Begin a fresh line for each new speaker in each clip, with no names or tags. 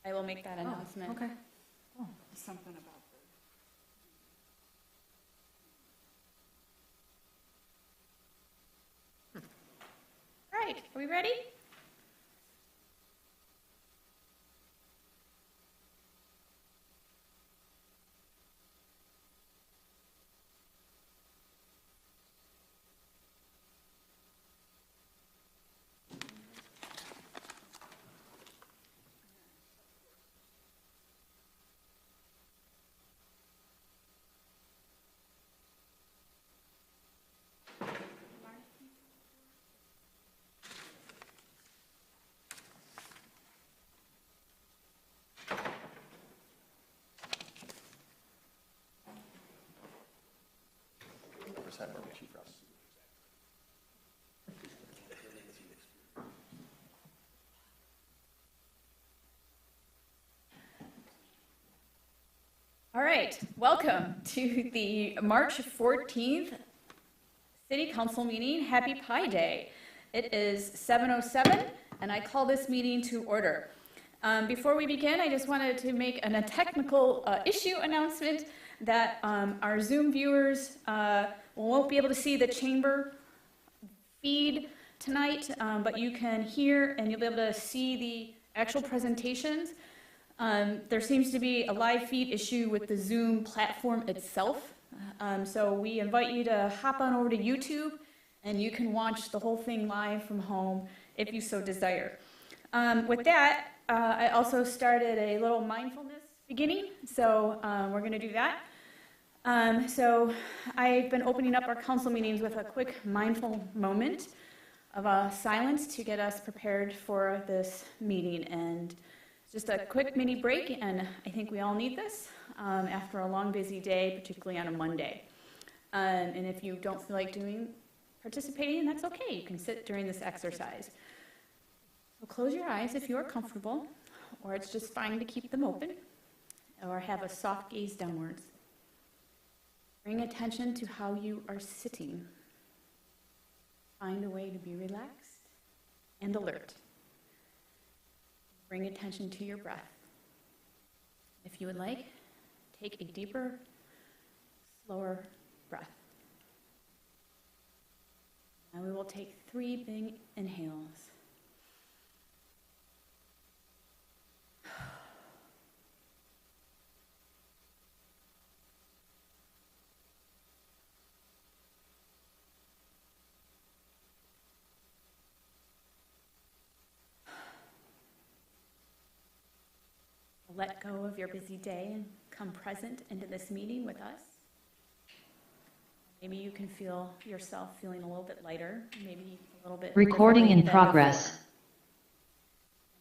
I will make that announcement.
Okay.
Something about
All right, are we ready? All right, welcome to the March 14th City Council meeting. Happy Pi Day. It is 7:07, and I call this meeting to order. Before we begin, I just wanted to make a technical issue announcement that our Zoom viewers won't be able to see the chamber feed tonight, but you can hear and you'll be able to see the actual presentations. There seems to be a live feed issue with the Zoom platform itself. So we invite you to hop on over to YouTube and you can watch the whole thing live from home if you so desire. With that, I also started a little mindfulness beginning, so we're going to do that. So I've been opening up our council meetings with a quick mindful moment of silence to get us prepared for this meeting. And just a quick mini break, and I think we all need this after a long, busy day, particularly on a Monday. And if you don't feel like participating, that's okay. You can sit during this exercise. So close your eyes if you are comfortable, or it's just fine to keep them open, or have a soft gaze downwards. Bring attention to how you are sitting. Find a way to be relaxed and alert. Bring attention to your breath. If you would like, take a deeper, slower breath. Now we will take 3 big inhales. Let go of your busy day and come present into this meeting with us. Maybe you can feel yourself feeling a little bit lighter, maybe a little bit.
Recording in progress.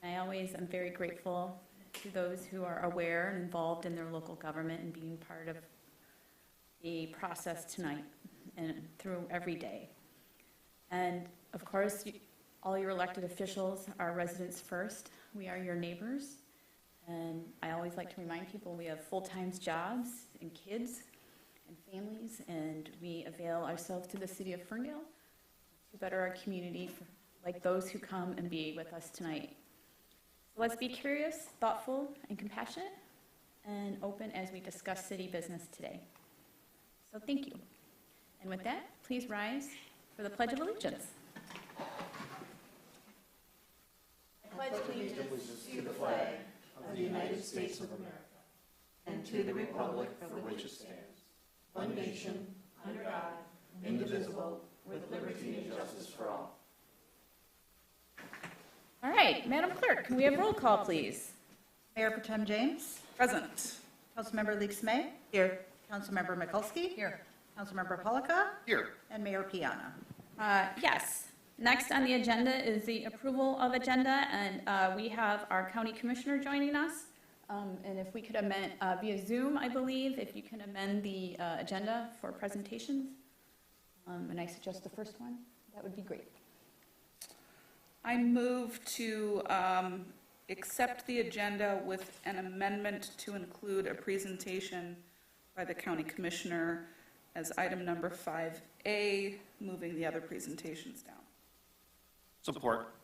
And I always am very grateful to those who are aware and involved in their local government and being part of the process tonight and through every day. And of course, all your elected officials are residents first. We are your neighbors. And I always like to remind people we have full-time jobs and kids and families, and we avail ourselves to the city of Ferndale to better our community, like those who come and be with us tonight. So let's be curious, thoughtful, and compassionate, and open as we discuss city business today. So thank you. And with that, please rise for the Pledge of Allegiance. I pledge allegiance to the flag of the United States of America, and to the republic for which it stands, one nation, under God, indivisible, with liberty and justice for all. All right, Madam Clerk, can we have roll call, please?
Mayor Pro Tem James.
present.
Councilmember Leaks May.
Here.
Councilmember Mikulski.
Here.
Councilmember Polika.
Here.
And Mayor Piana.
Yes. Next on the agenda is the approval of agenda, and we have our county commissioner joining us. And if we could amend via Zoom, I believe, if you can amend the agenda for presentations, and I suggest the first one, that would be great.
I move to accept the agenda with an amendment to include a presentation by the county commissioner as item number 5A, moving the other presentations down.
Support.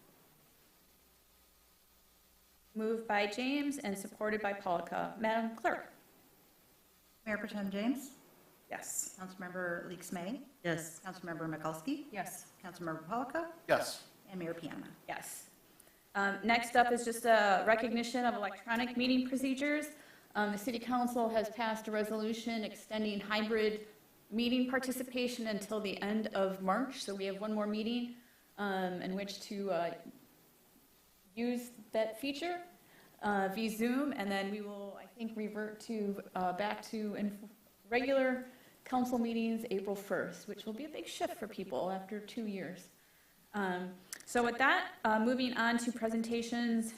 Moved by James and supported by Polika. Madam Clerk?
Mayor Pro Tem James.
Yes.
Councilmember Leaks May.
Yes.
Councilmember Mikulski.
Yes.
Councilmember Polika.
Yes.
And Mayor Piana.
Yes. Next up is just a recognition of electronic meeting procedures. The City Council has passed a resolution extending hybrid meeting participation until the end of March. So we have one more meeting in which to use that feature via Zoom, and then we will, I think, revert to back to regular council meetings April 1st, which will be a big shift for people after 2 years. So with that, moving on to presentations,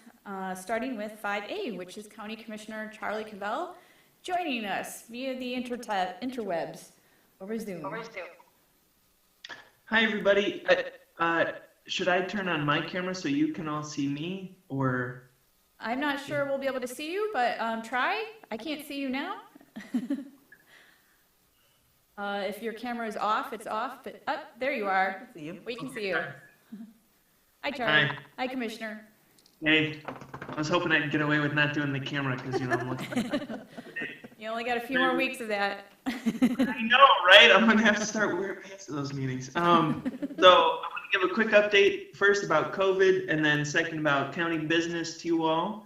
starting with 5A, which is County Commissioner Charlie Cavell, joining us via the interwebs over Zoom.
Hi, everybody. Should I turn on my camera so you can all see me, or?
I'm not sure we'll be able to see you, but try. I can't see you now. If your camera is off, it's off, but there you are.
See you.
We can see you. Hi, Charlie.
Hi.
Hi, Commissioner.
Hey, I was hoping I'd get away with not doing the camera because, I'm looking.
You only got a few more weeks of that.
I know, right? I'm going to have to start wearing pants to those meetings. So I'm going to give a quick update first about COVID and then second about county business to you all.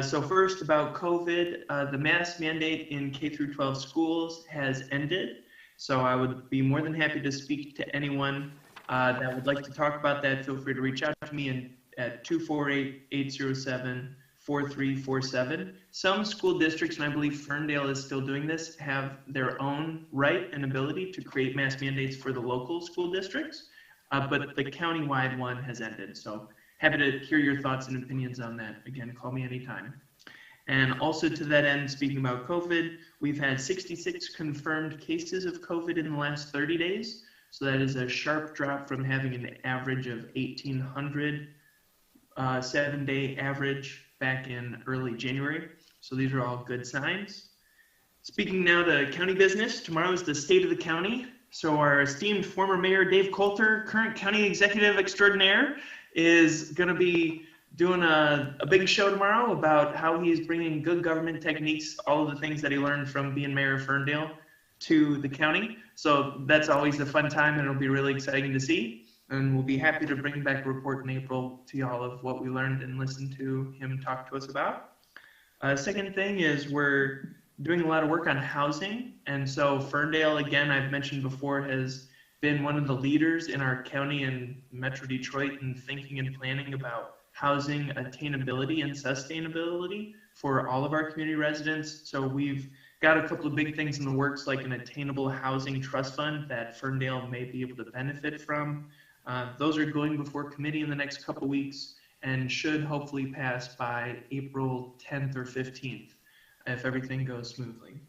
So first about COVID, the mask mandate in K through 12 schools has ended. So I would be more than happy to speak to anyone that would like to talk about that. Feel free to reach out to me at 248-807-4347. Some school districts, and I believe Ferndale is still doing this, have their own right and ability to create mask mandates for the local school districts, but the county-wide one has ended. So happy to hear your thoughts and opinions on that. Again, call me anytime. And also to that end, speaking about COVID, we've had 66 confirmed cases of COVID in the last 30 days. So that is a sharp drop from having an average of 1,800 7-day average back in early January. So these are all good signs. Speaking now to county business, tomorrow is the state of the county. So our esteemed former mayor, Dave Coulter, current county executive extraordinaire, is going to be doing a big show tomorrow about how he's bringing good government techniques, all of the things that he learned from being mayor of Ferndale, to the county. So that's always a fun time, and it'll be really exciting to see. And we'll be happy to bring back a report in April to y'all of what we learned and listen to him talk to us about. Second thing is we're doing a lot of work on housing. And so Ferndale, again, I've mentioned before, has been one of the leaders in our county and Metro Detroit in thinking and planning about housing attainability and sustainability for all of our community residents. So we've got a couple of big things in the works, like an attainable housing trust fund that Ferndale may be able to benefit from. Those are going before committee in the next couple weeks and should hopefully pass by April 10th or 15th if everything goes smoothly.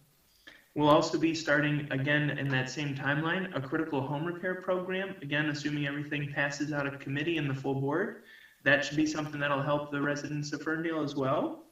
We'll also be starting, again, in that same timeline, a critical home repair program, again, assuming everything passes out of committee and the full board. That should be something that'll help the residents of Ferndale as well.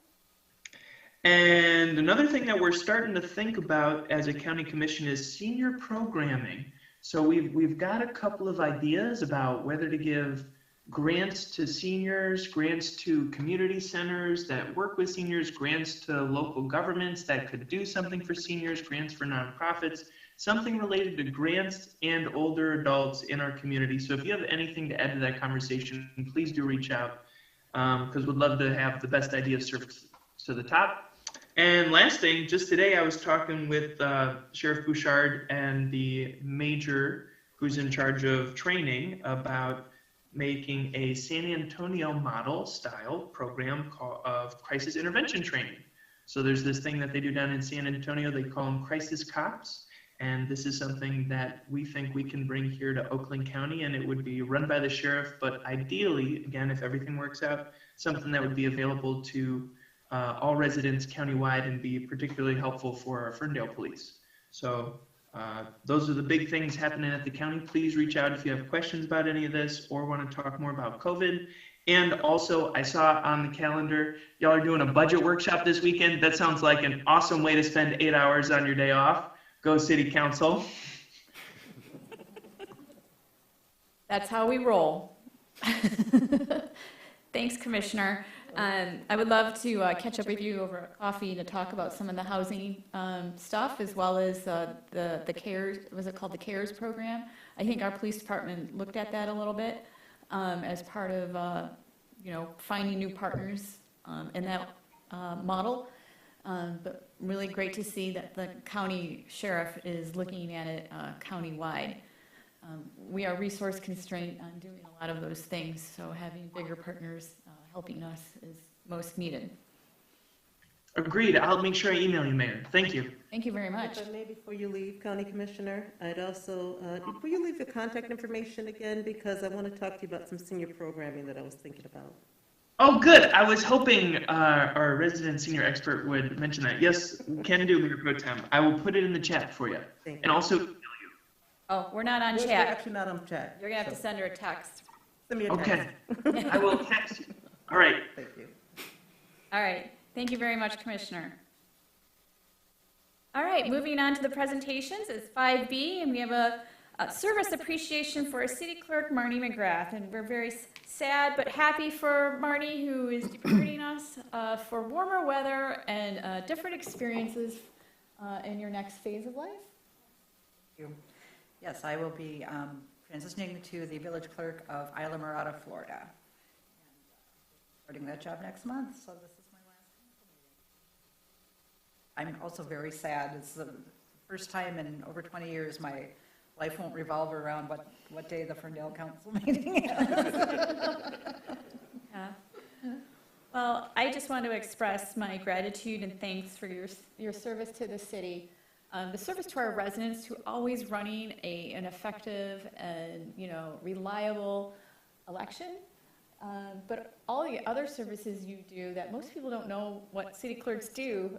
And another thing that we're starting to think about as a county commission is senior programming. So we've got a couple of ideas about whether to give grants to seniors, grants to community centers that work with seniors, grants to local governments that could do something for seniors, grants for nonprofits, something related to grants and older adults in our community. So if you have anything to add to that conversation, please do reach out because we'd love to have the best ideas surfaced to the top. And last thing, just today I was talking with Sheriff Bouchard and the major who's in charge of training about making a San Antonio model style program of crisis intervention training. So there's this thing that they do down in San Antonio, they call them crisis cops. And this is something that we think we can bring here to Oakland County, and it would be run by the sheriff, but ideally, again, if everything works out, something that would be available to all residents countywide and be particularly helpful for our Ferndale police. So those are the big things happening at the county. Please reach out if you have questions about any of this or want to talk more about COVID. And also, I saw on the calendar, y'all are doing a budget workshop this weekend. That sounds like an awesome way to spend 8 hours on your day off. Go City Council.
That's how we roll. Thanks, Commissioner. I would love to catch up with you over coffee to talk about some of the housing stuff, as well as the CARES, was it called the CARES program? I think our police department looked at that a little bit as part of, finding new partners in that model. But really great to see that the county sheriff is looking at it county-wide. We are resource constrained on doing a lot of those things, so having bigger partners helping us is most needed.
Agreed. I'll make sure I email you, Mayor. Thank you.
Thank you very much.
If I may, before you leave, County Commissioner, I'd also, before you leave your contact information again, because I want to talk to you about some senior programming that I was thinking about.
Oh, good. I was hoping our resident senior expert would mention that. Yes, can do, Mayor Pro Tem. I will put it in the chat for you.
Thank
And
you.
also email you.
Oh, we're not on
We're
chat.
actually not on chat.
You're gonna have to
so
send her a text.
Send me a text.
Okay. I will text you. All right.
Thank you.
All right. Thank you very much, Commissioner. All right, moving on to the presentations is 5B, and we have a service appreciation for our city clerk, Marnie McGrath. And we're very sad but happy for Marnie, who is departing us for warmer weather and different experiences in your next phase of life.
Thank you. Yes, I will be transitioning to the village clerk of Isla Mirada, Florida. And starting that job next month, so this is my last council meeting. I'm also very sad. It's the first time in over 20 years my life won't revolve around what day the Ferndale council meeting is.
Yeah. Well, I just want to express my gratitude and thanks for your service to the city. The service to our residents, who always running an effective and reliable election, but all the other services you do that most people don't know what city clerks do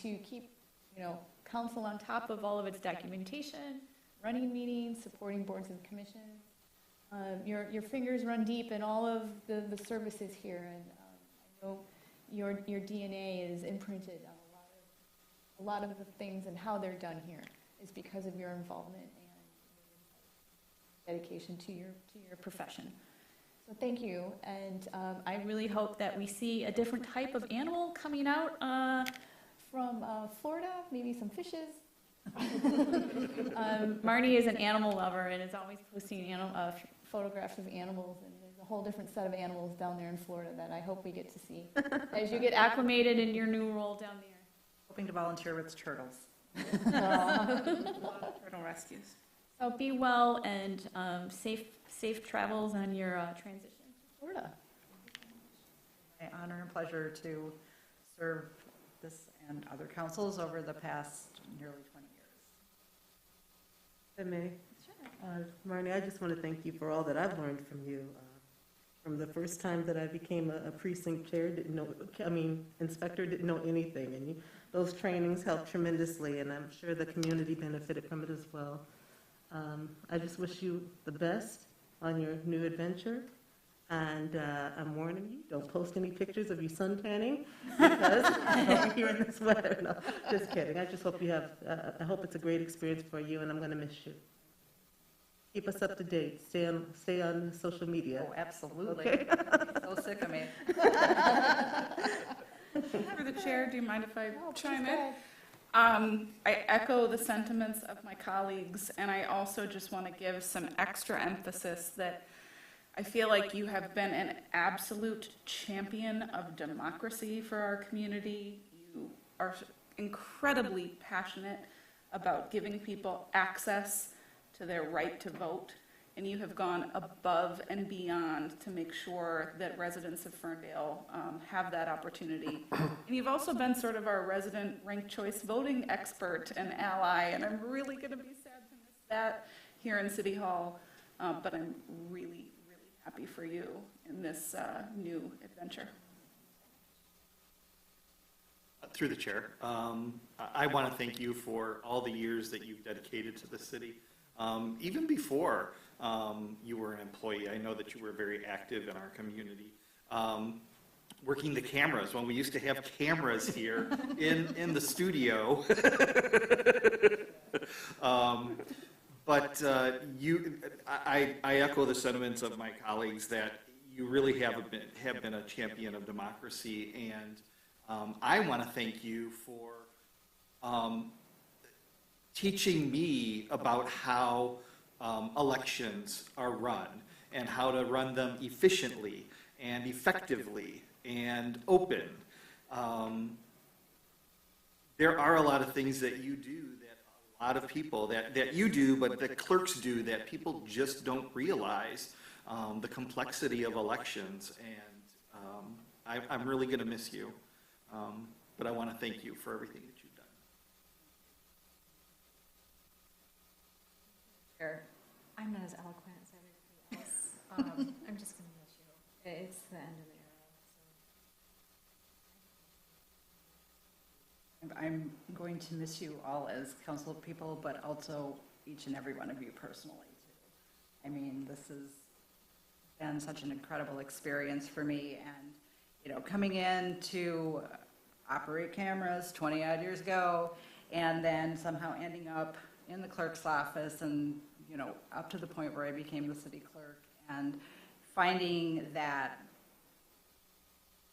to keep council on top of all of its documentation, running meetings, supporting boards and commissions. Your fingers run deep in all of the services here, and I know your DNA is imprinted on a lot of the things and how they're done here is because of your involvement and dedication to your profession. So thank you, and I really hope that we see a different type of animal coming out from Florida, maybe some fishes. Marnie is an animal lover and is always posting photographs of animals, and there's a whole different set of animals down there in Florida that I hope we get to see as you get acclimated in your new role down there.
Hoping to volunteer with turtles.
Turtle rescues.
So be well and safe travels on your transition to Florida.
My honor and pleasure to serve this and other councils over the past nearly 20 years.
If I may.
Sure.
Marnie, I just want to thank you for all that I've learned from you. From the first time that I became a precinct chair, inspector, didn't know anything. And those trainings helped tremendously, and I'm sure the community benefited from it as well. I just wish you the best on your new adventure. And I'm warning you, don't post any pictures of you sun tanning, because you're in this weather. No, just kidding. I just hope you have, I hope it's a great experience for you, and I'm going to miss you. Keep us up to date. Stay on social media.
Oh, absolutely.
Okay.
So sick of me.
For the chair, do you mind if I chime in?
Good.
I echo the sentiments of my colleagues, and I also just want to give some extra emphasis that I feel like you have been an absolute champion of democracy for our community. You are incredibly passionate about giving people access to their right to vote, and you have gone above and beyond to make sure that residents of Ferndale have that opportunity. And you've also been sort of our resident ranked choice voting expert and ally, and I'm really going to be sad to miss that here in City Hall, but I'm really happy for you in this new adventure.
Through the chair, I want to thank you for all the years that you've dedicated to the city. Even before you were an employee, I know that you were very active in our community. Working the cameras, when we used to have cameras here in the studio. But I echo the sentiments of my colleagues that you really have been a champion of democracy, and I want to thank you for teaching me about how elections are run and how to run them efficiently and effectively and open. There are a lot of things that you do that a lot of people, that you do, but that clerks do, that people just don't realize the complexity of elections. And I'm really going to miss you. But I want to thank you for everything that you've done.
Sure.
I'm not as eloquent as everybody else. I'm just going to miss you. It's the end of the era.
I'm going to miss you all as council people, but also each and every one of you personally, too. I mean, this has been such an incredible experience for me, and, you know, coming in to operate cameras 20-odd years ago, and then somehow ending up in the clerk's office and, you know, up to the point where I became the city clerk, and finding that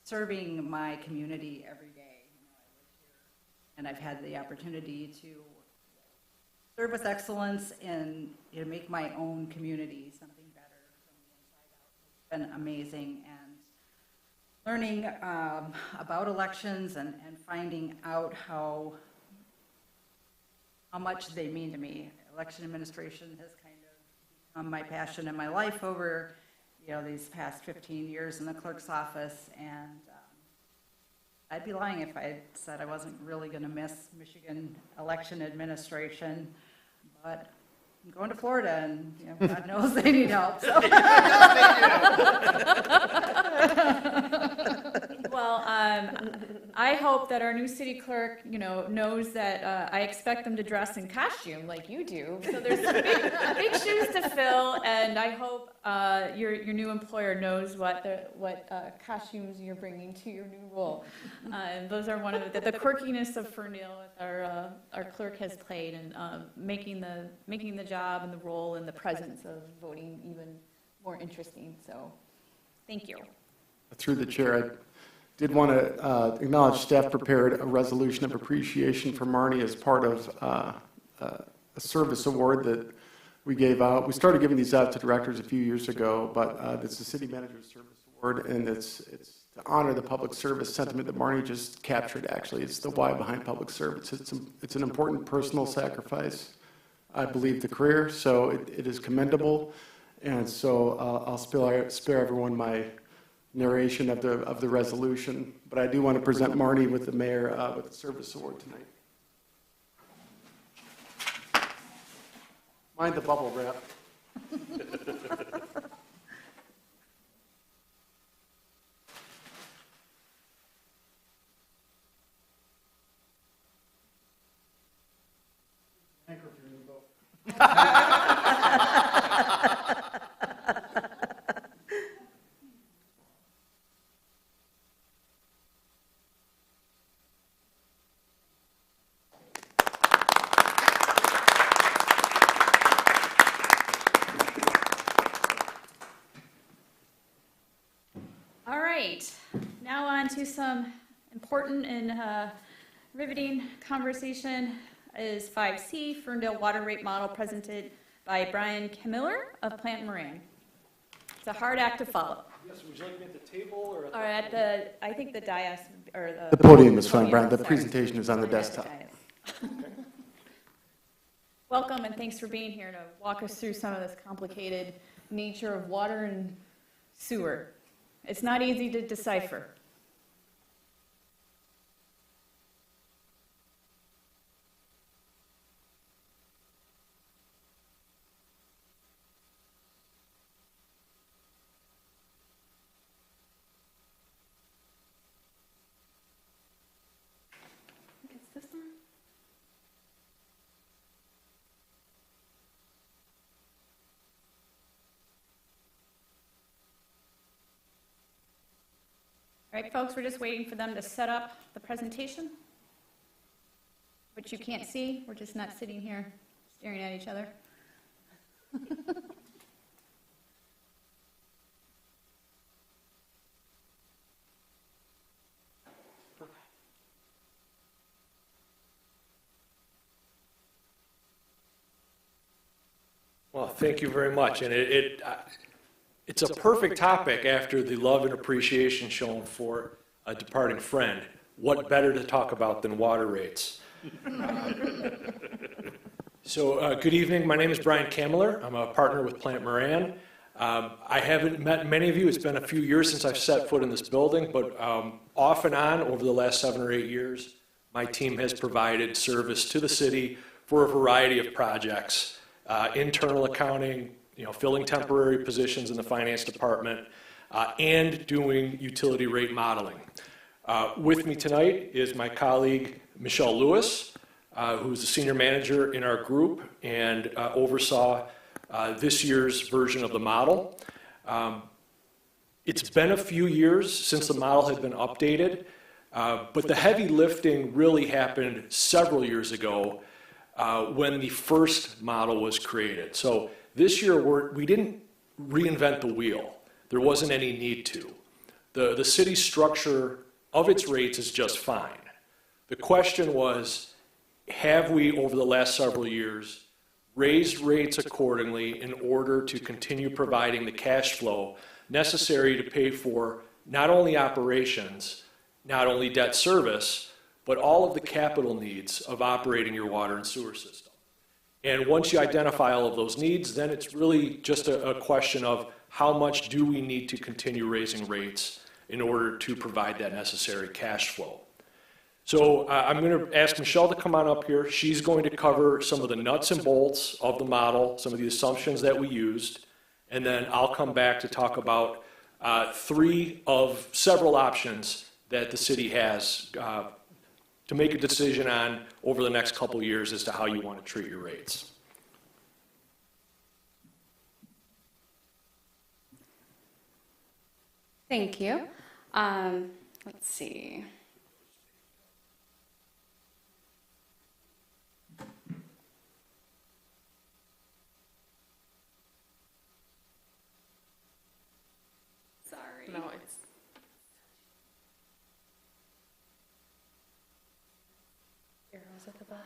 serving my community every day. And I've had the opportunity to serve with excellence and, you know, make my own community something better from the inside out. It's been amazing, and learning about elections and finding out how much they mean to me. Election administration has kind of become my passion in my life over, you know, these past 15 years in the clerk's office, and I'd be lying if I said I wasn't really going to miss Michigan election administration, but I'm going to Florida, and, you know, God knows they need help. So.
Well, I hope that our new city clerk, you know, knows that I expect them to dress in costume like you do. So there's some big shoes to fill, and I hope your new employer knows what costumes you're bringing to your new role. Those are one of the quirkiness of Ferndale with our clerk has played in making the job and the role and the presence of voting even more interesting. So, thank you.
Through the chair, I did want to acknowledge staff prepared a resolution of appreciation for Marnie as part of a service award that we gave out. We started giving these out to directors a few years ago, but it's the City Manager's Service Award, and it's to honor the public service sentiment that Marnie just captured, actually. It's the why behind public service. It's an important personal sacrifice, I believe, the career, so it is commendable. And so I'll spare everyone my narration of the resolution, but I do want to present Marnie with the mayor with the service award tonight. Mind the bubble wrap.
Now on to some important and riveting conversation is 5C, Ferndale Water Rate Model, presented by Brian Camiller of Plant Moran. It's a hard act to follow.
Yes, would you like me at the table or
Or at the, I think the dais, or
The podium is fine,
podium,
Brian. The
sorry.
presentation is on the
Sorry, at
desktop.
dais. Welcome, and thanks for being here to walk us through some of this complicated nature of water and sewer. It's not easy to decipher. It's this one? All right, folks, we're just waiting for them to set up the presentation, which you can't see. We're just not sitting here staring at each other.
Well, thank you very much. And it's a perfect topic after the love and appreciation shown for a departing friend. What better to talk about than water rates? So, good evening. My name is Brian Kammeler. I'm a partner with Plant Moran. I haven't met many of you. It's been a few years since I've set foot in this building, but off and on over the last 7 or 8 years, my team has provided service to the city for a variety of projects. Internal accounting, filling temporary positions in the finance department, and doing utility rate modeling. With me tonight is my colleague, Michelle Lewis, who's the senior manager in our group and oversaw this year's version of the model. It's been a few years since the model had been updated, but the heavy lifting really happened several years ago when the first model was created. So this year, we didn't reinvent the wheel. There wasn't any need to. The city's structure of its rates is just fine. The question was, have we, over the last several years, raised rates accordingly in order to continue providing the cash flow necessary to pay for not only operations, not only debt service, but all of the capital needs of operating your water and sewer system? And once you identify all of those needs, then it's really just a question of how much do we need to continue raising rates in order to provide that necessary cash flow. So I'm going to ask Michelle to come on up here. She's going to cover some of the nuts and bolts of the model, some of the assumptions that we used, and then I'll come back to talk about 3 of several options that the city has to make a decision on over the next couple years as to how you want to treat your rates.
Thank you. Let's see. Sorry.
No, it's.
Arrows at the bottom.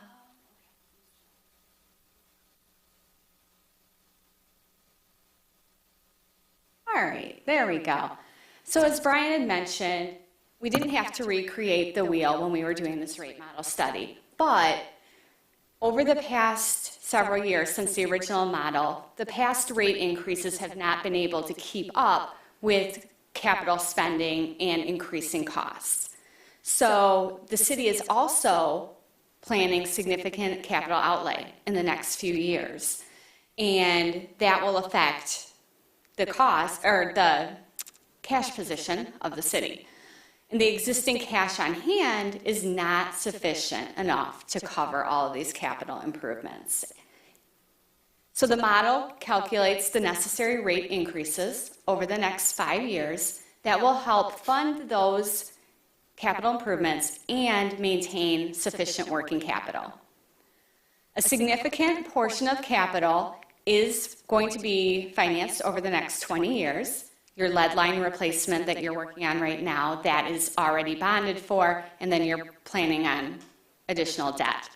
All right, there we go. So as Brian had mentioned, we didn't have to recreate the wheel when we were doing this rate model study, but over the past several years since the original model, the past rate increases have not been able to keep up with capital spending and increasing costs. So the city is also planning significant capital outlay in the next few years, and that will affect the cost or the cash position of the city. And the existing cash on hand is not sufficient enough to cover all of these capital improvements. So the model calculates the necessary rate increases over the next 5 years that will help fund those capital improvements and maintain sufficient working capital. A significant portion of capital is going to be financed over the next 20 years. Your lead line replacement that you're working on right now, that is already bonded for, and then you're planning on additional debt.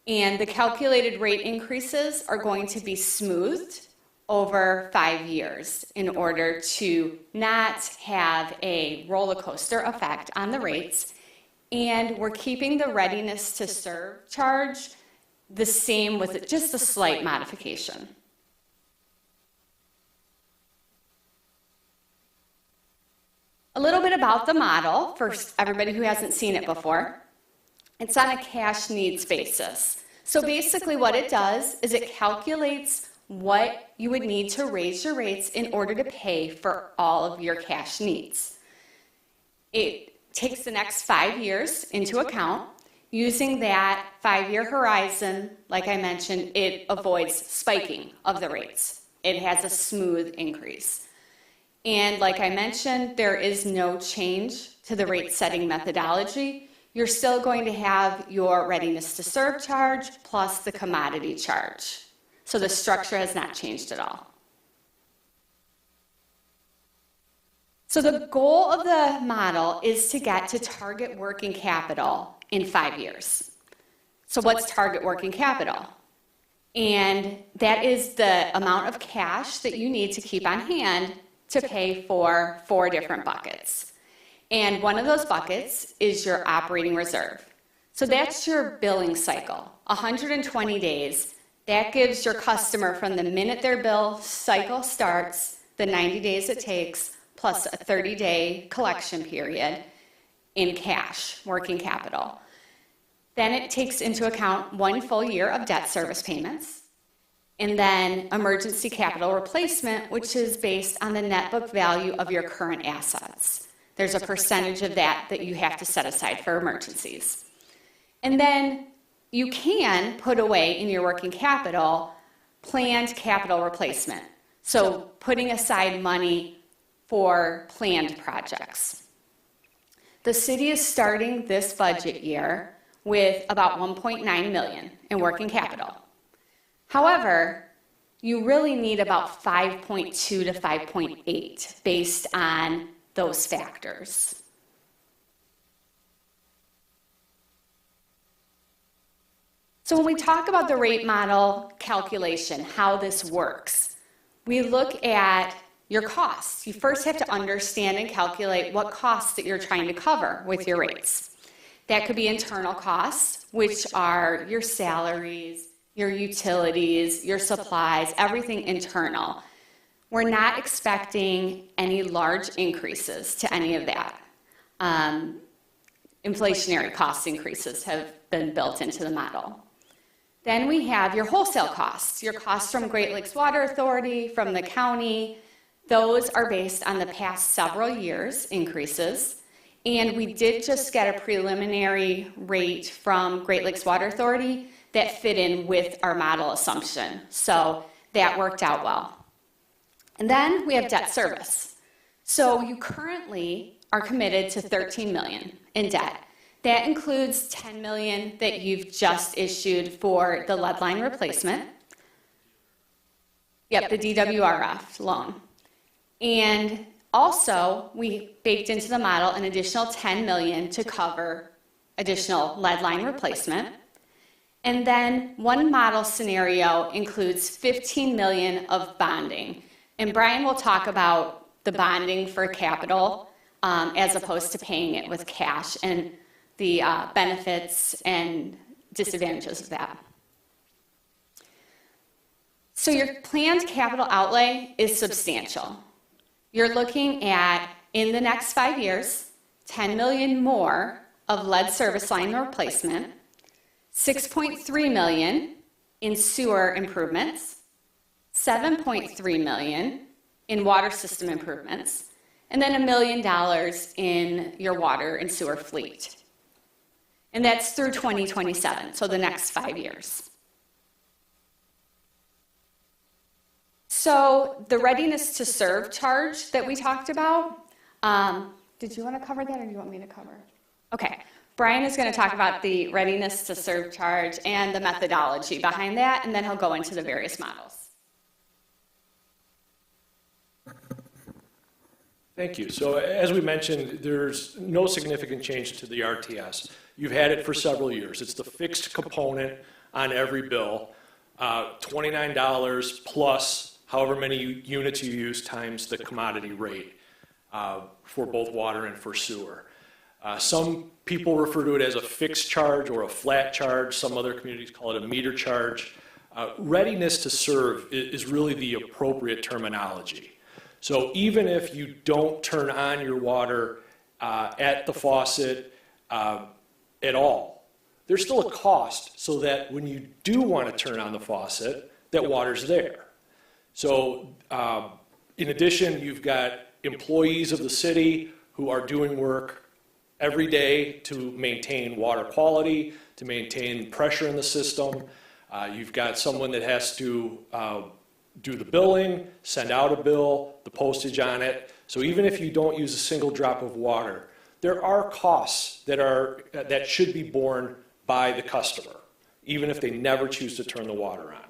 And the calculated rate increases are going to be smoothed over 5 years in order to not have a roller coaster effect on the rates. And we're keeping the readiness to serve charge the same with just a slight modification. A little bit about the model for everybody who hasn't seen it before. It's on a cash needs basis. So basically what it does is it calculates what you would need to raise your rates in order to pay for all of your cash needs. It takes the next 5 years into account. Using that 5-year horizon, like I mentioned, it avoids spiking of the rates. It has a smooth increase. And like I mentioned, there is no change to the rate setting methodology. You're still going to have your readiness to serve charge plus the commodity charge. So the structure has not changed at all. So the goal of the model is to get to target working capital in 5 years. So what's target working capital? And that is the amount of cash that you need to keep on hand to pay for 4 different buckets. And one of those buckets is your operating reserve. So that's your billing cycle, 120 days. That gives your customer from the minute their bill cycle starts, the 90 days it takes, plus a 30-day collection period in cash, working capital. Then it takes into account 1 full year of debt service payments, and then emergency capital replacement, which is based on the net book value of your current assets. There's a percentage of that that you have to set aside for emergencies. And then you can put away in your working capital planned capital replacement. So putting aside money for planned projects. The city is starting this budget year with about 1.9 million in working capital. However, you really need about 5.2 to 5.8 based on those factors. So when we talk about the rate model calculation, how this works, we look at your costs. You first have to understand and calculate what costs that you're trying to cover with your rates. That could be internal costs, which are your salaries, your utilities, your supplies, everything internal. We're not expecting any large increases to any of that. Inflationary cost increases have been built into the model. Then we have your wholesale costs, your costs from Great Lakes Water Authority, from the county. Those are based on the past several years' increases. And we did just get a preliminary rate from Great Lakes Water Authority that fit in with our model assumption. So that worked out well. And then we have debt service. So you currently are committed to 13 million in debt. That includes 10 million that you've just issued for the lead line replacement. Yep, the DWRF loan. And also, we baked into the model an additional 10 million to cover additional lead line replacement. And then one model scenario includes 15 million of bonding. And Brian will talk about the bonding for capital as opposed to paying it with cash and the benefits and disadvantages of that. So your planned capital outlay is substantial. You're looking at, in the next 5 years, 10 million more of lead service line replacement, 6.3 million in sewer improvements, 7.3 million in water system improvements, and then $1 million in your water and sewer fleet. And that's through 2027, so the next 5 years. So the readiness to serve charge that we talked about, did you want to cover that or do you want me to cover? Okay, Brian is going to talk about the readiness to serve charge and the methodology behind that, and then he'll go into the various models.
Thank you. So as we mentioned, there's no significant change to the RTS. You've had it for several years. It's the fixed component on every bill, $29 plus however many units you use times the commodity rate for both water and for sewer. Some people refer to it as a fixed charge or a flat charge. Some other communities call it a meter charge. Readiness to serve is really the appropriate terminology. So even if you don't turn on your water at the faucet at all, there's still a cost so that when you do want to turn on the faucet, that water's there. So in addition, you've got employees of the city who are doing work every day to maintain water quality, to maintain pressure in the system. You've got someone that has to do the billing, send out a bill, the postage on it. So even if you don't use a single drop of water, there are costs that should be borne by the customer, even if they never choose to turn the water on.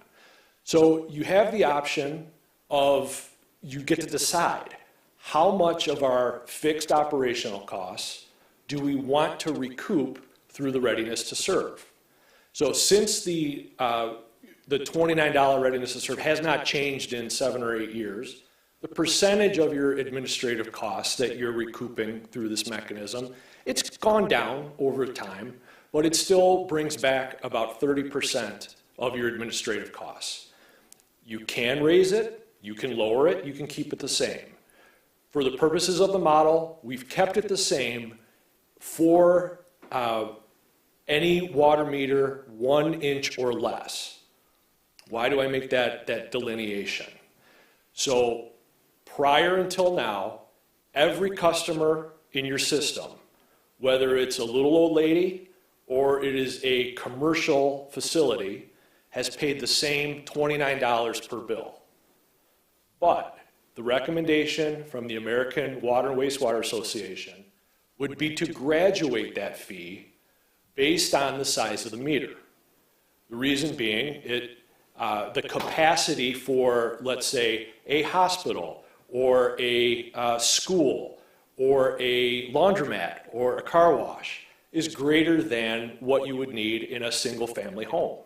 So you have the option of, you get to decide how much of our fixed operational costs do we want to recoup through the readiness to serve. So since the the $29 readiness to serve has not changed in 7 or 8 years. The percentage of your administrative costs that you're recouping through this mechanism, it's gone down over time, but it still brings back about 30% of your administrative costs. You can raise it, you can lower it, you can keep it the same. For the purposes of the model, we've kept it the same for any water meter 1 inch or less. Why do I make that delineation? So prior until now, every customer in your system, whether it's a little old lady or it is a commercial facility, has paid the same $29 per bill. But the recommendation from the American Water and Wastewater Association would be to graduate that fee based on the size of the meter. The reason being, the capacity for, let's say, a hospital or a school or a laundromat or a car wash is greater than what you would need in a single family home.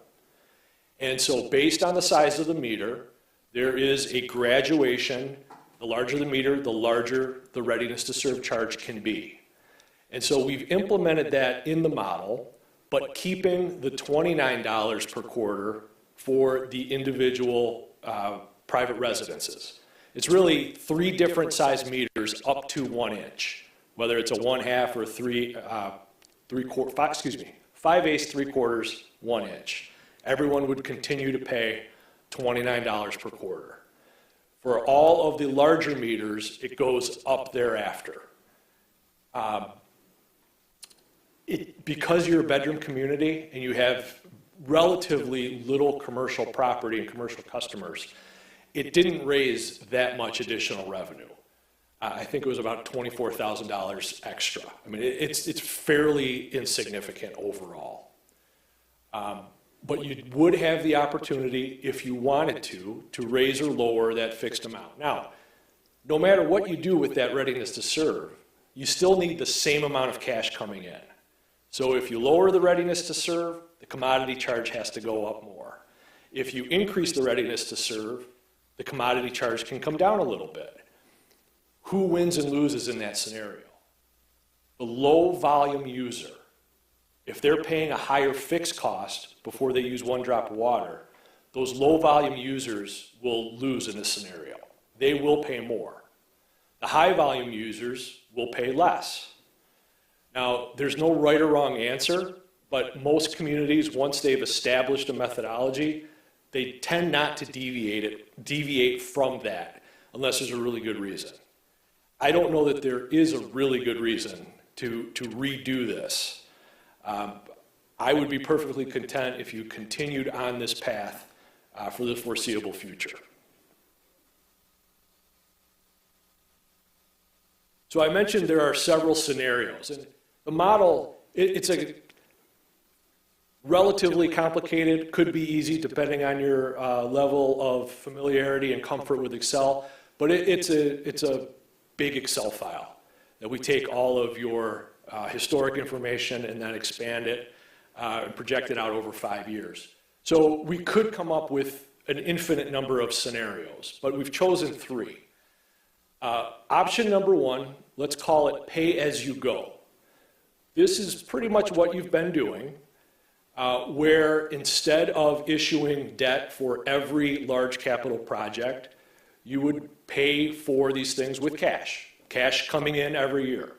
And so based on the size of the meter, there is a graduation. The larger the meter, the larger the readiness to serve charge can be. And so we've implemented that in the model, but keeping the $29 per quarter for the individual private residences. It's really 3 different size meters up to 1 inch, whether it's a 1/2 or 5/8, 3/4, 1 inch. Everyone would continue to pay $29 per quarter. For all of the larger meters, it goes up thereafter. Because you're a bedroom community and you have relatively little commercial property and commercial customers, it didn't raise that much additional revenue. I think it was about $24,000 extra. I mean, it's fairly insignificant overall. But you would have the opportunity, if you wanted to raise or lower that fixed amount. Now, no matter what you do with that readiness to serve, you still need the same amount of cash coming in. So if you lower the readiness to serve, the commodity charge has to go up more. If you increase the readiness to serve, the commodity charge can come down a little bit. Who wins and loses in that scenario? The low volume user. If they're paying a higher fixed cost before they use 1 drop of water, those low volume users will lose in this scenario. They will pay more. The high volume users will pay less. Now, there's no right or wrong answer, but most communities, once they've established a methodology, they tend not to deviate from that unless there's a really good reason. I don't know that there is a really good reason to redo this. I would be perfectly content if you continued on this path for the foreseeable future. So I mentioned there are several scenarios, and the model, it's a relatively complicated, could be easy depending on your level of familiarity and comfort with Excel, but it's a big Excel file that we take all of your historic information and then expand it and project it out over 5 years. So we could come up with an infinite number of scenarios, but we've chosen 3. Option number 1, let's call it pay as you go. This is pretty much what you've been doing, where instead of issuing debt for every large capital project, you would pay for these things with cash coming in every year.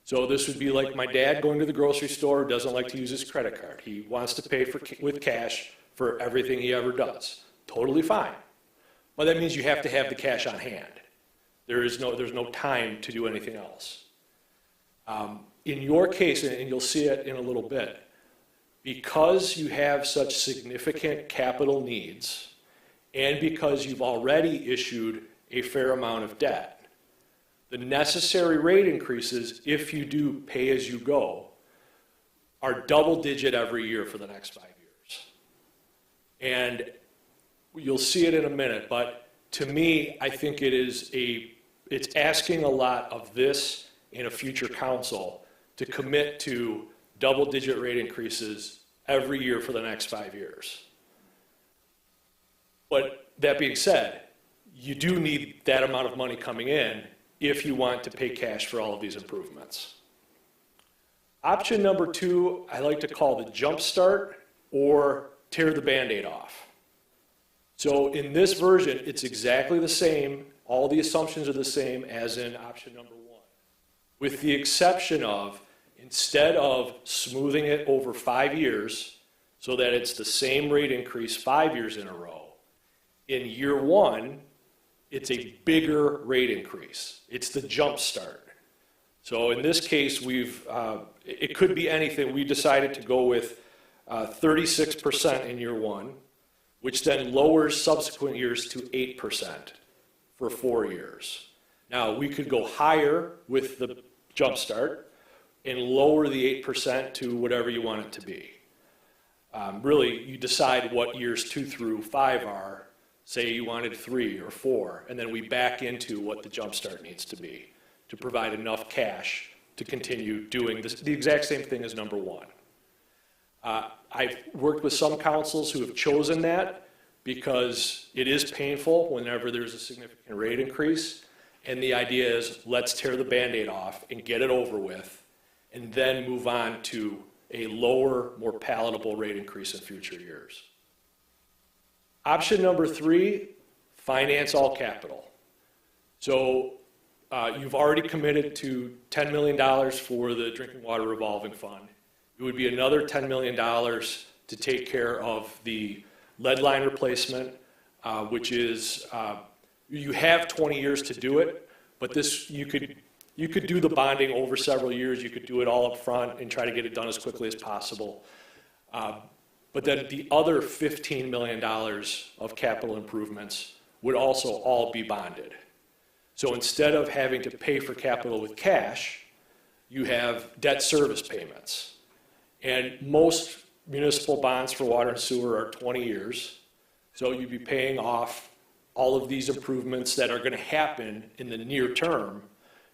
So this would be like my dad going to the grocery store, doesn't like to use his credit card. He wants to pay with cash for everything he ever does. Totally fine. But that means you have to have the cash on hand. There's no time to do anything else. In your case, and you'll see it in a little bit, because you have such significant capital needs and because you've already issued a fair amount of debt, the necessary rate increases, if you do pay as you go, are double-digit every year for the next 5 years. And you'll see it in a minute, but to me, I think it's asking a lot of this in a future council to commit to double-digit rate increases every year for the next 5 years. that being said, you do need that amount of money coming in if you want to pay cash for all of these improvements. Option number 2, I like to call the jump start or tear the Band-Aid off. So in this version, it's exactly the same. All the assumptions are the same as in option number 1, with the exception of, instead of smoothing it over 5 years so that it's the same rate increase 5 years in a row, in year 1, it's a bigger rate increase. It's the jump start. So in this case, it could be anything. We decided to go with 36% in year 1, which then lowers subsequent years to 8% for 4 years. Now, we could go higher with the jump start and lower the 8% to whatever you want it to be. Really, you decide what years 2 through 5 are. Say you wanted 3 or 4, and then we back into what the jump start needs to be to provide enough cash to continue doing the exact same thing as number 1. I've worked with some councils who have chosen that because it is painful whenever there's a significant rate increase, and the idea is let's tear the Band-Aid off and get it over with, and then move on to a lower, more palatable rate increase in future years. Option number 3, finance all capital. So you've already committed to $10 million for the drinking water revolving fund. It would be another $10 million to take care of the lead line replacement, which is, you have 20 years to do it, but this, you could do the bonding over several years. You could do it all up front and try to get it done as quickly as possible. But then the other $15 million of capital improvements would also all be bonded. So instead of having to pay for capital with cash, you have debt service payments. And most municipal bonds for water and sewer are 20 years. So you'd be paying off all of these improvements that are going to happen in the near term.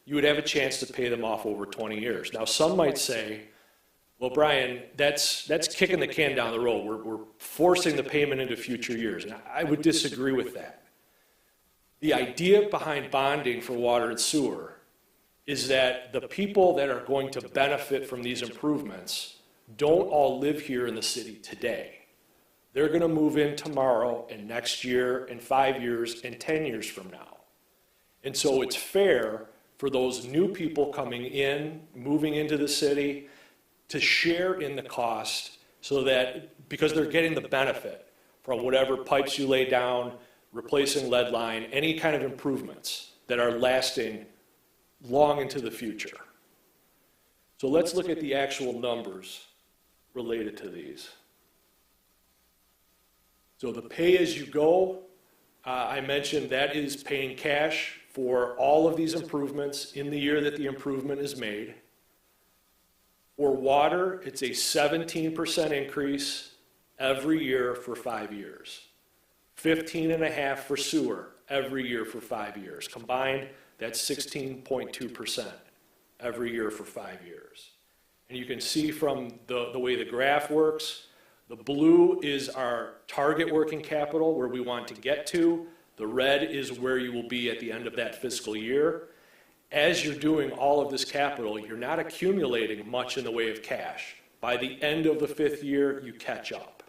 You would have a chance to pay them off over 20 years. Now, some might say, well, Brian, that's kicking the can down the road. We're forcing the payment into future years. And I would disagree with that. The idea behind bonding for water and sewer is that the people that are going to benefit from these improvements don't all live here in the city today. They're going to move in tomorrow and next year and 5 years and 10 years from now. And so it's fair for those new people coming in, moving into the city, to share in the cost so that, because they're getting the benefit from whatever pipes you lay down, replacing lead line, any kind of improvements that are lasting long into the future. So let's look at the actual numbers related to these. So the pay-as-you-go, I mentioned that is paying cash for all of these improvements in the year that the improvement is made. For water, it's a 17% increase every year for 5 years. 15.5% for sewer every year for 5 years. Combined, that's 16.2% every year for 5 years. And you can see from the way the graph works, the blue is our target working capital, where we want to get to. The red is where you will be at the end of that fiscal year. As you're doing all of this capital, you're not accumulating much in the way of cash. By the end of the 5th year, you catch up.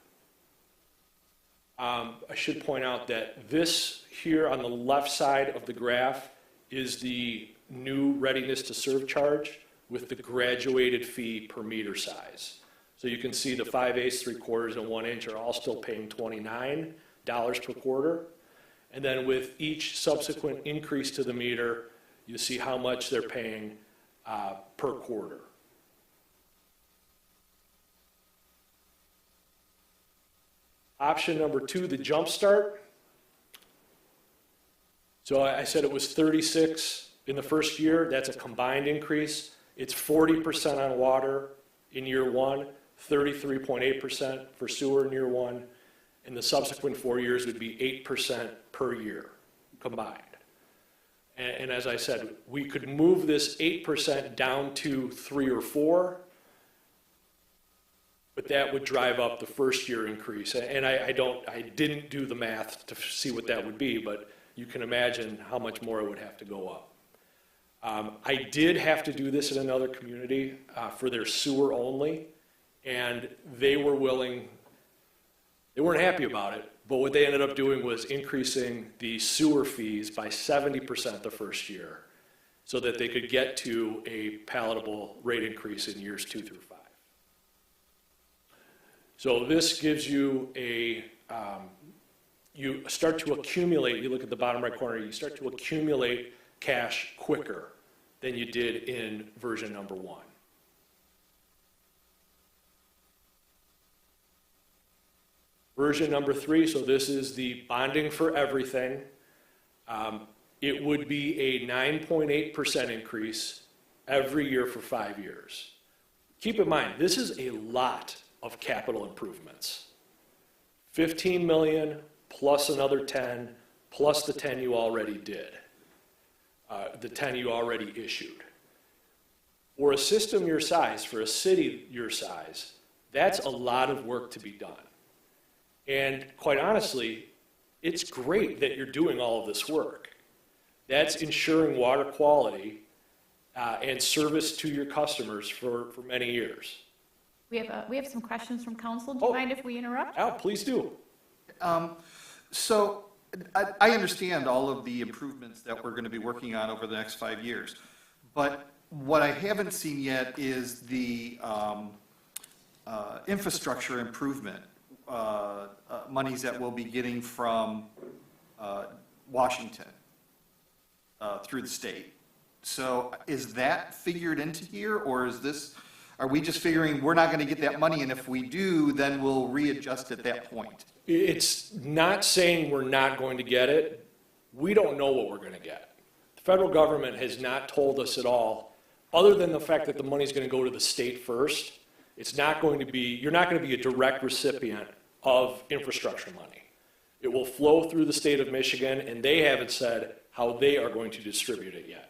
I should point out that this here on the left side of the graph is the new readiness to serve charge with the graduated fee per meter size. So you can see the 5/8, 3/4, and 1 inch are all still paying $29 per quarter. And then with each subsequent increase to the meter, you see how much they're paying per quarter. Option number 2, the jump start. So I said it was 36 in the first year. That's a combined increase. It's 40% on water in year 1, 33.8% for sewer in year 1, and the subsequent 4 years would be 8% per year combined. And as I said, we could move this 8% down to 3 or 4, but that would drive up the first year increase. And I didn't do the math to see what that would be, but you can imagine how much more it would have to go up. I did have to do this in another community for their sewer only, and they weren't happy about it, but what they ended up doing was increasing the sewer fees by 70% the first year so that they could get to a palatable rate increase in years 2 through 5. So this gives you you start to accumulate, you look at the bottom right corner, you start to accumulate cash quicker than you did in version number 1. Version number 3, so this is the bonding for everything. It would be a 9.8% increase every year for 5 years. Keep in mind, this is a lot of capital improvements. 15 million plus another 10 plus the 10 you already did, the 10 you already issued. For a system your size, for a city your size, that's a lot of work to be done. And quite honestly, it's great that you're doing all of this work. That's ensuring water quality and service to your customers for many years.
We have some questions from council. Do you mind if we interrupt?
Al, please do.
So I understand all of the improvements that we're going to be working on over the next 5 years, but what I haven't seen yet is the infrastructure improvement monies that we'll be getting from Washington through the state. So is that figured into here, or are we just figuring we're not going to get that money, and if we do, then we'll readjust at that point?
It's not saying we're not going to get it. We don't know what we're going to get. The federal government has not told us at all, other than the fact that the money's going to go to the state first. It's not going to be, you're not going to be a direct recipient of infrastructure money. It will flow through the state of Michigan, and they haven't said how they are going to distribute it yet.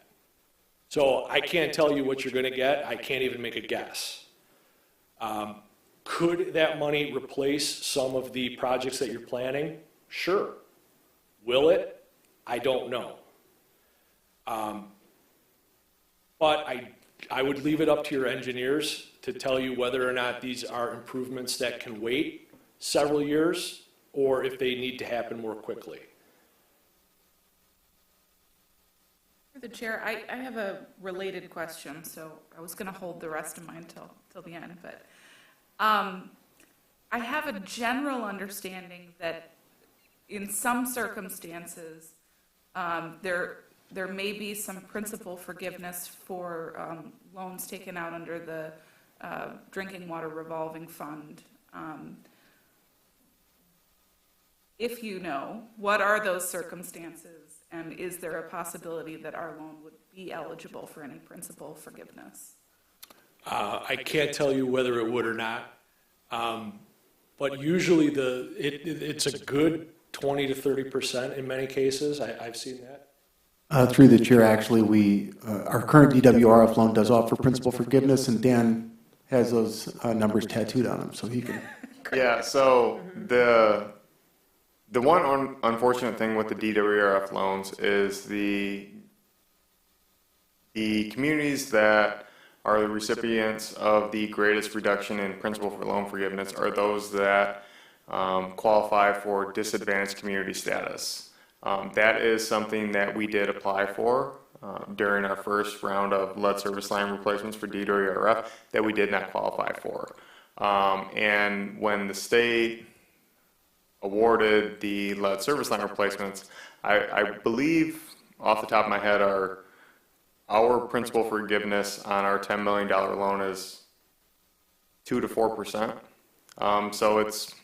So I can't tell you what you're going to get. I can't even make a guess. Could that money replace some of the projects that you're planning? Sure. Will it? I don't know. But I would leave it up to your engineers to tell you whether or not these are improvements that can wait several years or if they need to happen more quickly.
Through the chair, I have a related question, so I was going to hold the rest of mine till the end, but I have a general understanding that in some circumstances, there may be some principal forgiveness for loans taken out under the Drinking Water Revolving Fund. If you know, what are those circumstances, and is there a possibility that our loan would be eligible for any principal forgiveness?
I can't tell you whether it would or not, but usually it's a good 20 to 30% in many cases. I've seen that.
Through the chair, actually, our current DWRF loan does offer principal forgiveness, and Dan has those numbers tattooed on him, so he can.
Yeah, so the one unfortunate thing with the DWRF loans is the communities that are the recipients of the greatest reduction in principal for loan forgiveness are those that qualify for disadvantaged community status. That is something that we did apply for during our first round of lead service line replacements for DWRF that we did not qualify for. And when the state awarded the lead service line replacements, I believe off the top of my head our principal forgiveness on our $10 million loan is 2 to 4%. So it's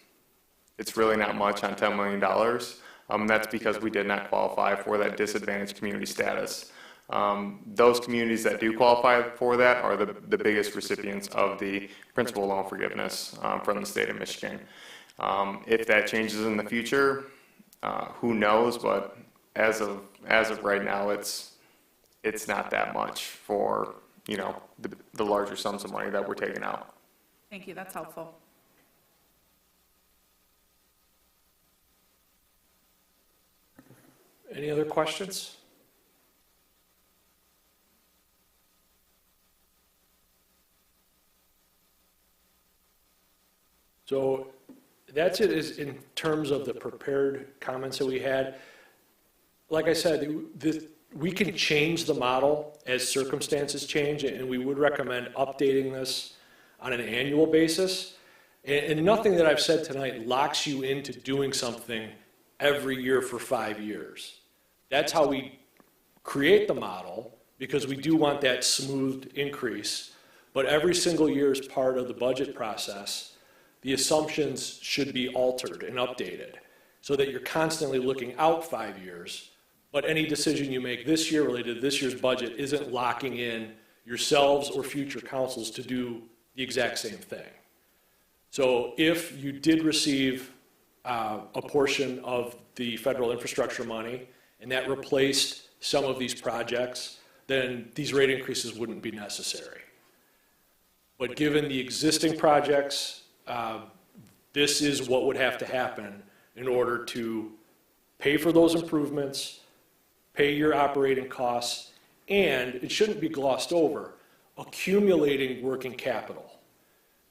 really not much on $10 million. That's because we did not qualify for that disadvantaged community status. Those communities that do qualify for that are the biggest recipients of the principal loan forgiveness from the state of Michigan. If that changes in the future, who knows? But as of right now, it's not that much for the larger sums of money that we're taking out.
Thank you, that's helpful.
Any other questions? So that's it is in terms of the prepared comments that we had. Like I said, we can change the model as circumstances change, and we would recommend updating this on an annual basis. And nothing that I've said tonight locks you into doing something every year for 5 years. That's how we create the model, because we do want that smoothed increase. But every single year as part of the budget process, the assumptions should be altered and updated so that you're constantly looking out 5 years. But any decision you make this year related to this year's budget isn't locking in yourselves or future councils to do the exact same thing. So if you did receive a portion of the federal infrastructure money and that replaced some of these projects, then these rate increases wouldn't be necessary. But given the existing projects, this is what would have to happen in order to pay for those improvements, pay your operating costs, and it shouldn't be glossed over, accumulating working capital.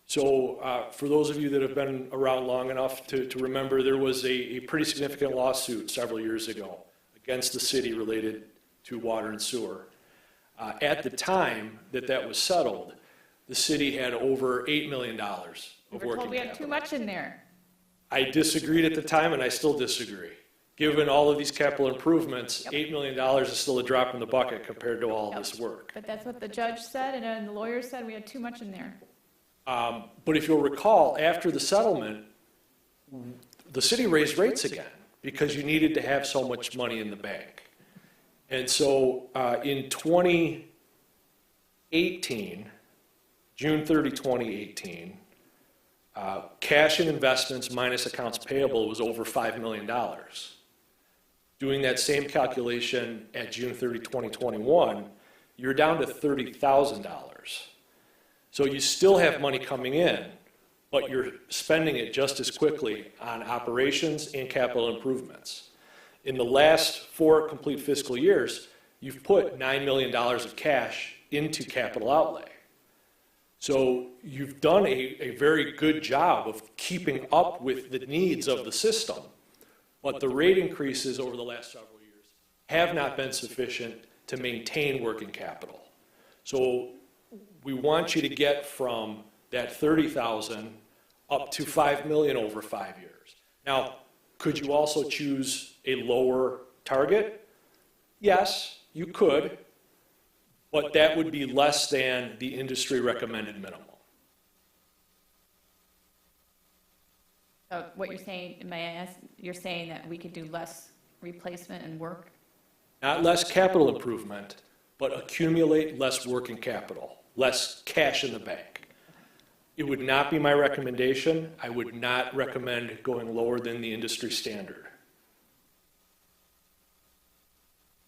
So for those of you that have been around long enough to remember, there was a pretty significant lawsuit several years ago against the city related to water and sewer. At the time that was settled, the city had over $8 million of
We were
working
told we had
capital.
too much in there.
I disagreed at the time, and I still disagree. Given all of these capital improvements, $8 million is still a drop in the bucket compared to all of this work.
But that's what the judge said, and then the lawyer said we had too much in there.
But if you'll recall, after the settlement, the city raised rates again because you needed to have so much money in the bank. And so in 2018, June 30, 2018, cash and investments minus accounts payable was over $5 million. Doing that same calculation at June 30, 2021, you're down to $30,000. So you still have money coming in, but you're spending it just as quickly on operations and capital improvements. In the last 4 complete fiscal years, you've put $9 million of cash into capital outlay. So you've done a very good job of keeping up with the needs of the system, but the rate increases over the last several years have not been sufficient to maintain working capital. So we want you to get from that 30,000 up to 5 million over 5 years. Now, could you also choose a lower target? Yes, you could, but that would be less than the industry recommended minimum.
So what you're saying, may I ask, you're saying that we could do less replacement and work?
Not less capital improvement, but accumulate less working capital, less cash in the bank. It would not be my recommendation. I would not recommend going lower than the industry standard.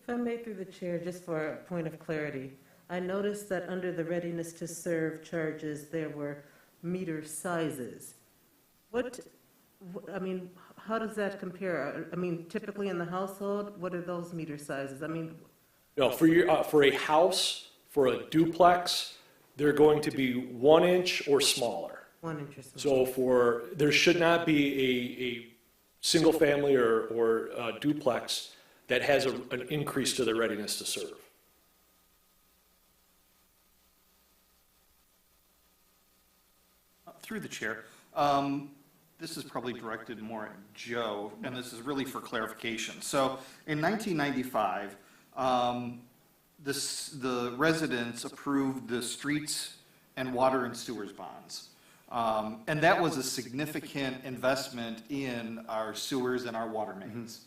If I may, through the chair, just for a point of clarity, I noticed that under the readiness to serve charges, there were meter sizes. I mean, how does that compare? I mean, typically in the household, what are those meter sizes? I mean,
No, for a house, for a duplex, they're going to be 1 inch or smaller.
1 inch or so.
So there should not be a single family or a duplex that has an increase to their readiness to serve.
Through the chair, this is probably directed more at Joe, and this is really for clarification. So in 1995, the residents approved the streets and water and sewers bonds. And that was a significant investment in our sewers and our water mains.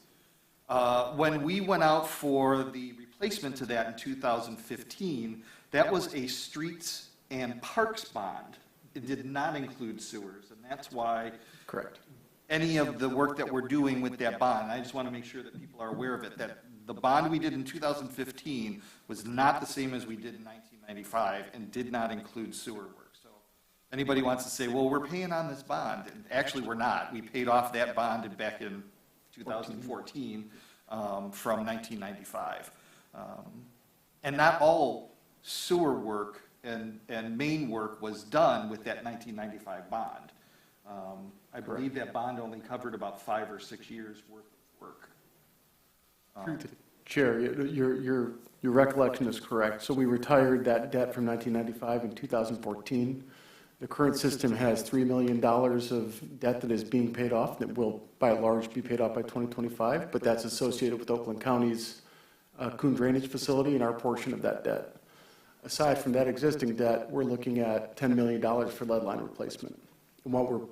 When we went out for the replacement to that in 2015, that was a streets and parks bond. It did not include sewers, and that's why
Correct.
any of the work that we're doing with that bond, I just want to make sure that people are aware of it, that the bond we did in 2015 was not the same as we did in 1995 and did not include sewer work. So if anybody wants to say, well, we're paying on this bond, and actually we're not. We paid off that bond back in 2014, from 1995. And not all sewer work and main work was done with that 1995 bond. I believe that bond only covered about 5 or 6 years worth of work.
Through the Chair, your recollection is correct. So we retired that debt from 1995 in 2014. The current system has $3 million of debt that is being paid off, that will by and large be paid off by 2025, but that's associated with Oakland County's Coon Drainage Facility and our portion of that debt. Aside from that existing debt, we're looking at $10 million for lead line replacement. And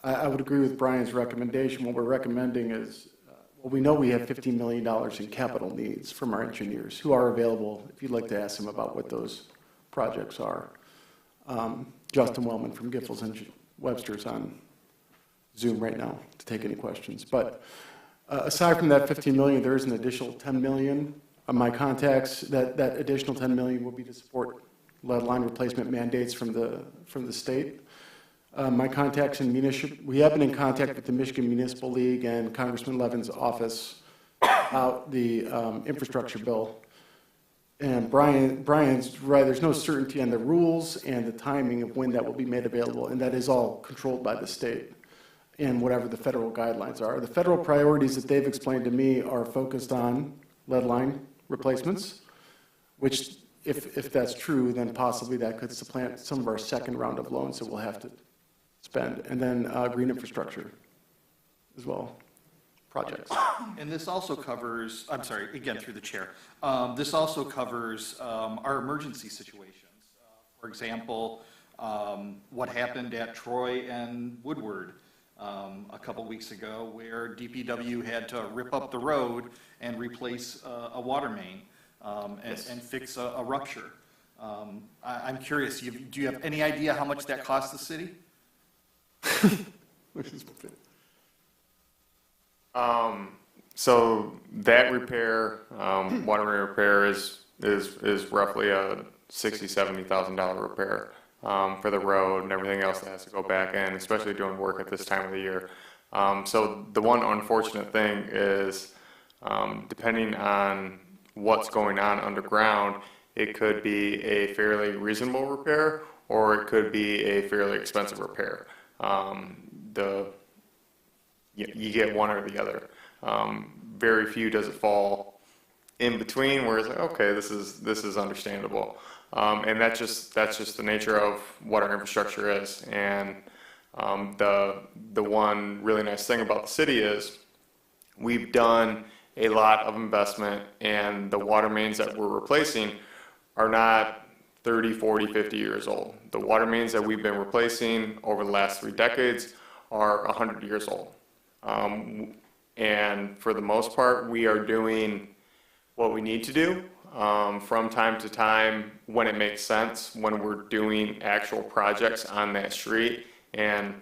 I would agree with Brian's recommendation. What we're recommending is, well, we know we have $15 million in capital needs from our engineers who are available if you'd like to ask them about what those projects are. Justin Wellman from Giffords and Webster's on Zoom right now to take any questions. But aside from that $15 million, there is an additional $10 million. My contacts, that additional $10 million will be to support lead line replacement mandates from the state. My contacts in we have been in contact with the Michigan Municipal League and Congressman Levin's office about the infrastructure bill. And Brian's right, there's no certainty on the rules and the timing of when that will be made available, and that is all controlled by the state and whatever the federal guidelines are. The federal priorities that they've explained to me are focused on lead line replacements, which if that's true, then possibly that could supplant some of our second round of loans that we'll have to spend, and then green infrastructure as well, projects.
And this also covers, I'm sorry, again, through the chair, this also covers our emergency situations. For example, what happened at Troy and Woodward a couple weeks ago, where DPW had to rip up the road and replace a water main and fix a rupture. I'm curious, do you have any idea how much that cost the city?
So that repair, water main repair is roughly a $60,000-$70,000 repair for the road and everything else that has to go back in, especially doing work at this time of the year. So the one unfortunate thing is, depending on what's going on underground, it could be a fairly reasonable repair or it could be a fairly expensive repair. You get one or the other. Very few does it fall in between where it's like, okay, this is understandable. And that's just the nature of what our infrastructure is. And the one really nice thing about the city is we've done a lot of investment, and the water mains that we're replacing are not 30, 40, 50 years old. The water mains that we've been replacing over the last 3 decades are 100 years old. And for the most part, we are doing what we need to do from time to time when it makes sense, when we're doing actual projects on that street, and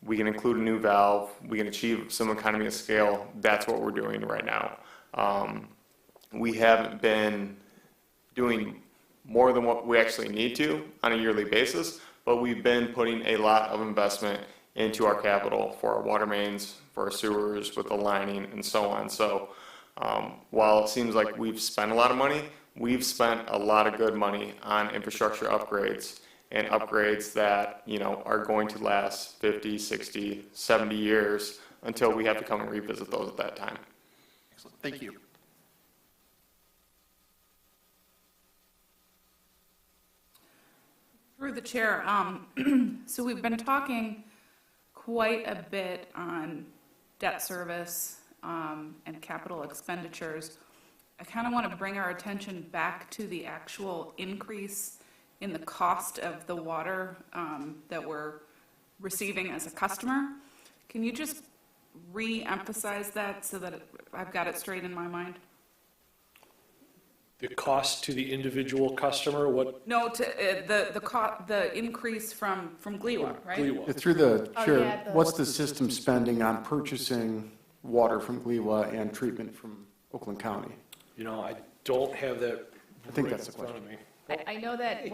we can include a new valve, we can achieve some economy of scale. That's what we're doing right now. We haven't been doing more than what we actually need to on a yearly basis, but we've been putting a lot of investment into our capital for our water mains, for our sewers, with the lining, and so on. So while it seems like we've spent a lot of money, we've spent a lot of good money on infrastructure upgrades, and upgrades that, are going to last 50, 60, 70 years until we have to come and revisit those at that time.
Excellent. Thank you.
Through the chair, so we've been talking quite a bit on debt service and capital expenditures. I kind of want to bring our attention back to the actual increase in the cost of the water that we're receiving as a customer. Can you just re-emphasize that so that I've got it straight in my mind?
The cost to the individual customer, what?
No, to the increase from GLEWA, right?
GLEWA.
Through the chair,
yeah,
what's the system spending on purchasing water from GLEWA and treatment from Oakland County?
I don't have that
I think
right
that's the
in front of me.
I know that,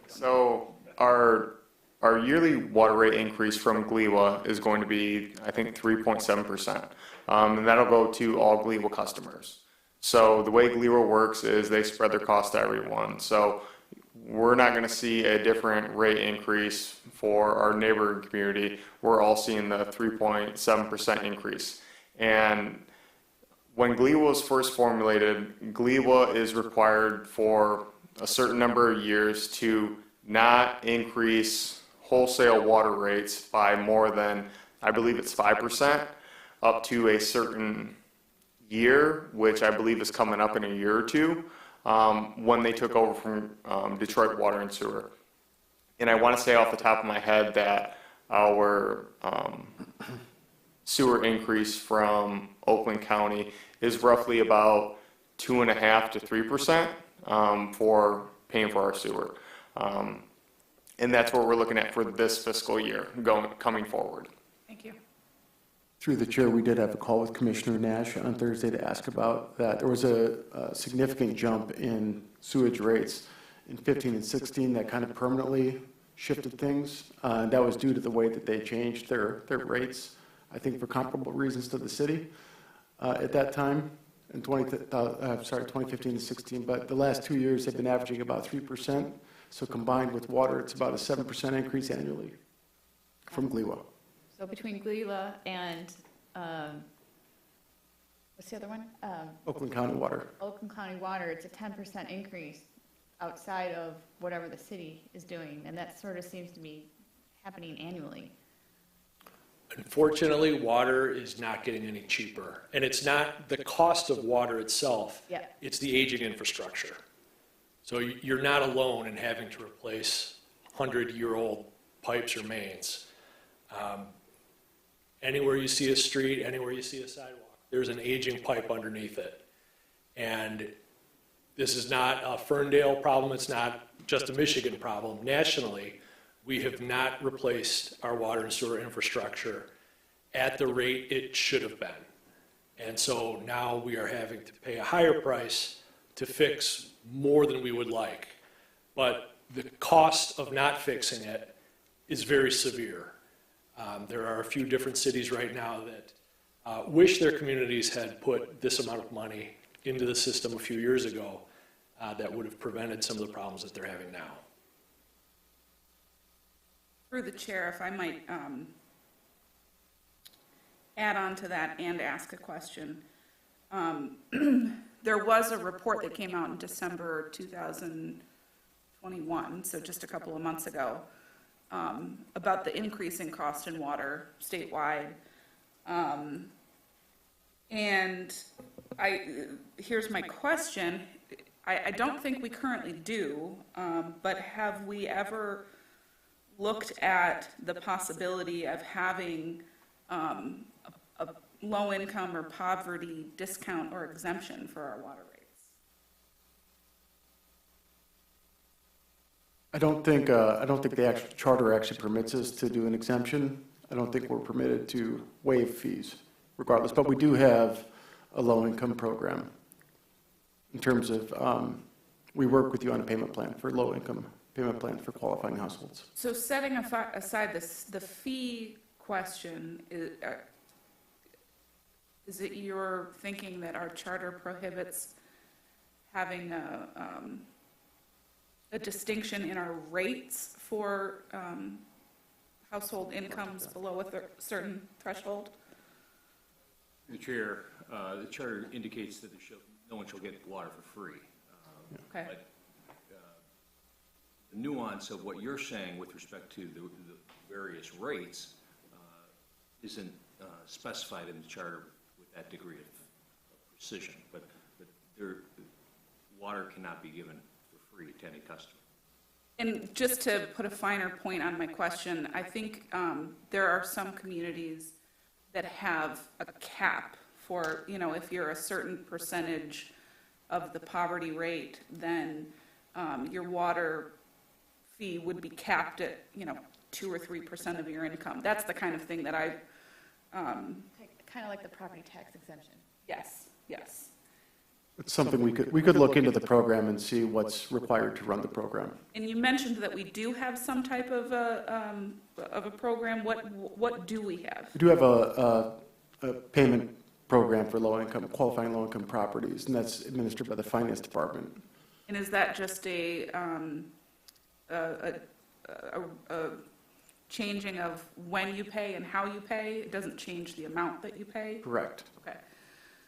So our our yearly water rate increase from GLEWA is going to be, I think, 3.7%. And that'll go to all GLEWA customers. So the way GLEWA works is they spread their cost to everyone. So we're not going to see a different rate increase for our neighboring community. We're all seeing the 3.7% increase. And when GLEWA was first formulated, GLEWA is required for a certain number of years to not increase wholesale water rates by more than, I believe it's 5%, up to a certain year, which I believe is coming up in a year or two, when they took over from Detroit Water and Sewer. And I want to say off the top of my head that our sewer increase from Oakland County is roughly about 2.5% to 3% for paying for our sewer. And that's what we're looking at for this fiscal year coming forward.
Thank you.
Through the chair, we did have a call with Commissioner Nash on Thursday to ask about that. There was a significant jump in sewage rates in 15 and 16 that kind of permanently shifted things. That was due to the way that they changed their rates, I think for comparable reasons to the city at that time in 2015 to 16. But the last 2 years have been averaging about 3%. So combined with water, it's about a 7% increase annually from GLEWA.
So between GLEWA and, what's the other one?
Oakland County Water.
Oakland County Water, it's a 10% increase outside of whatever the city is doing, and that sort of seems to be happening annually.
Unfortunately, water is not getting any cheaper. And it's not the cost of water itself.
Yeah.
It's the aging infrastructure. So you're not alone in having to replace 100-year-old pipes or mains. Anywhere you see a street, anywhere you see a sidewalk, there's an aging pipe underneath it. And this is not a Ferndale problem. It's not just a Michigan problem. Nationally, we have not replaced our water and sewer infrastructure at the rate it should have been. And so now we are having to pay a higher price to fix more than we would like. But the cost of not fixing it is very severe. There are a few different cities right now that wish their communities had put this amount of money into the system a few years ago that would have prevented some of the problems that they're having now.
Through the chair, if I might add on to that and ask a question. There was a report that came out in December 2021, so just a couple of months ago, about the increasing cost in water statewide. And here's my question. I don't think we currently do, but have we ever looked at the possibility of having a low-income or poverty discount or exemption for our water rates?
I don't think the actual charter actually permits us to do an exemption. I don't think we're permitted to waive fees regardless, but we do have a low-income program in terms of, we work with you on a payment plan for low-income payment plan for qualifying households.
So setting aside the fee question, is it your thinking that our charter prohibits having a distinction in our rates for household incomes below a certain threshold?
The chair, the charter indicates that no one shall get water for free.
Okay.
But the nuance of what you're saying with respect to the various rates isn't specified in the charter with that degree of precision. But water cannot be given for free to any customer.
And just to put a finer point on my question, I think there are some communities that have a cap for, if you're a certain percentage of the poverty rate, then your water fee would be capped at, 2 or 3% of your income. That's the kind of thing that
Kind of like the property tax exemption.
Yes.
It's something we could look into the program and see what's required to run the program.
And you mentioned that we do have some type of a program. What do we have?
We do have a payment program for qualifying low-income properties, and that's administered by the Finance Department.
And is that just a changing of when you pay and how you pay? It doesn't change the amount that you pay?
Correct.
Okay,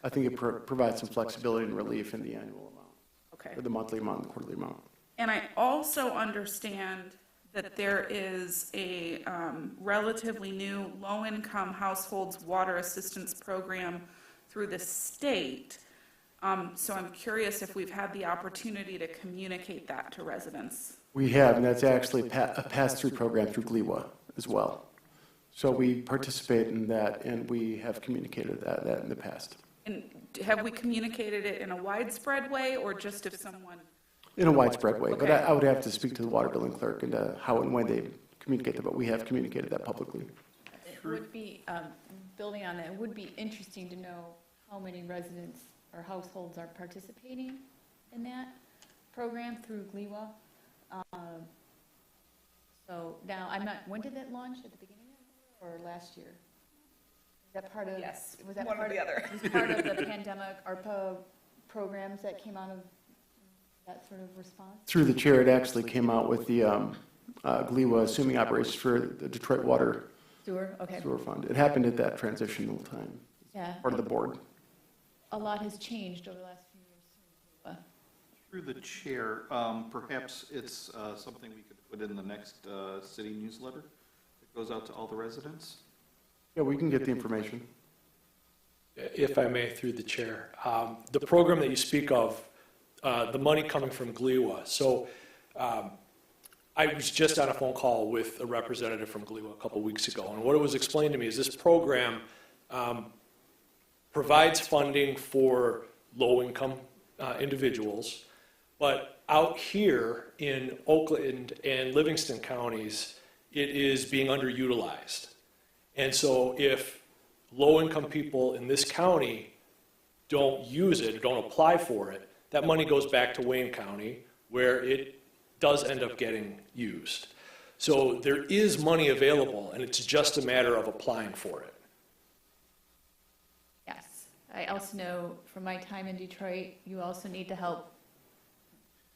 I think it provides some flexibility and relief in the annual amount,
okay.
or the monthly amount, the quarterly amount.
And I also understand that there is a relatively new low-income households water assistance program through the state. So I'm curious if we've had the opportunity to communicate that to residents.
We have, and that's actually a pass-through program through GLEWA as well. So we participate in that, and we have communicated that in the past.
And have we communicated it in a widespread way, or just if someone?
In a widespread way, but
Okay.
I would have to speak to the water billing clerk and how and when they communicate that, but we have communicated that publicly.
It would be, building on that, it would be interesting to know how many residents or households are participating in that program through GLEWA. So now, when did that launch, at the beginning of the year or last year? Is that part of?
Yes,
Was that
one or
part
the other.
Was part of the pandemic ARPA programs that came out of that sort of response?
Through the chair, it actually came out with the GLEWA assuming operations for the Detroit Water
Sewer, okay.
Sewer Fund. It happened at that transitional time,
Yeah.
part of the board.
A lot has changed over the last few years.
Through the chair, perhaps it's something we could put in the next city newsletter that goes out to all the residents?
Yeah, we can get the information.
If I may, through the chair, the program that you speak of, the money coming from GLEWA. So I was just on a phone call with a representative from GLEWA a couple weeks ago, and what it was explained to me is this program provides funding for low-income individuals, but out here in Oakland and Livingston counties, it is being underutilized. And so if low-income people in this county don't use it, or don't apply for it, that money goes back to Wayne County, where it does end up getting used. So there is money available, and it's just a matter of applying for it.
Yes. I also know from my time in Detroit, you also need to help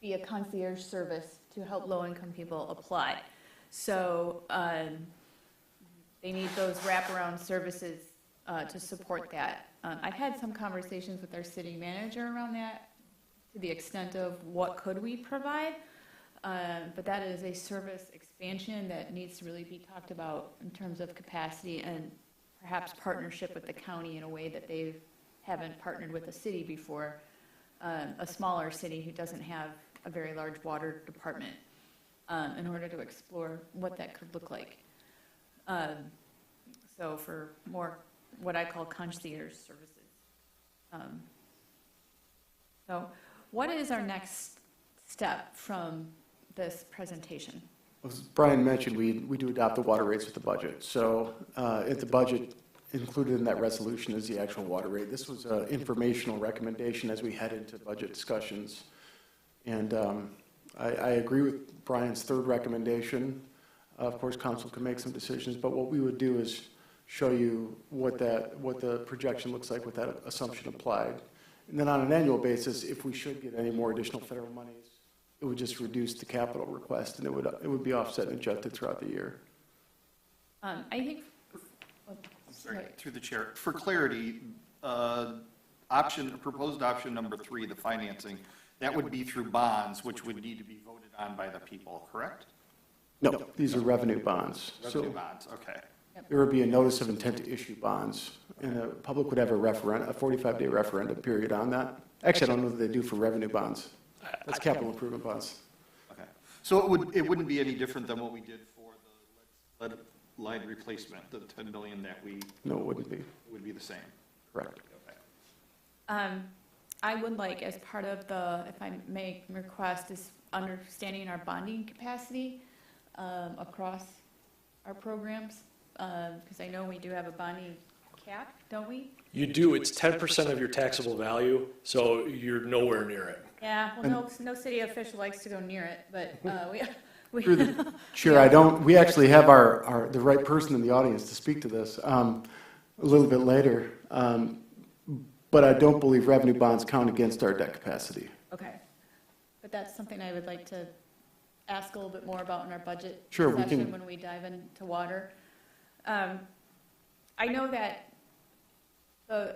be a concierge service to help low-income people apply. So they need those wraparound services to support that. I've had some conversations with our city manager around that, to the extent of what could we provide. But that is a service expansion that needs to really be talked about in terms of capacity and perhaps partnership with the county in a way that they haven't partnered with the city before, a smaller city who doesn't have a very large water department, in order to explore what that could look like. So for more what I call concierge services. So what is our next step from this presentation?
As Brian mentioned, we do adopt the water rates with the budget. So at the budget, included in that resolution is the actual water rate. This was an informational recommendation as we head into budget discussions. And I agree with Brian's third recommendation. Of course, council can make some decisions, but what we would do is show you what the projection looks like with that assumption applied. And then on an annual basis, if we should get any more additional federal monies, it would just reduce the capital request, and it would be offset and adjusted throughout the year.
I think.
Sorry, through the chair. For clarity, proposed option number 3, the financing, that would be through bonds, which would need to be voted on by the people, correct?
No, these are revenue bonds.
Revenue
So
bonds, okay.
there would be a notice of intent to issue bonds, and the public would have a 45-day referendum period on that. Actually, I don't know that they do for revenue bonds. That's capital improvement bonds.
Okay. So it wouldn't be any different than what we did for the lead line replacement, the 10 million that we,
No, it wouldn't be.
it would be the same.
Correct.
Okay.
I would like, as part of the, if I may request, is understanding our bonding capacity across our programs, because I know we do have a bonding cap, don't we?
You do, it's 10% of your taxable value, so you're nowhere near it.
Yeah, well, no city official likes to go near it, but we
Through the chair, we actually have the right person in the audience to speak to this a little bit later. But I don't believe revenue bonds count against our debt capacity.
Okay, but that's something I would like to ask a little bit more about in our budget
Sure, we
session
can.
when we dive into water. I know that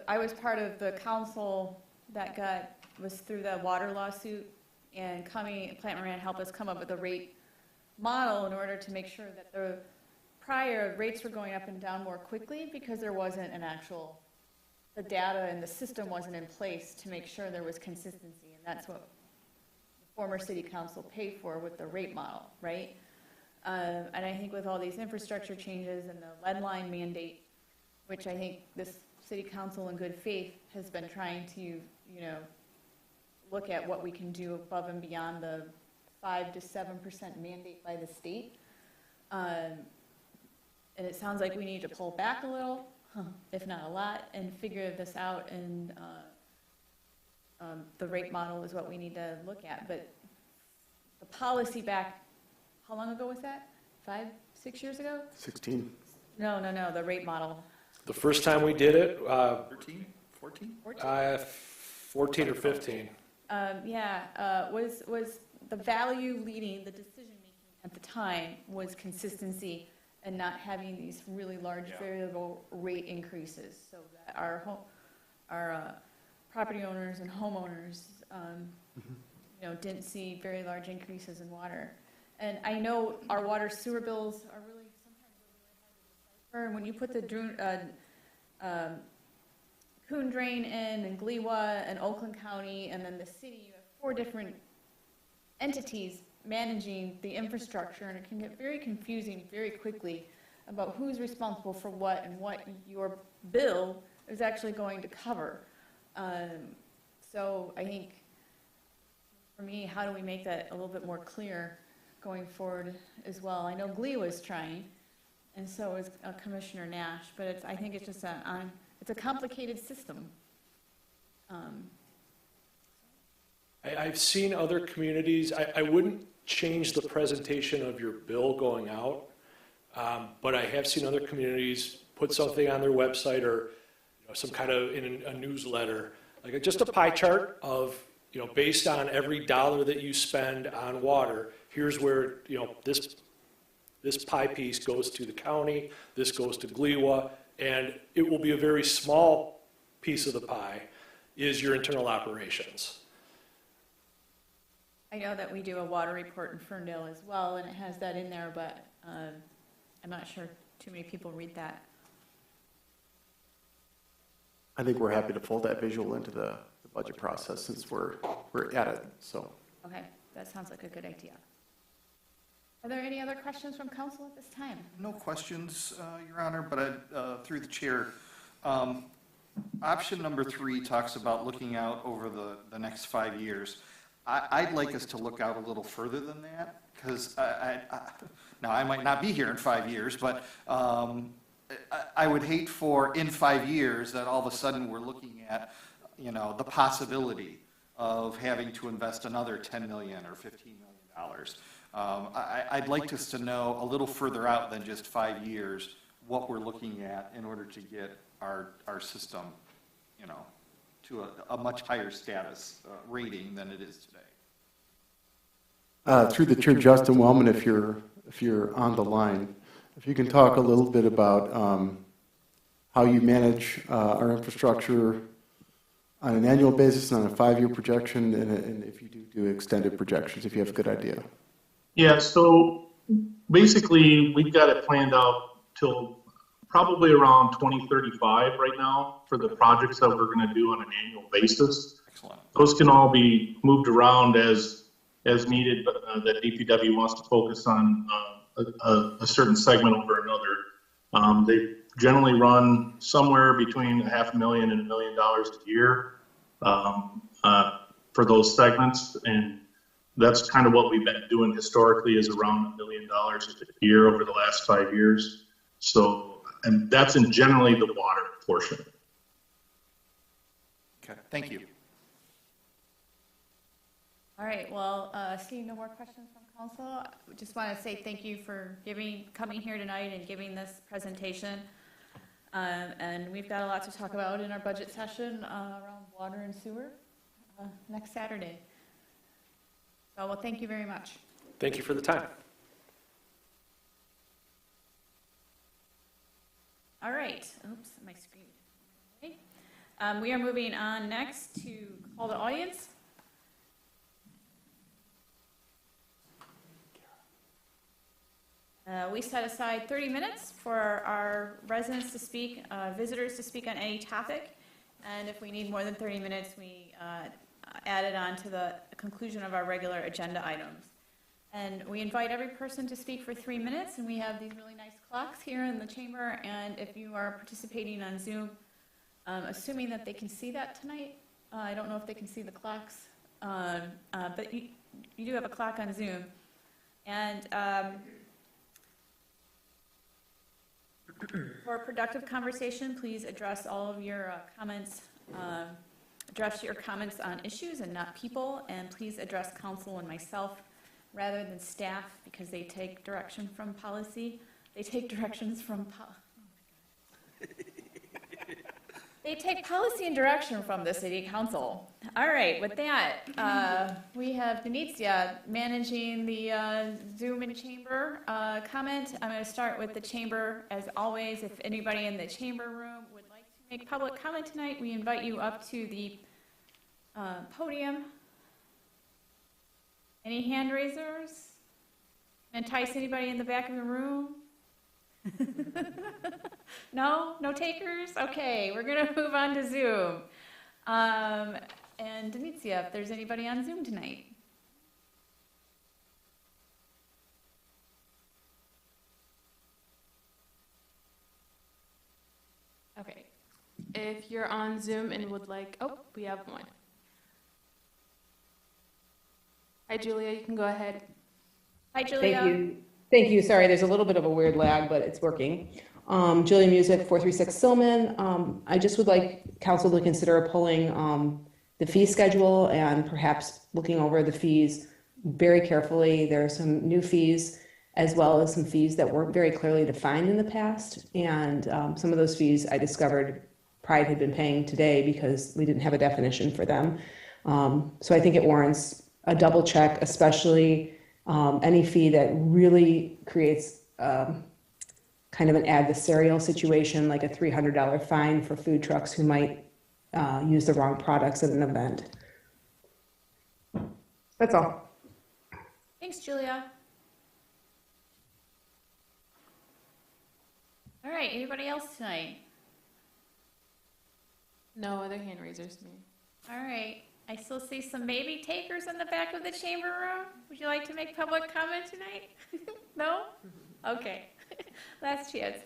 I was part of the council that was through the water lawsuit, and Plant Moran helped us come up with a rate model in order to make sure that the prior rates were going up and down more quickly because there wasn't the data and the system wasn't in place to make sure there was consistency, and that's what the former city council paid for with the rate model, right? And I think with all these infrastructure changes and the lead line mandate, which I think this city council in good faith has been trying to, look at what we can do above and beyond the 5 to 7% mandate by the state. And it sounds like we need to pull back a little, if not a lot, and figure this out. And the rate model is what we need to look at. But the policy back, how long ago was that? 5, 6 years ago?
16.
No, the rate model.
The first time we did it,
13, 14?
14 or 15.
Was the value leading the decision making at the time was consistency and not having these really large variable rate increases, so that our property owners and homeowners, didn't see very large increases in water. And I know our water sewer bills are really sometimes really hard to decipher. And when you put the Coon Drain in Gliwa and Oakland County, and then the city, you have 4 different entities managing the infrastructure, and it can get very confusing very quickly about who's responsible for what and what your bill is actually going to cover. So I think, for me, how do we make that a little bit more clear going forward as well? I know Gliwa is trying, and so is Commissioner Nash, but I think it's just it's a complicated system.
I've seen other communities, I wouldn't change the presentation of your bill going out, but I have seen other communities put something on their website or some kind of in a newsletter, like just a pie chart of, based on every dollar that you spend on water, here's where, this pie piece goes to the county, this goes to Gliwa, and it will be a very small piece of the pie is your internal operations.
I know that we do a water report in Ferndale as well, and it has that in there, but I'm not sure too many people read that.
I think we're happy to fold that visual into the budget process since we're at it, so.
Okay, that sounds like a good idea. Are there any other questions from council at this time?
No questions, Your Honor, but through the chair, option number 3 talks about looking out over the next 5 years. I'd like us to look out a little further than that, because now I might not be here in 5 years, but I would hate for in 5 years that all of a sudden we're looking at, the possibility of having to invest another $10 million or $15 million. I'd like us to know a little further out than just 5 years what we're looking at in order to get our system, to a much higher status rating than it is today.
Through the chair, Justin Wellman, if you're on the line, if you can talk a little bit about how you manage our infrastructure on an annual basis and on a 5-year projection, and if you do extended projections, if you have a good idea.
Yeah, so basically we've got it planned out till probably around 2035 right now for the projects that we're going to do on an annual basis.
Excellent.
Those can all be moved around as needed, but that DPW wants to focus on a certain segment over another. They generally run somewhere between $500,000 and $1 million a year for those segments, and that's kind of what we've been doing historically, is around $1 million a year over the last 5 years. So, and that's in generally the water portion.
Okay, thank you.
All right, well, seeing no more questions from council, I just want to say thank you for coming here tonight and giving this presentation. And we've got a lot to talk about in our budget session around water and sewer next Saturday. So, well, thank you very much.
Thank you for the time.
All right, oops, my screen. Okay. We are moving on next to call the audience. We set aside 30 minutes for our residents to speak, visitors to speak on any topic, and if we need more than 30 minutes, we add it on to the conclusion of our regular agenda items. And we invite every person to speak for 3 minutes, and we have these really nice clocks here in the chamber, and if you are participating on Zoom, assuming that they can see that tonight, I don't know if they can see the clocks, but you do have a clock on Zoom. And for a productive conversation, please address all of your comments, address your comments on issues and not people, and please address council and myself rather than staff, because they take direction from policy. They take directions from they take policy and direction from the city council. All right, with that, we have Denitsia managing the Zoom and chamber comment. I'm going to start with the chamber. As always, if anybody in the chamber room would like to make public comment tonight, we invite you up to the podium. Any hand raisers? Entice anybody in the back of the room? No? No takers? Okay, we're going to move on to Zoom. And Denitsia, if there's anybody on Zoom tonight.
Okay. If you're on Zoom and would like, oh, we have one. Hi, Julia, you can go ahead.
Hi, Julia.
Thank you. Thank you. Sorry, there's a little bit of a weird lag, but it's working. Julia Music, 436 Silman. I just would like council to consider pulling the fee schedule and perhaps looking over the fees very carefully. There are some new fees as well as some fees that weren't very clearly defined in the past. And some of those fees I discovered Pride had been paying today because we didn't have a definition for them. So I think it warrants a double check, especially any fee that really creates kind of an adversarial situation, like a $300 fine for food trucks who might use the wrong products at an event. That's all.
Thanks, Julia. All right, anybody else tonight?
No other hand raisers, Mayor.
All right, I still see some maybe takers in the back of the chamber room. Would you like to make public comment tonight? No? Okay, last chance.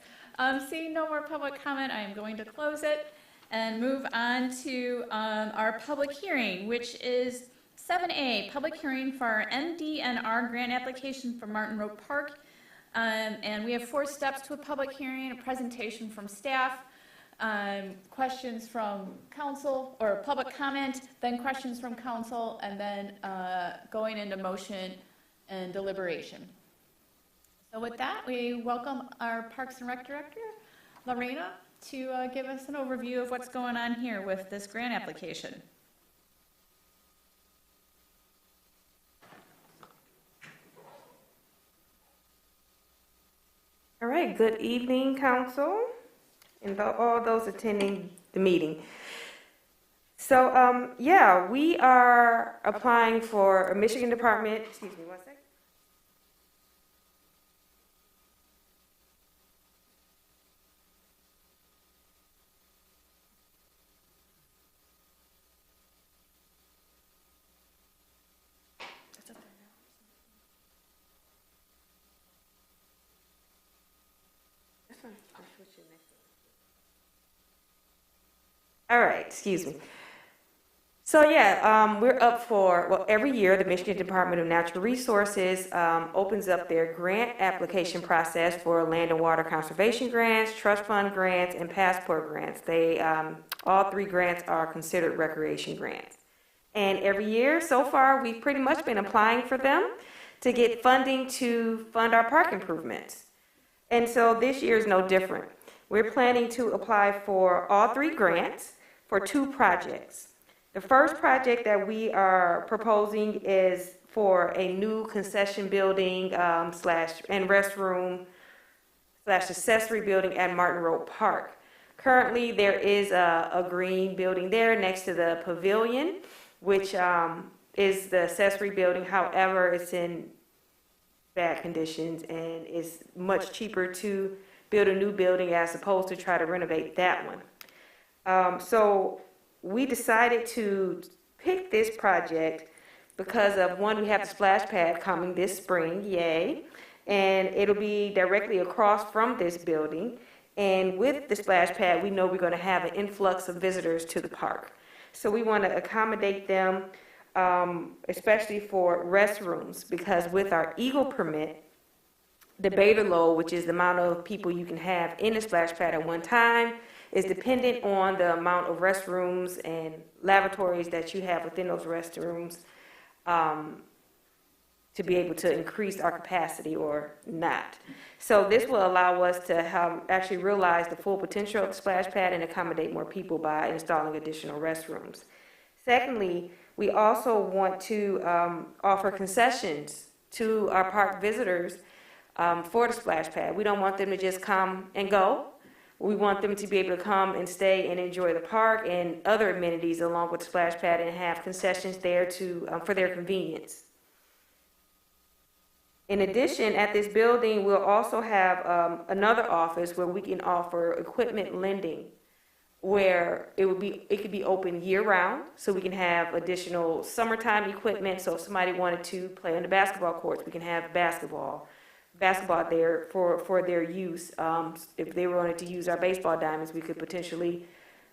Seeing no more public comment, I am going to close it and move on to our public hearing, which is 7A, public hearing for our MDNR grant application for Martin Road Park. And we have 4 steps to a public hearing: a presentation from staff, questions from council, or public comment, then questions from council, and then going into motion and deliberation. So with that, we welcome our Parks and Rec Director, Lorena, to give us an overview of what's going on here with this grant application.
All right, good evening, council, and all those attending the meeting. So, yeah, we are applying for a Michigan Department, excuse me one second. All right, excuse me. So yeah, we're up for, well, every year, the Michigan Department of Natural Resources opens up their grant application process for land and water conservation grants, trust fund grants, and passport grants. They, all three grants are considered recreation grants. And every year, so far, we've pretty much been applying for them to get funding to fund our park improvements. And so this year is no different. We're planning to apply for all three grants for 2 projects. The first project that we are proposing is for a new concession building slash and restroom slash accessory building at Martin Road Park. Currently, there is a green building there next to the pavilion, which is the accessory building. However, it's in bad conditions and it's much cheaper to build a new building as opposed to try to renovate that one. So we decided to pick this project because of, one, we have the splash pad coming this spring, yay, and it'll be directly across from this building. And with the splash pad, we know we're going to have an influx of visitors to the park. So we want to accommodate them, especially for restrooms, because with our Eagle permit, the beta load, which is the amount of people you can have in the splash pad at one time, is dependent on the amount of restrooms and lavatories that you have within those restrooms to be able to increase our capacity or not. So this will allow us to have actually realize the full potential of the splash pad and accommodate more people by installing additional restrooms. Secondly, we also want to offer concessions to our park visitors for the splash pad. We don't want them to just come and go. We want them to be able to come and stay and enjoy the park and other amenities along with the splash pad and have concessions there to for their convenience. In addition, at this building, we'll also have another office where we can offer equipment lending, where it could be open year-round, so we can have additional summertime equipment. So if somebody wanted to play on the basketball courts, we can have basketball there for their use. If they wanted to use our baseball diamonds, we could potentially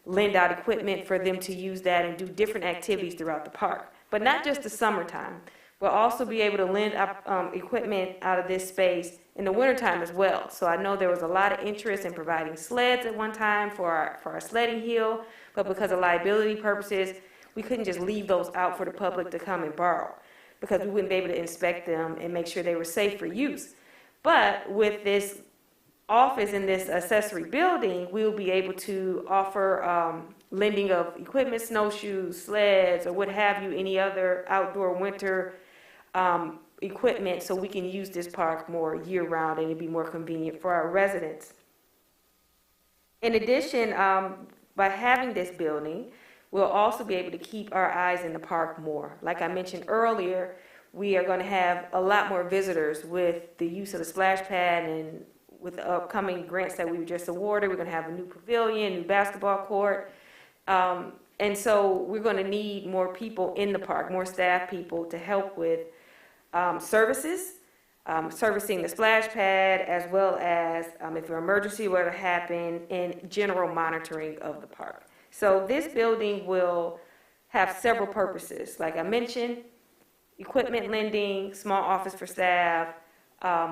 lend out equipment for them to use that and do different activities throughout the park. But not just the summertime. We'll also be able to lend equipment out of this space in the wintertime as well. So I know there was a lot of interest in providing sleds at one time for our sledding hill, but because of liability purposes, we couldn't just leave those out for the public to come and borrow, because we wouldn't be able to inspect them and make sure they were safe for use. But with this office in this accessory building, we'll be able to offer lending of equipment, snowshoes, sleds, or what have you, any other outdoor winter equipment, so we can use this park more year-round and it'd be more convenient for our residents. In addition, by having this building, we'll also be able to keep our eyes in the park more. Like I mentioned earlier, we are going to have a lot more visitors with the use of the splash pad, and with the upcoming grants that we were just awarded, we're going to have a new pavilion, new basketball court. And so we're going to need more people in the park, more staff people to help with services, servicing the splash pad, as well as if an emergency were to happen, and general monitoring of the park. So this building will have several purposes. Like I mentioned, equipment lending, small office for staff,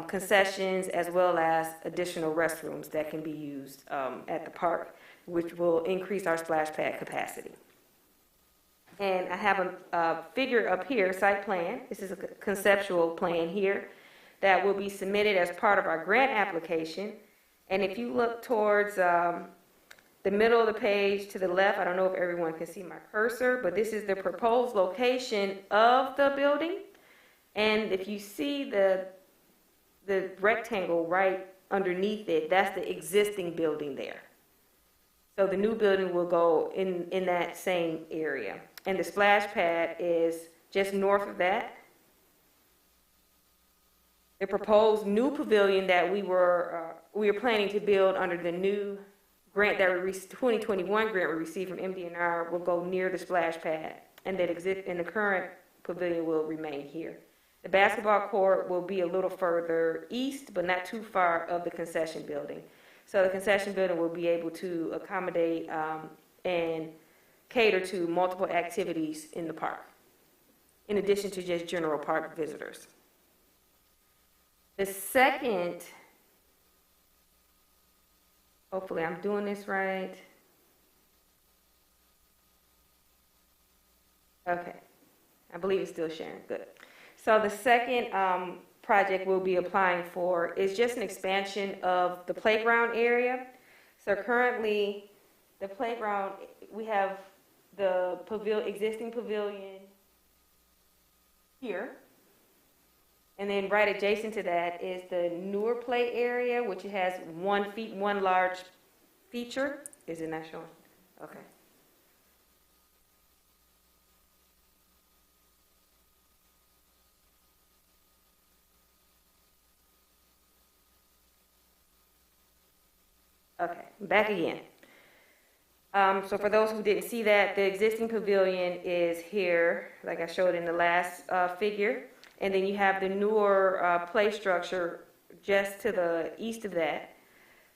concessions, as well as additional restrooms that can be used at the park, which will increase our splash pad capacity. And I have a figure up here, site plan. This is a conceptual plan here that will be submitted as part of our grant application. And if you look towards the middle of the page to the left, I don't know if everyone can see my cursor, but this is the proposed location of the building. And if you see the rectangle right underneath it, that's the existing building there. So the new building will go in that same area. And the splash pad is just north of that. The proposed new pavilion that we were planning to build under the new grant that 2021 grant we received from MDNR will go near the splash pad, and the current pavilion will remain here. The basketball court will be a little further east, but not too far of the concession building. So the concession building will be able to accommodate and cater to multiple activities in the park, in addition to just general park visitors. The second, hopefully I'm doing this right. Okay, I believe it's still sharing, good. So the second project we'll be applying for is just an expansion of the playground area. So currently, the playground, we have the existing pavilion here. And then right adjacent to that is the newer play area, which has one large feature. Is it not showing? Okay. Okay, back again. So for those who didn't see that, the existing pavilion is here, like I showed in the last figure. And then you have the newer play structure just to the east of that,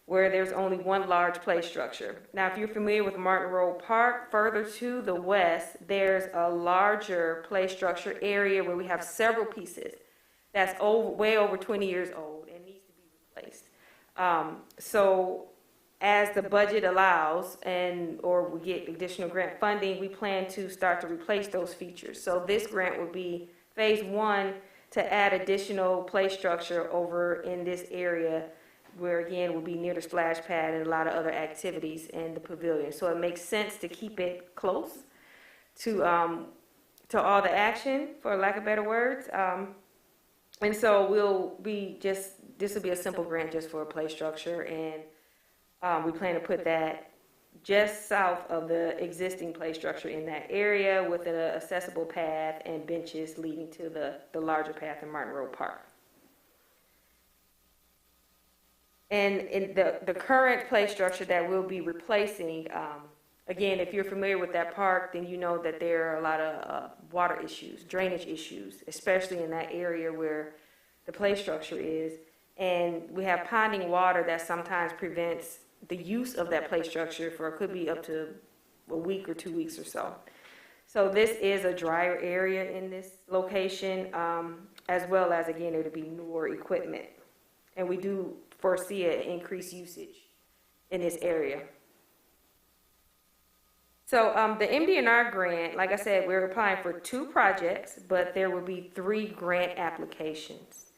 where there's only one large play structure. Now, if you're familiar with Martin Road Park, further to the west, there's a larger play structure area where we have several pieces that's way over 20 years old and needs to be replaced. So as the budget allows or we get additional grant funding, we plan to start to replace those features. So this grant will be phase one to add additional play structure over in this area where again will be near the splash pad and a lot of other activities in the pavilion. So it makes sense to keep it close to all the action, for lack of better words. And so this will be a simple grant just for a play structure, and we plan to put that just south of the existing play structure in that area with an accessible path and benches leading to the larger path in Martin Road Park. And in the current play structure that we'll be replacing, again, if you're familiar with that park, then you know that there are a lot of water issues, drainage issues, especially in that area where the play structure is. And we have ponding water that sometimes prevents the use of that play structure for, it could be up to a week or 2 weeks or so. So this is a drier area in this location, as well as, again, it'll be newer equipment. And we do foresee an increased usage in this area. So the MDNR grant, like I said, we're applying for 2 projects, but there will be 3 grant applications.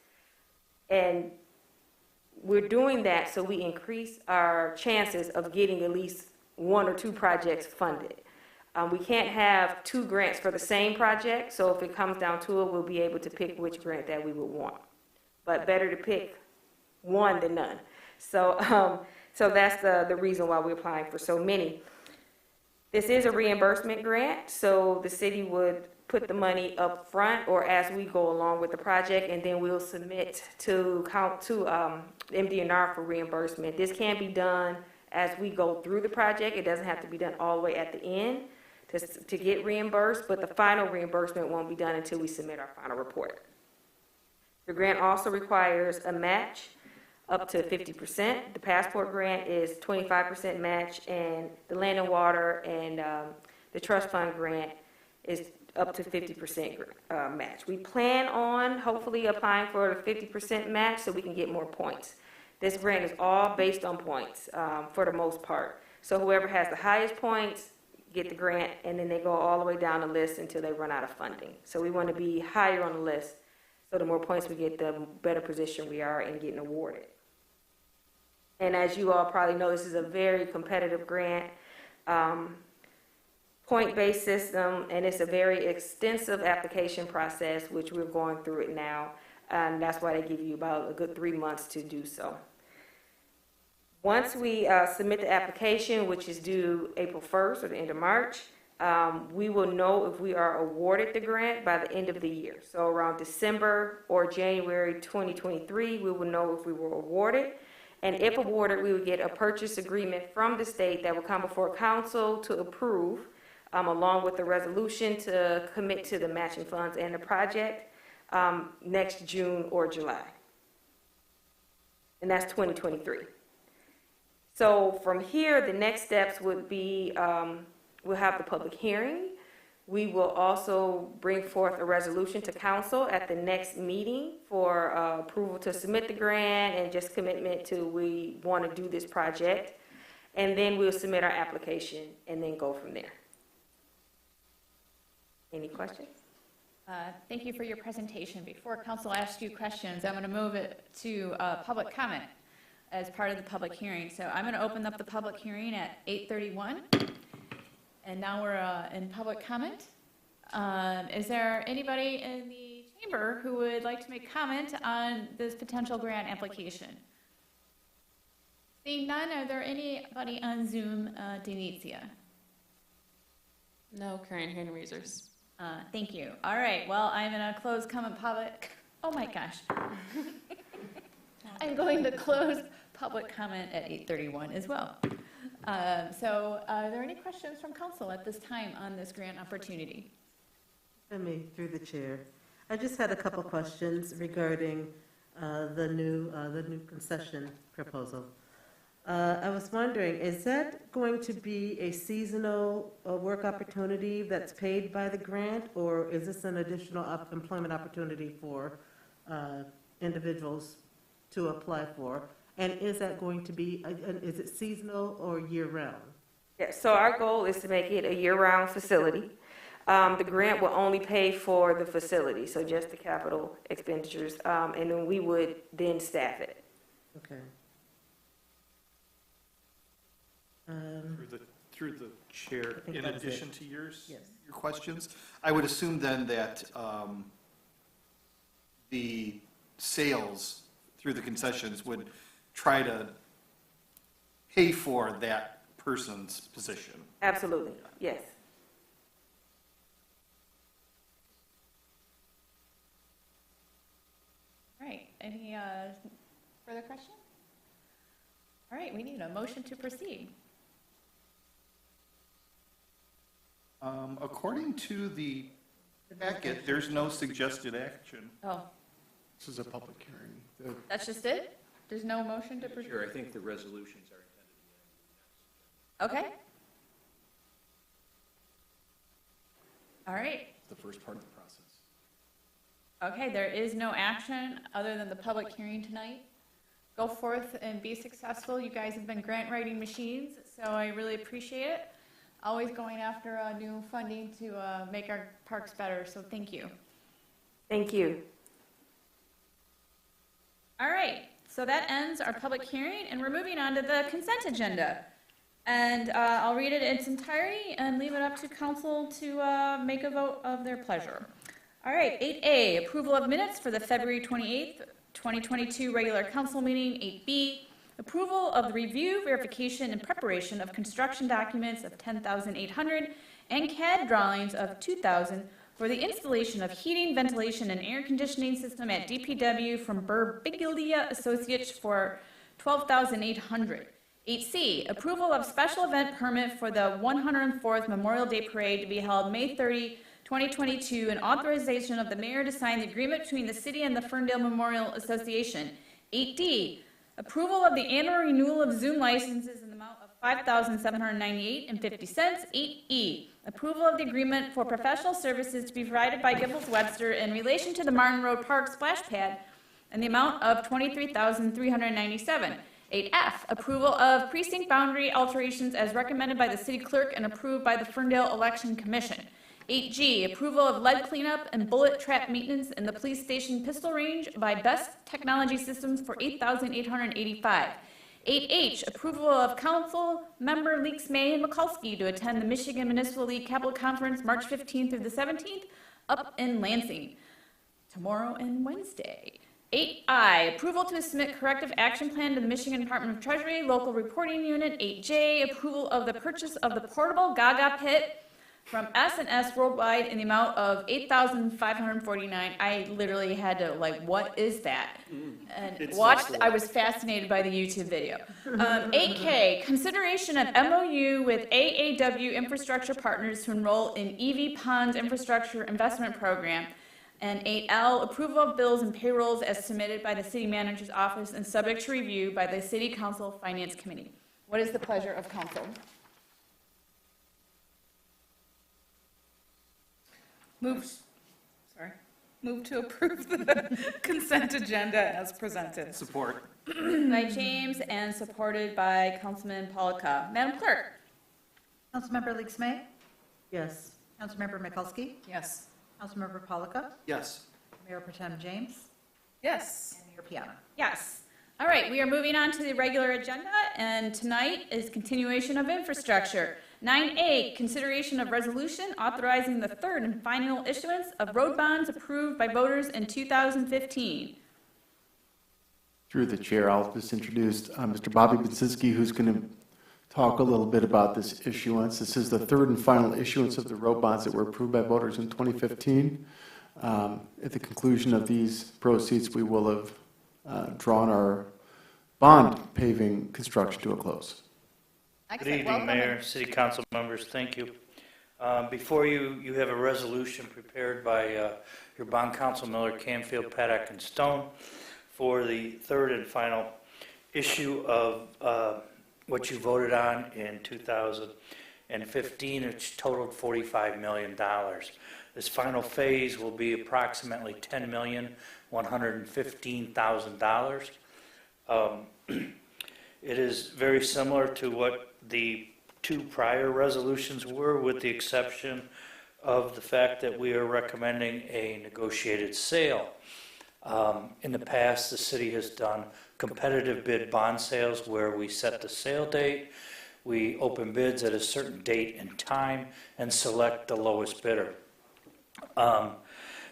And we're doing that so we increase our chances of getting at least 1 or 2 projects funded. We can't have 2 grants for the same project, so if it comes down to it, we'll be able to pick which grant that we would want. But better to pick 1 than none. So that's the reason why we're applying for so many. This is a reimbursement grant, so the city would put the money up front or as we go along with the project, and then we'll submit to MDNR for reimbursement. This can be done as we go through the project. It doesn't have to be done all the way at the end to get reimbursed, but the final reimbursement won't be done until we submit our final report. The grant also requires a match up to 50%. The passport grant is 25% match, and the land and water and the trust fund grant is up to 50% match. We plan on hopefully applying for a 50% match so we can get more points. This grant is all based on points for the most part. So whoever has the highest points get the grant, and then they go all the way down the list until they run out of funding. So we want to be higher on the list, so the more points we get, the better position we are in getting awarded. And as you all probably know, this is a very competitive grant, point-based system, and it's a very extensive application process, which we're going through it now. And that's why they give you about a good 3 months to do so. Once we submit the application, which is due April 1st or the end of March, we will know if we are awarded the grant by the end of the year. So around December or January 2023, we will know if we were awarded. And if awarded, we would get a purchase agreement from the state that will come before council to approve, along with the resolution to commit to the matching funds and the project next June or July. And that's 2023. So from here, the next steps would be we'll have the public hearing. We will also bring forth a resolution to council at the next meeting for approval to submit the grant and just commitment to we want to do this project. And then we'll submit our application and then go from there. Any questions?
Thank you for your presentation. Before council asks you questions, I'm going to move it to public comment as part of the public hearing. So I'm going to open up the public hearing at 8:31. And now we're in public comment. Is there anybody in the chamber who would like to make comment on this potential grant application? Seeing none, are there anybody on Zoom, Denicia?
No current hand raisers.
Thank you. All right, well, I'm going to close comment public. Oh my gosh. I'm going to close public comment at 8:31 as well. So are there any questions from council at this time on this grant opportunity?
Me, through the chair. I just had a couple questions regarding the new concession proposal. I was wondering, is that going to be a seasonal work opportunity that's paid by the grant, or is this an additional employment opportunity for individuals to apply for? And is that going to be, is it seasonal or year-round?
Yeah, so our goal is to make it a year-round facility. The grant will only pay for the facility, so just the capital expenditures, and then we would then staff it.
Okay.
Through the chair, in addition to your
Yes.
questions, I would assume then that the sales through the concessions would try to pay for that person's position.
Absolutely, yes.
All right, any further questions? All right, we need a motion to proceed.
According to the packet, there's no suggested action.
Oh,
This is a public hearing.
that's just it? There's no motion to proceed?
Sure, I think the resolutions are intended to be.
Okay. All right.
The first part of the process.
Okay, there is no action other than the public hearing tonight. Go forth and be successful. You guys have been grant writing machines, so I really appreciate it. Always going after new funding to make our parks better, so thank you.
Thank you.
All right, so that ends our public hearing, and we're moving on to the consent agenda. And I'll read it in its entirety and leave it up to council to make a vote of their pleasure. All right, 8A, approval of minutes for the February 28th, 2022 regular council meeting. 8B, approval of the review, verification, and preparation of construction documents of 10,800 and CAD drawings of 2,000 for the installation of heating, ventilation, and air conditioning system at DPW from Birbiglia Associates for 12,800. 8C, approval of special event permit for the 104th Memorial Day Parade to be held May 30, 2022, and authorization of the mayor to sign the agreement between the city and the Ferndale Memorial Association. 8D, approval of the annual renewal of Zoom licenses in the amount of $5,798.50. 8E, approval of the agreement for professional services to be provided by Gibbles Webster in relation to the Martin Road Park splash pad in the amount of $23,397. 8F, approval of precinct boundary alterations as recommended by the city clerk and approved by the Ferndale Election Commission. 8G, approval of lead cleanup and bullet trap maintenance in the police station pistol range by Best Technology Systems for $8,885. 8H, approval of council member Leaks May and Mikulski to attend the Michigan Municipal League Capital Conference March 15th through the 17th up in Lansing, tomorrow and Wednesday. 8I, approval to submit corrective action plan to the Michigan Department of Treasury, local reporting unit. 8J, approval of the purchase of the portable Gaga pit from S&S Worldwide in the amount of $8,549. I literally had to, what is that? And I was fascinated by the YouTube video. 8K, consideration of MOU with AAW Infrastructure Partners to enroll in EV Ponds Infrastructure Investment Program. And 8L, approval of bills and payrolls as submitted by the city manager's office and subject to review by the city council finance committee. What is the pleasure of council?
Move to approve the consent agenda as presented.
Support.
By James and supported by Councilman Polika. Madam Clerk?
Councilmember Leaks May,
Yes.
Councilmember Mikulski,
Yes.
Councilmember Polika,
Yes.
Mayor Pro Tem James,
Yes.
and Mayor Piana.
Yes. All right, we are moving on to the regular agenda, and tonight is continuation of infrastructure. 9A, consideration of resolution authorizing the third and final issuance of road bonds approved by voters in 2015.
Through the chair, I'll just introduce Mr. Bobby Basinski, who's going to talk a little bit about this issuance. This is the third and final issuance of the road bonds that were approved by voters in 2015. At the conclusion of these proceeds, we will have drawn our bond paving construction to a close.
Good
Excellent.
evening,
Welcome.
Mayor, City Council members, thank you. Before you, you have a resolution prepared by your bond council Miller, Canfield, Paddock, and Stone for the third and final issue of what you voted on in 2015, which totaled $45 million. This final phase will be approximately $10,115,000. It is very similar to what the two prior resolutions were, with the exception of the fact that we are recommending a negotiated sale. In the past, the city has done competitive bid bond sales where we set the sale date, we open bids at a certain date and time, and select the lowest bidder.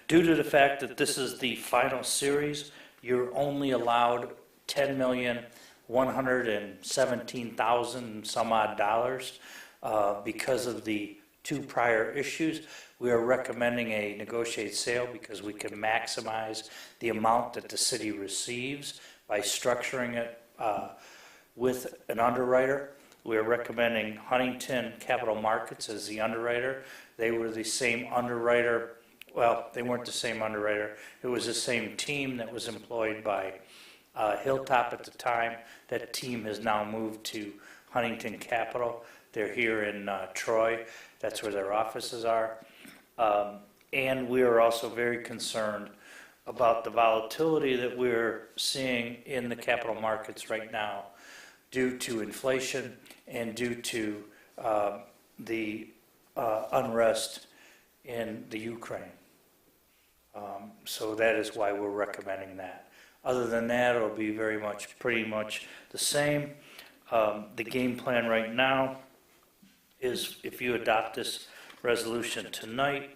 Due to the fact that this is the final series, you're only allowed $10,117,000 some odd dollars. Because of the two prior issues, we are recommending a negotiated sale because we can maximize the amount that the city receives by structuring it with an underwriter. We are recommending Huntington Capital Markets as the underwriter. They were the same underwriter. Well, they weren't the same underwriter. It was the same team that was employed by Hilltop at the time. That team has now moved to Huntington Capital. They're here in Troy. That's where their offices are. And we are also very concerned about the volatility that we're seeing in the capital markets right now due to inflation and due to the unrest in the Ukraine. So that is why we're recommending that. Other than that, it'll be pretty much the same. The game plan right now is, if you adopt this resolution tonight,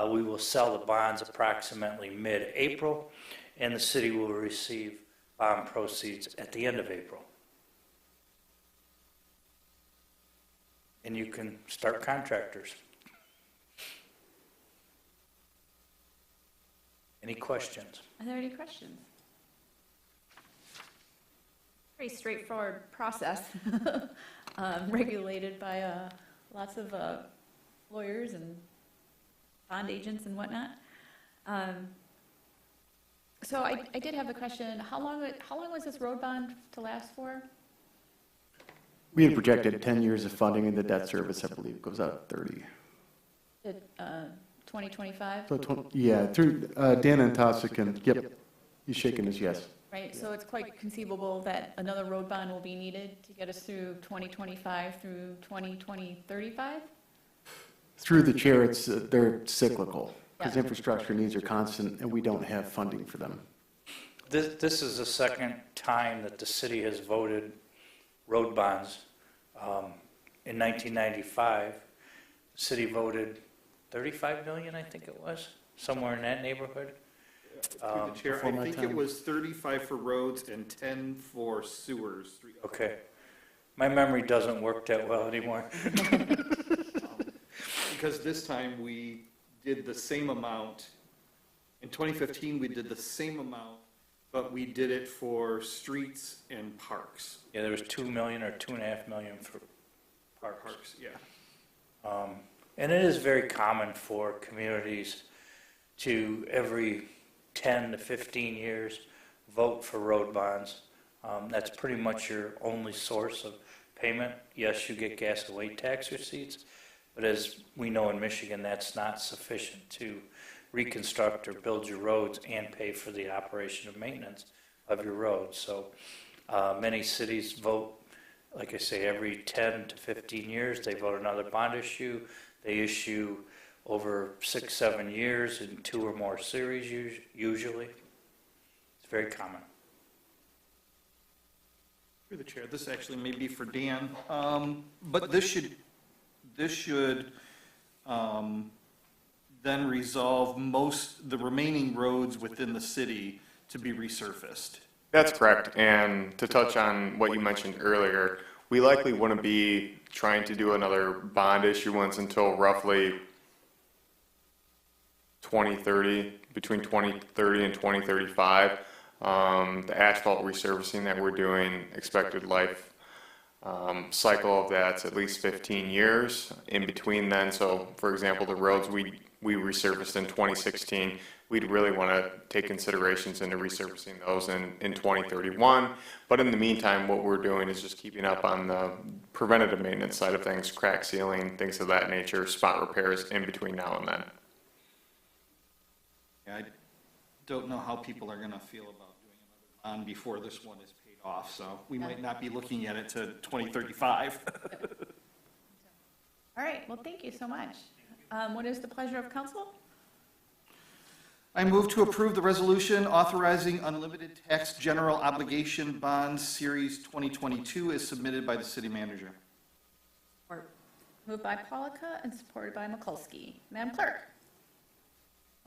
we will sell the bonds approximately mid-April, and the city will receive bond proceeds at the end of April. And you can start contractors. Any questions?
Are there any questions? Pretty straightforward process, regulated by lots of lawyers and bond agents and whatnot. So I did have a question. How long was this road bond to last for?
We had projected 10 years of funding, and the debt service, I believe, goes out 30.
2025?
So, through Dan and Tosican, yep, he's shaking his yes.
Right, so it's quite conceivable that another road bond will be needed to get us through 2025 through 2035?
Through the chair, they're cyclical, because
Yeah.
infrastructure needs are constant, and we don't have funding for them.
This is the second time that the city has voted road bonds. In 1995, the city voted 35 million, I think it was, somewhere in that neighborhood.
Through the chair, I think it was 35 for roads and 10 for sewers.
Okay. My memory doesn't work that well anymore.
Because this time we did the same amount. In 2015, we did the same amount, but we did it for streets and parks.
Yeah, there was 2 million or 2.5 million for
Parks, yeah.
And it is very common for communities to, every 10 to 15 years, vote for road bonds. That's pretty much your only source of payment. Yes, you get gas and weight tax receipts, But as we know in Michigan, that's not sufficient to reconstruct or build your roads and pay for the operation of maintenance of your roads. So many cities vote, like I say, every 10 to 15 years, they vote another bond issue. They issue over 6, 7 years in 2 or more series usually. It's very common.
Through the chair, this actually may be for Dan, but this should then resolve the remaining roads within the city to be resurfaced.
That's correct. And to touch on what you mentioned earlier, we likely wouldn't be trying to do another bond issuance until roughly 2030, between 2030 and 2035. The asphalt resurfacing that we're doing, expected life cycle of that's at least 15 years in between then. So for example, the roads we resurfaced in 2016, we'd really want to take considerations into resurfacing those in 2031. But in the meantime, what we're doing is just keeping up on the preventative maintenance side of things, crack sealing, things of that nature, spot repairs in between now and then.
Yeah, I don't know how people are going to feel about doing another bond before this one is paid off, so we might not be looking at it to 2035.
All right, well, thank you so much. What is the pleasure of council?
I move to approve the resolution authorizing unlimited tax general obligation bonds series 2022 as submitted by the city manager.
Moved by Polika and supported by Mikulski. Madam Clerk?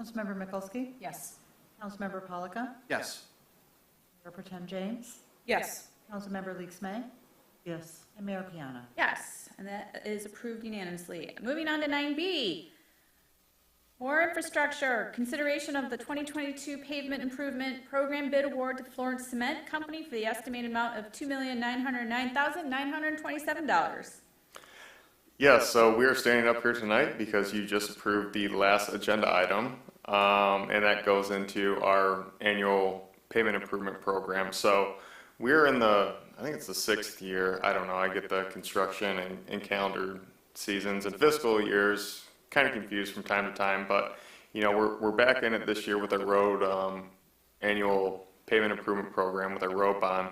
Councilmember Mikulski?
Yes.
Councilmember Polika?
Yes.
Mayor Pro Tem James?
Yes.
Councilmember Leaks May?
Yes.
And Mayor Piana.
Yes, and that is approved unanimously. Moving on to 9B. More infrastructure, consideration of the 2022 pavement improvement program bid award to Florence Cement Company for the estimated amount of $2,909,927.
Yes, so we are standing up here tonight because you just approved the last agenda item, and that goes into our annual payment improvement program. So we're in I think it's the 6th year. I don't know, I get the construction and calendar seasons and fiscal years kind of confused from time to time, but you know, we're back in it this year with our road annual payment improvement program with our road bond.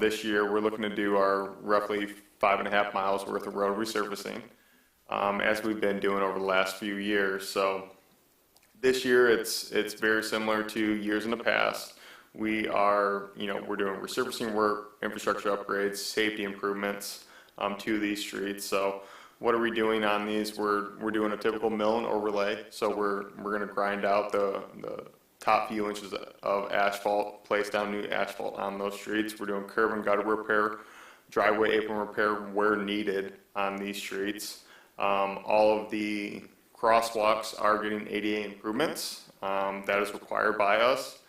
This year we're looking to do our roughly 5.5 miles worth of road resurfacing, as we've been doing over the last few years. So this year it's very similar to years in the past. We are, we're doing resurfacing work, infrastructure upgrades, safety improvements to these streets. So what are we doing on these? We're doing a typical mill and overlay. So we're going to grind out the top few inches of asphalt, place down new asphalt on those streets. We're doing curb and gutter repair, driveway apron repair where needed on these streets. All of the crosswalks are getting ADA improvements. That is required by us.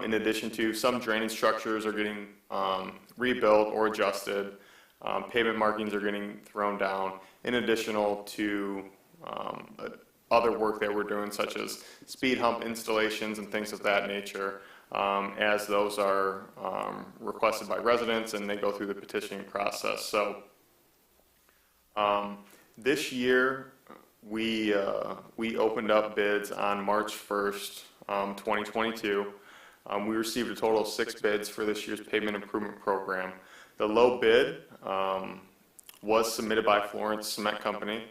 In addition to some drainage structures are getting rebuilt or adjusted. Pavement markings are getting thrown down, in addition to other work that we're doing, such as speed hump installations and things of that nature, as those are requested by residents and they go through the petitioning process. So this year we opened up bids on March 1st, 2022. We received a total of 6 bids for this year's pavement improvement program. The low bid was submitted by Florence Cement Company,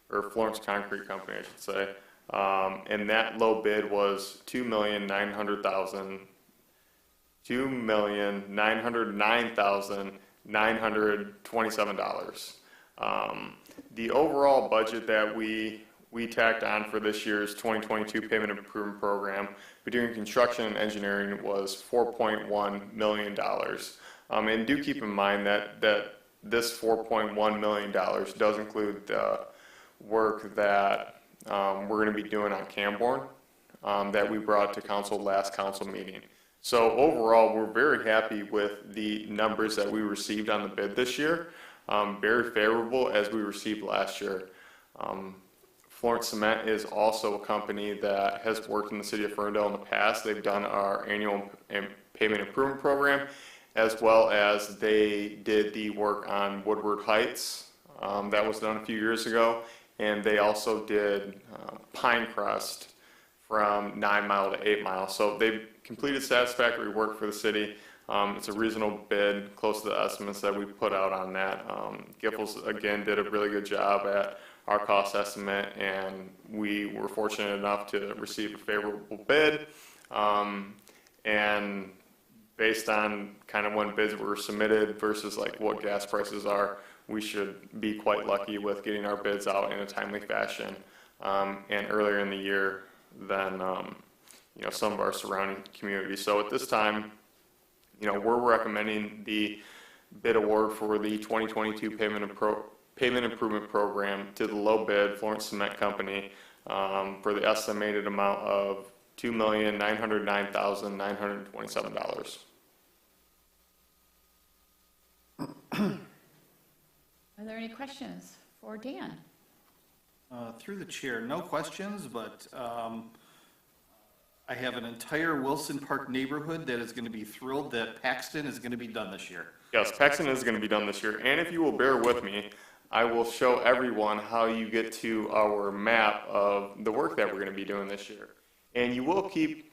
or Florence Concrete Company, I should say. And that low bid was $2,909,927. The overall budget that we tacked on for this year's 2022 payment improvement program between construction and engineering was $4.1 million. And do keep in mind that this $4.1 million does include the work that we're going to be doing on Camborne that we brought to council last council meeting. So overall, we're very happy with the numbers that we received on the bid this year. Very favorable as we received last year. Florence Cement is also a company that has worked in the city of Ferndale in the past. They've done our annual pavement improvement program, as well as they did the work on Woodward Heights That was done a few years ago. And they also did Pinecrest from 9 Mile to 8 Mile. So they've completed satisfactory work for the city. It's a reasonable bid, close to the estimates that we put out on that. Giffords, again, did a really good job at our cost estimate, and we were fortunate enough to receive a favorable bid. And based on kind of when bids were submitted versus like what gas prices are, we should be quite lucky with getting our bids out in a timely fashion, and earlier in the year than some of our surrounding communities. So at this time, we're recommending the bid award for the 2022 pavement improvement program to the low bid Florence Cement Company for the estimated amount of $2,909,927.
Are there any questions for Dan?
Through the chair, no questions, but I have an entire Wilson Park neighborhood that is going to be thrilled that Paxton is going to be done this year.
Yes, Paxton is going to be done this year, and if you will bear with me, I will show everyone how you get to our map of the work that we're going to be doing this year. And you will keep,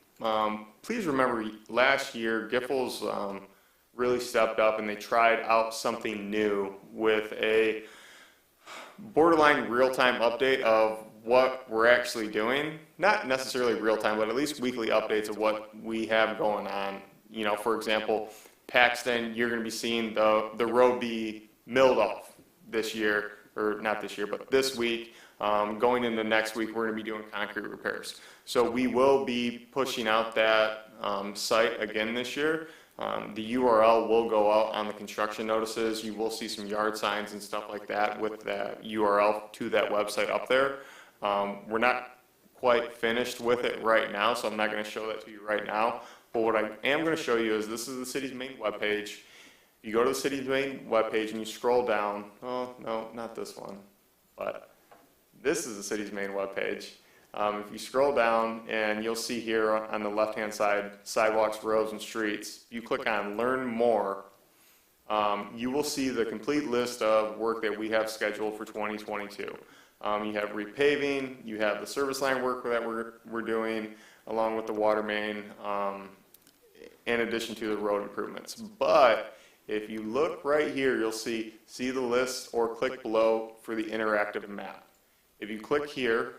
please remember, last year, Giffords really stepped up and they tried out something new with a borderline real-time update of what we're actually doing. Not necessarily real-time, but at least weekly updates of what we have going on. For example, Paxton, you're going to be seeing the road be milled off this year, or not this year, but this week. Going into next week, we're going to be doing concrete repairs. So we will be pushing out that site again this year. The URL will go out on the construction notices. You will see some yard signs and stuff like that with that URL to that website up there. We're not quite finished with it right now, so I'm not going to show that to you right now. But what I am going to show you is this is the city's main webpage. You go to the city's main webpage and you scroll down. Oh, no, not this one. But this is the city's main webpage. If you scroll down, and you'll see here on the left-hand side, sidewalks, roads, and streets. You click on Learn More. You will see the complete list of work that we have scheduled for 2022. You have repaving, you have the service line work that we're doing, along with the water main, in addition to the road improvements. But if you look right here, you'll see the list or click below for the interactive map. If you click here,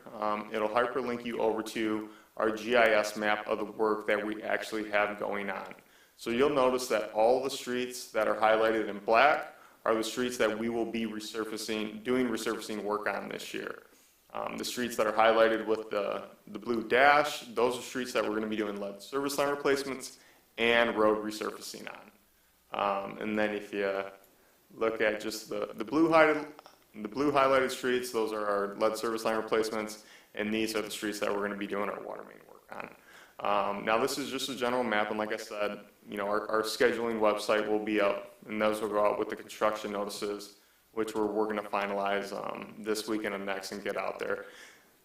it'll hyperlink you over to our GIS map of the work that we actually have going on. So you'll notice that all the streets that are highlighted in black are the streets that we will be doing resurfacing work on this year. The streets that are highlighted with the blue dash, those are streets that we're going to be doing lead service line replacements and road resurfacing on. And then if you look at just the blue highlighted streets, those are our lead service line replacements, and these are the streets that we're going to be doing our water main work on. Now this is just a general map, and like I said, our scheduling website will be up, and those will go out with the construction notices, which we're going to finalize this week and next and get out there.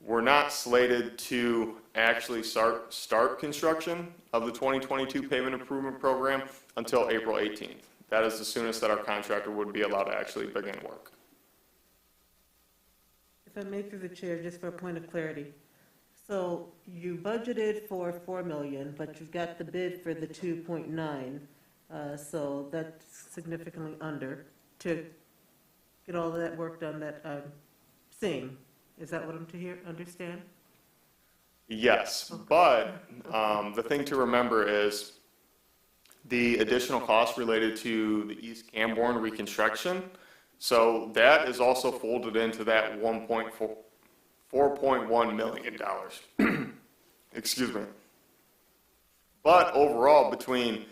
We're not slated to actually start construction of the 2022 pavement improvement program until April 18th. That is the soonest that our contractor would be allowed to actually begin work.
If I may, through the chair, just for a point of clarity. So you budgeted for $4 million, but you've got the bid for the 2.9, so that's significantly under to get all of that work done that I'm seeing. Is that what I'm to understand?
Yes, but the thing to remember is the additional costs related to the East Camborne reconstruction. So that is also folded into that $4.1 million. Excuse me. But overall, between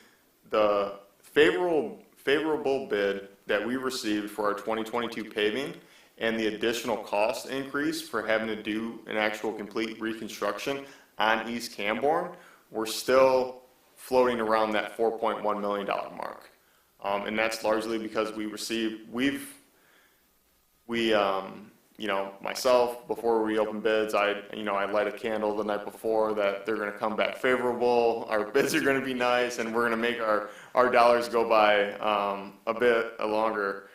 the favorable bid that we received for our 2022 paving and the additional cost increase for having to do an actual complete reconstruction on East Camborne, we're still floating around that $4.1 million mark. And that's largely because myself, before we open bids, I light a candle the night before that they're going to come back favorable, our bids are going to be nice, and we're going to make our dollars go by a bit longer.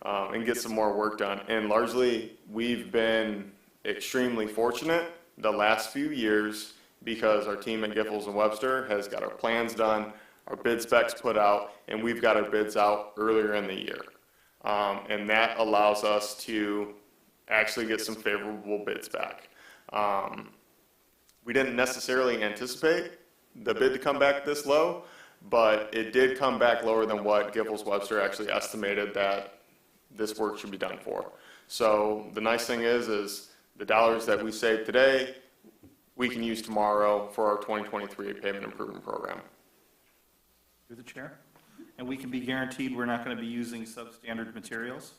and get some more work done. And largely, we've been extremely fortunate the last few years because our team at Giffords and Webster has got our plans done, our bid specs put out, and we've got our bids out earlier in the year. And that allows us to actually get some favorable bids back. We didn't necessarily anticipate the bid to come back this low, but it did come back lower than what Giffords Webster actually estimated that this work should be done for. So the nice thing is the dollars that we save today, we can use tomorrow for our 2023 pavement improvement program.
Through the chair. And we can be guaranteed we're not going to be using substandard materials?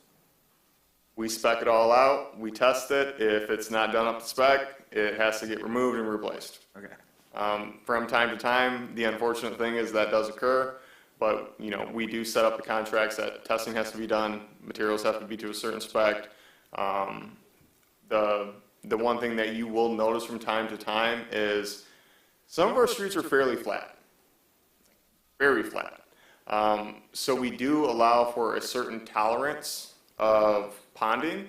We spec it all out, we test it. If it's not done up to spec, it has to get removed and replaced.
Okay.
From time to time, the unfortunate thing is that does occur, but we do set up the contracts that testing has to be done, materials have to be to a certain spec. The one thing that you will notice from time to time is some of our streets are fairly flat, very flat. So we do allow for a certain tolerance of ponding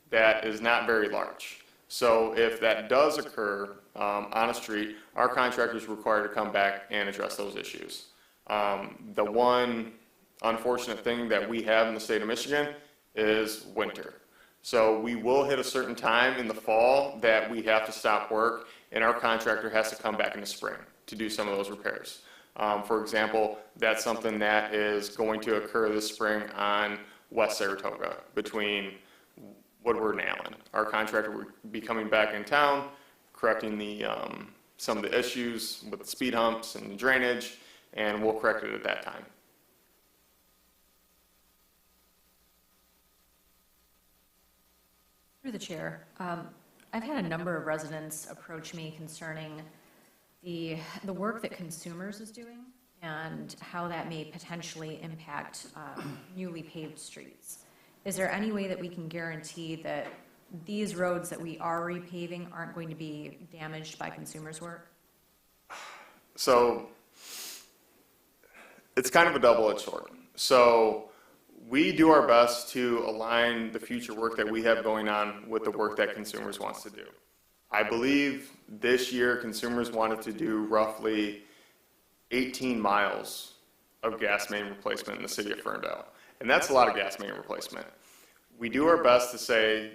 that is not very large. So if that does occur on a street, our contractor is required to come back and address those issues. The one unfortunate thing that we have in the state of Michigan is winter. So we will hit a certain time in the fall that we have to stop work, and our contractor has to come back in the spring to do some of those repairs. For example, that's something that is going to occur this spring on West Saratoga between Woodward and Allen. Our contractor will be coming back in town, correcting some of the issues with the speed humps and the drainage, and we'll correct it at that time.
Through the chair, I've had a number of residents approach me concerning the work that Consumers is doing and how that may potentially impact newly paved streets. Is there any way that we can guarantee that these roads that we are repaving aren't going to be damaged by Consumers' work?
So it's kind of a double-edged sword. So we do our best to align the future work that we have going on with the work that Consumers wants to do. I believe this year Consumers wanted to do roughly 18 miles of gas main replacement in the city of Ferndale. And that's a lot of gas main replacement. We do our best to say,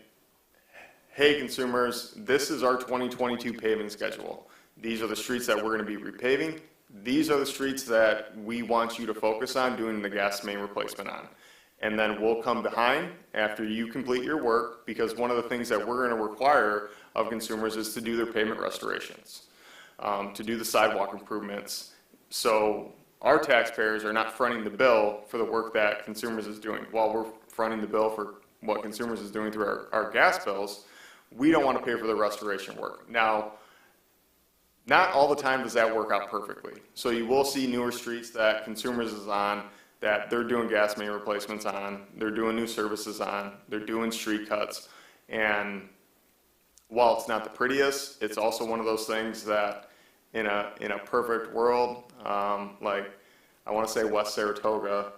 hey Consumers, this is our 2022 paving schedule. These are the streets that we're going to be repaving. These are the streets that we want you to focus on doing the gas main replacement on. And then we'll come behind after you complete your work, because one of the things that we're going to require of Consumers is to do their pavement restorations, to do the sidewalk improvements. So our taxpayers are not fronting the bill for the work that Consumers is doing. While we're fronting the bill for what Consumers is doing through our gas bills, we don't want to pay for the restoration work. Now, not all the time does that work out perfectly. So you will see newer streets that Consumers is on that they're doing gas main replacements on, they're doing new services on, they're doing street cuts. And while it's not the prettiest, it's also one of those things that in a perfect world, like I want to say West Saratoga,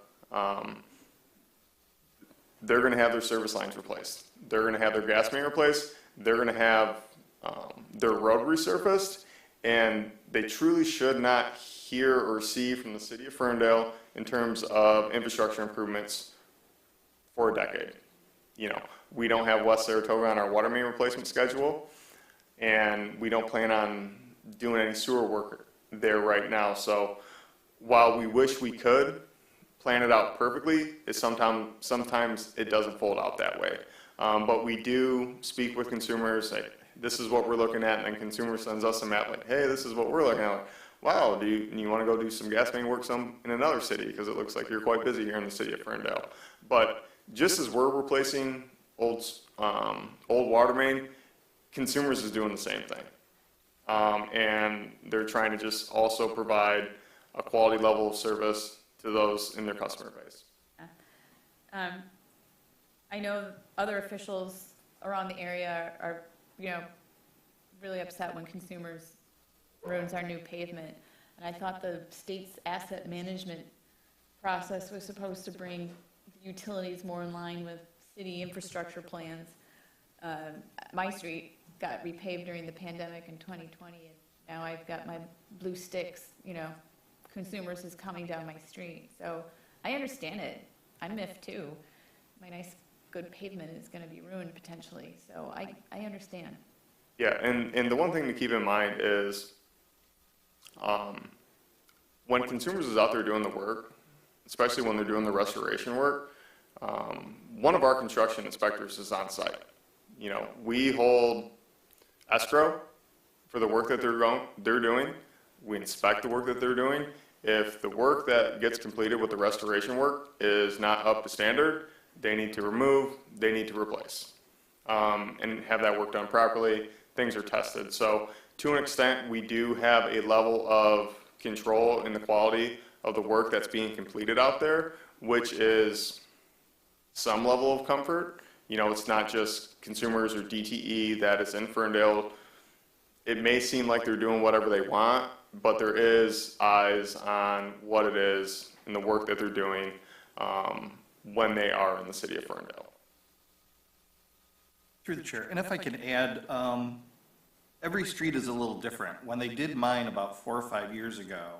they're going to have their service lines replaced. They're going to have their gas main replaced. They're going to have their road resurfaced. And they truly should not hear or see from the city of Ferndale in terms of infrastructure improvements for a decade. We don't have West Saratoga on our water main replacement schedule, and we don't plan on doing any sewer work there right now. So while we wish we could plan it out perfectly, sometimes it doesn't fold out that way. But we do speak with Consumers, like, this is what we're looking at, and then Consumer sends us a map like, hey, this is what we're looking at. Wow, do you want to go do some gas main work in another city, because it looks like you're quite busy here in the city of Ferndale. But just as we're replacing old water main, Consumers is doing the same thing. And they're trying to just also provide a quality level of service to those in their customer base.
I know other officials around the area are, really upset when Consumers ruins our new pavement. And I thought the state's asset management process was supposed to bring the utilities more in line with city infrastructure plans. My street got repaved during the pandemic in 2020, and now I've got my blue sticks, consumers is coming down my street. So I understand it. I'm miffed too. My nice, good pavement is going to be ruined potentially. So I understand.
Yeah, and the one thing to keep in mind is when consumers is out there doing the work, especially when they're doing the restoration work, one of our construction inspectors is on site. We hold escrow for the work that they're doing. We inspect the work that they're doing. If the work that gets completed with the restoration work is not up to standard, they need to remove, they need to replace, and have that work done properly. Things are tested. So to an extent, we do have a level of control in the quality of the work that's being completed out there, which is some level of comfort. It's not just consumers or DTE that is in Ferndale. It may seem like they're doing whatever they want, but there is eyes on what it is and the work that they're doing when they are in the city of Ferndale.
Through the chair, and if I can add, every street is a little different. When they did mine about 4 or 5 years ago,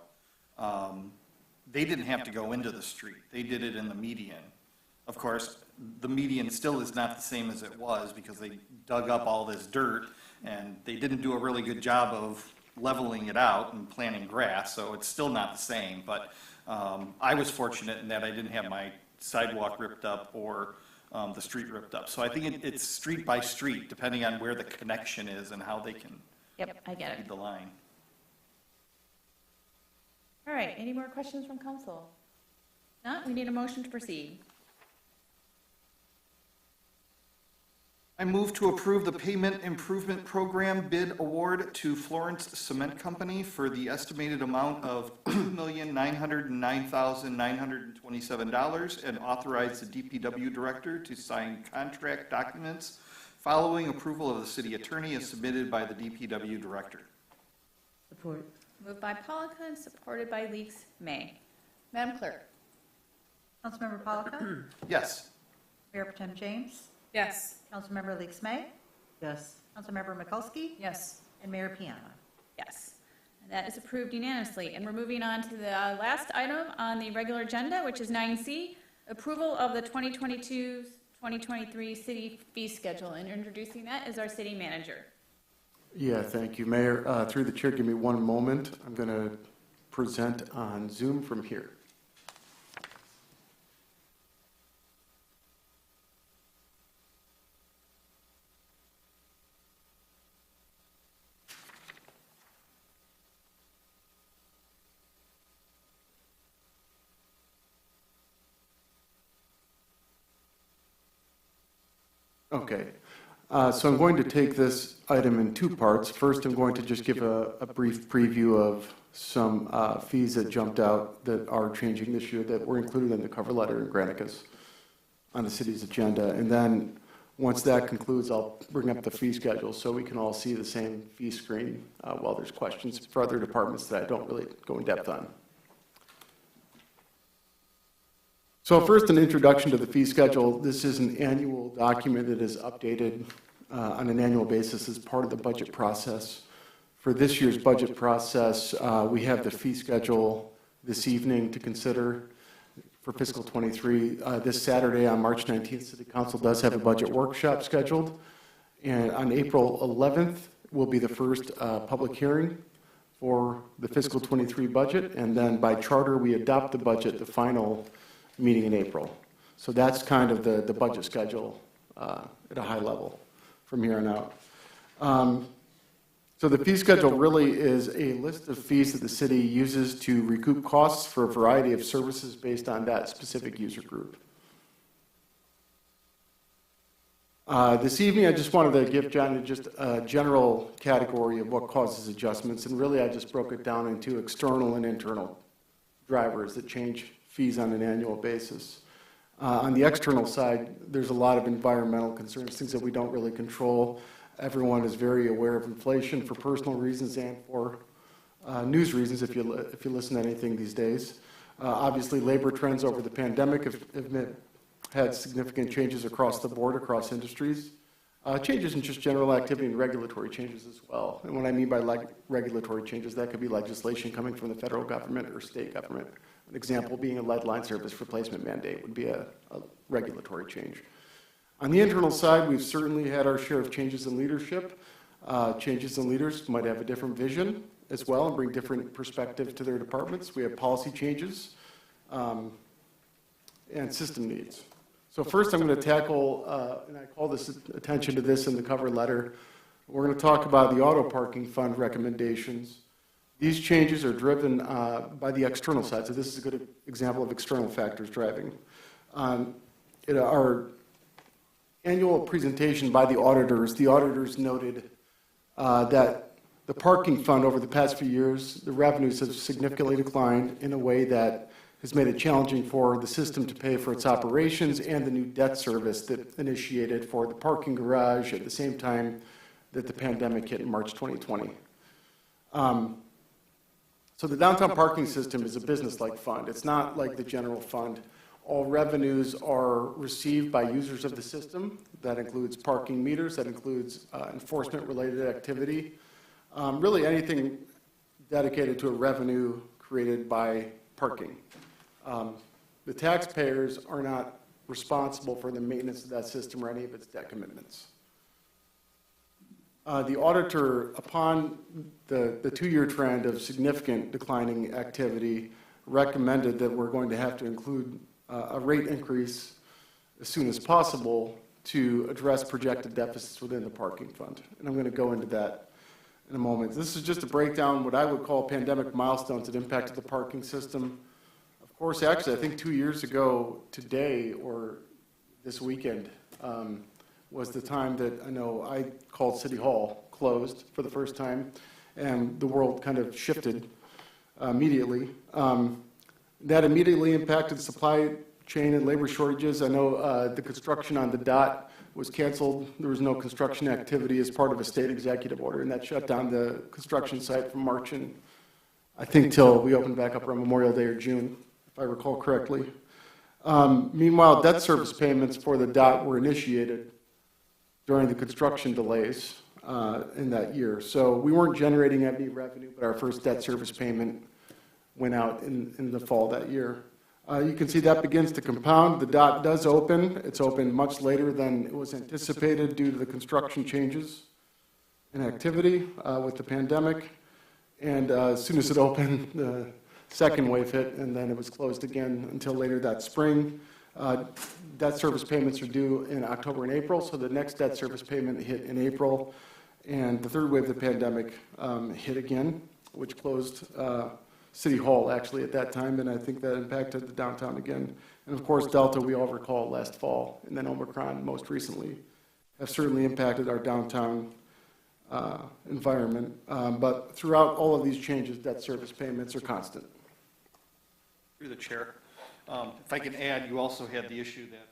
they didn't have to go into the street. They did it in the median. Of course, the median still is not the same as it was because they dug up all this dirt and they didn't do a really good job of leveling it out and planting grass, so it's still not the same. But I was fortunate in that I didn't have my sidewalk ripped up or the street ripped up. So I think it's street by street, depending on where the connection is and how they can
I get it.
lead the line.
All right, any more questions from council? Not, we need a motion to proceed.
I move to approve the payment improvement program bid award to Florence Cement Company for the estimated amount of $2,909,927 and authorize the DPW director to sign contract documents following approval of the city attorney as submitted by the DPW director.
Support.
Moved by Polika and supported by Leaks May. Madam Clerk.
Councilmember Polika?
Yes.
Mayor Pro Tem James?
Yes.
Councilmember Leaks May?
Yes.
Councilmember Mikulski?
Yes.
And Mayor Piana?
Yes. And that is approved unanimously. And we're moving on to the last item on the regular agenda, which is 9C, approval of the 2022-2023 city fee schedule. And introducing that is our city manager.
Yeah, thank you, Mayor. Through the chair, give me one moment. I'm going to present on Zoom from here. Okay, so I'm going to take this item in two parts. First, I'm going to just give a brief preview of some fees that jumped out that are changing this year that were included in the cover letter in Granicus on the city's agenda. And then once that concludes, I'll bring up the fee schedule so we can all see the same fee screen while there's questions for other departments that I don't really go in depth on. So first, an introduction to the fee schedule. This is an annual document that is updated on an annual basis as part of the budget process. For this year's budget process, we have the fee schedule this evening to consider for fiscal 23. This Saturday on March 19th, City Council does have a budget workshop scheduled. And on April 11th will be the first public hearing for the fiscal 23 budget. And then by charter, we adopt the budget, the final meeting in April. So that's kind of the budget schedule at a high level from here on out. So the fee schedule really is a list of fees that the city uses to recoup costs for a variety of services based on that specific user group. This evening, I just wanted to give John just a general category of what causes adjustments, and really I just broke it down into external and internal drivers that change fees on an annual basis. On the external side, there's a lot of environmental concerns, things that we don't really control. Everyone is very aware of inflation for personal reasons and for news reasons, if you listen to anything these days. Obviously, labor trends over the pandemic have had significant changes across the board, across industries. Changes in just general activity and regulatory changes as well. And what I mean by regulatory changes, that could be legislation coming from the federal government or state government. An example being a lead line service replacement mandate would be a regulatory change. On the internal side, we've certainly had our share of changes in leadership. Changes in leaders might have a different vision as well and bring different perspective to their departments. We have policy changes and system needs. So first I'm going to tackle, and I call this attention to this in the cover letter, we're going to talk about the auto parking fund recommendations. These changes are driven by the external side, so this is a good example of external factors driving. Our annual presentation by the auditors noted that the parking fund over the past few years, the revenues have significantly declined in a way that has made it challenging for the system to pay for its operations and the new debt service that initiated for the parking garage at the same time that the pandemic hit in March 2020. So the downtown parking system is a business-like fund. It's not like the general fund. All revenues are received by users of the system. That includes parking meters, that includes enforcement-related activity, really anything dedicated to a revenue created by parking. The taxpayers are not responsible for the maintenance of that system or any of its debt commitments. The auditor, upon the 2-year trend of significant declining activity, recommended that we're going to have to include a rate increase as soon as possible to address projected deficits within the parking fund. And I'm going to go into that in a moment. This is just a breakdown, what I would call pandemic milestones that impacted the parking system. Of course, actually, I think 2 years ago today or this weekend was the time that I know I called City Hall closed for the first time, and the world kind of shifted immediately. That immediately impacted supply chain and labor shortages. I know the construction on the dot was canceled. There was no construction activity as part of a state executive order, and that shut down the construction site from March and I think till we opened back up around Memorial Day or June, if I recall correctly. Meanwhile, debt service payments for the dot were initiated during the construction delays in that year. So we weren't generating any revenue, but our first debt service payment went out in the fall that year. You can see that begins to compound. The dot does open. It's opened much later than it was anticipated due to the construction changes in activity with the pandemic. And as soon as it opened, the second wave hit, and then it was closed again until later that spring. Debt service payments are due in October and April, so the next debt service payment hit in April. And the third wave of the pandemic hit again, which closed City Hall actually at that time, and I think that impacted the downtown again. And of course, Delta, we all recall last fall, and then Omicron most recently, have certainly impacted our downtown environment. But throughout all of these changes, debt service payments are constant.
Through the chair, if I can add, you also had the issue that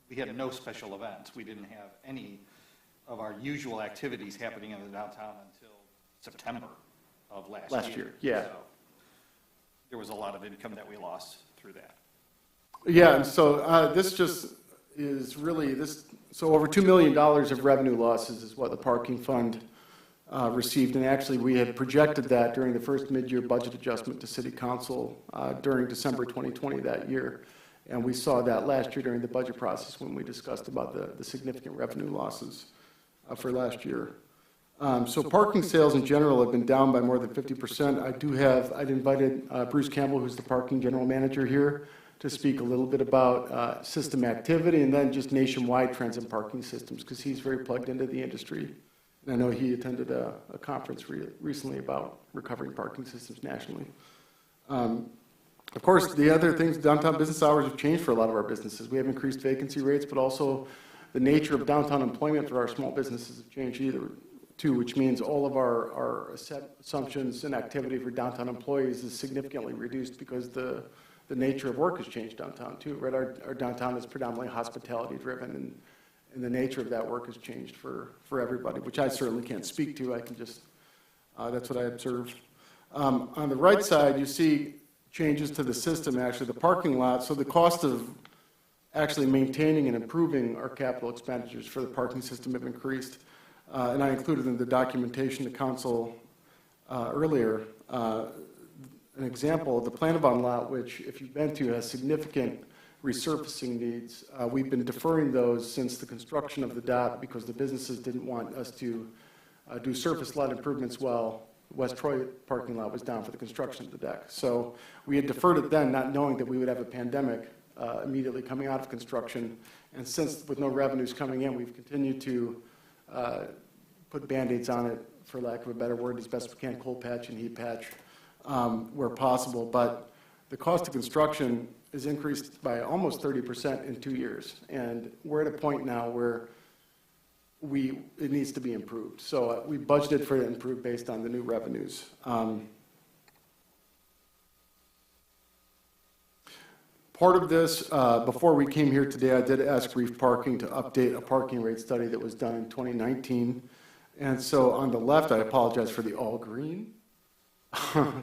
we had no special events. We didn't have any of our usual activities happening in the downtown until September of last year.
Yeah.
So there was a lot of income that we lost through that.
Yeah, and so this just is really this. So over $2 million of revenue losses is what the parking fund received, and actually we had projected that during the first mid-year budget adjustment to City Council during December 2020 that year, and we saw that last year during the budget process when we discussed about the significant revenue losses for last year. So parking sales in general have been down by more than 50%. I'd invited Bruce Campbell, who's the parking general manager here, to speak a little bit about system activity and then just nationwide trends in parking systems, because he's very plugged into the industry. And I know he attended a conference recently about recovering parking systems nationally. Of course, the other things, downtown business hours have changed for a lot of our businesses. We have increased vacancy rates, but also the nature of downtown employment for our small businesses have changed too, which means all of our assumptions and activity for downtown employees is significantly reduced because the nature of work has changed downtown too, right? Our downtown is predominantly hospitality driven, and the nature of that work has changed for everybody, which I certainly can't speak to. I can just, that's what I observe. On the right side, you see changes to the system, actually, the parking lot. So the cost of actually maintaining and improving our capital expenditures for the parking system have increased. And I included in the documentation to council earlier an example of the Planavon lot, which, if you've been to, has significant resurfacing needs. We've been deferring those since the construction of the dot because the businesses didn't want us to do surface lot improvements while West Troy parking lot was down for the construction of the deck. So we had deferred it then, not knowing that we would have a pandemic immediately coming out of construction. And since, with no revenues coming in, we've continued to put Band-Aids on it, for lack of a better word, as best we can, cold patch and heat patch where possible. But the cost of construction is increased by almost 30% in 2 years. And we're at a point now where it needs to be improved. So we budgeted for it to improve based on the new revenues. Part of this, before we came here today, I did ask Reef Parking to update a parking rate study that was done in 2019. And so on the left, I apologize for the all green.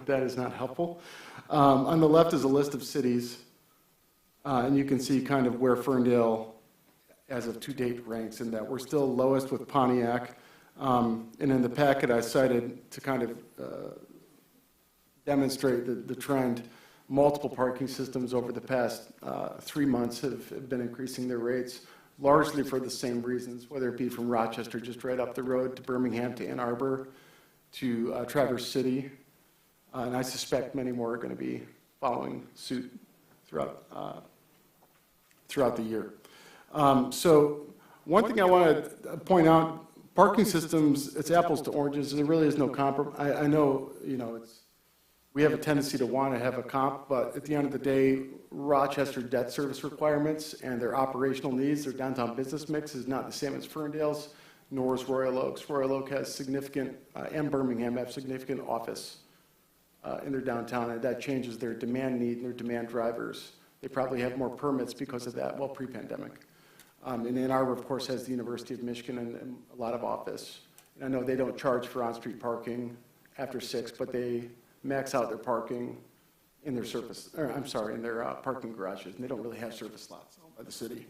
That is not helpful. On the left is a list of cities, and you can see kind of where Ferndale, as of to date, ranks in that. We're still lowest with Pontiac. And in the packet I cited to kind of demonstrate the trend, multiple parking systems over the past 3 months have been increasing their rates, largely for the same reasons, whether it be from Rochester, just right up the road, to Birmingham, to Ann Arbor, to Traverse City. And I suspect many more are going to be following suit throughout the year. So one thing I want to point out, parking systems, it's apples to oranges. There really is no compromise. I know, we have a tendency to want to have a comp, but at the end of the day, Rochester debt service requirements and their operational needs, their downtown business mix is not the same as Ferndale's, nor is Royal Oaks. Royal Oak has significant, and Birmingham have significant office in their downtown, and that changes their demand need and their demand drivers. They probably have more permits because of that, well, pre-pandemic. And Ann Arbor, of course, has the University of Michigan and a lot of office. And I know they don't charge for on-street parking after 6, but they max out their parking in their in their parking garages, and they don't really have surface lots owned by the city.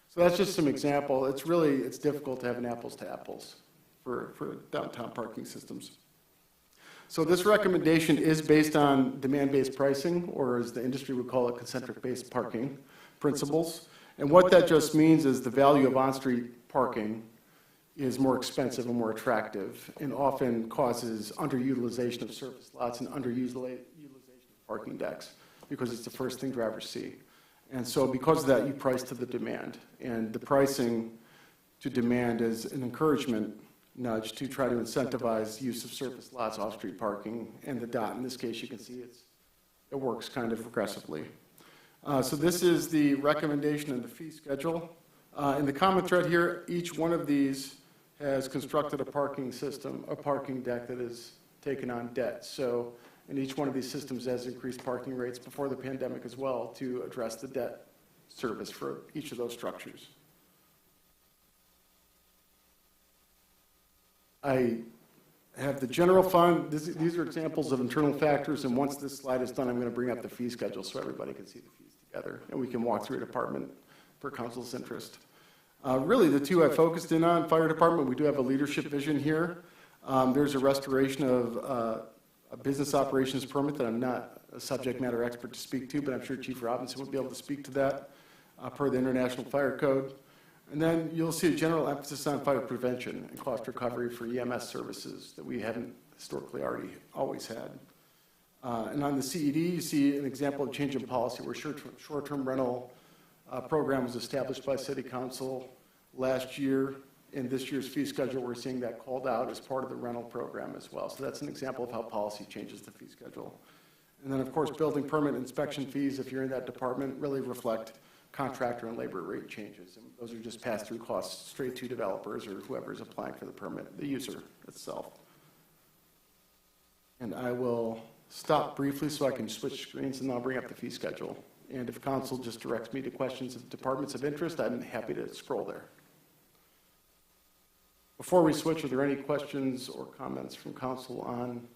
So that's just some example. It's difficult to have an apples to apples for downtown parking systems. So this recommendation is based on demand-based pricing, or as the industry would call it, concentric-based parking principles. And what that just means is the value of on-street parking is more expensive and more attractive, and often causes underutilization of surface lots and underutilization of parking decks, because it's the first thing drivers see. And so because of that, you price to the demand. And the pricing to demand is an encouragement nudge to try to incentivize use of surface lots, off-street parking, and the dot. In this case, you can see it works kind of progressively. So this is the recommendation and the fee schedule. In the comment thread here, each one of these has constructed a parking system, a parking deck that is taken on debt. So, and each one of these systems has increased parking rates before the pandemic as well to address the debt service for each of those structures. I have the general fund. These are examples of internal factors, and once this slide is done, I'm going to bring up the fee schedule so everybody can see the fees together, and we can walk through a department for council's interest. Really, the two I focused in on, fire department, we do have a leadership vision here. There's a restoration of a business operations permit that I'm not a subject matter expert to speak to, but I'm sure Chief Robinson would be able to speak to that per the International Fire Code. And then you'll see a general emphasis on fire prevention and cost recovery for EMS services that we haven't historically always had. And on the CED, you see an example of change in policy where short-term rental program was established by City Council last year. In this year's fee schedule, we're seeing that called out as part of the rental program as well. So that's an example of how policy changes the fee schedule. And then, of course, building permit inspection fees, if you're in that department, really reflect contractor and labor rate changes. And those are just pass-through costs straight to developers or whoever is applying for the permit, the user itself. And I will stop briefly so I can switch screens, and I'll bring up the fee schedule. And if council just directs me to questions of departments of interest, I'm happy to scroll there. Before we switch, are there any questions or comments from council on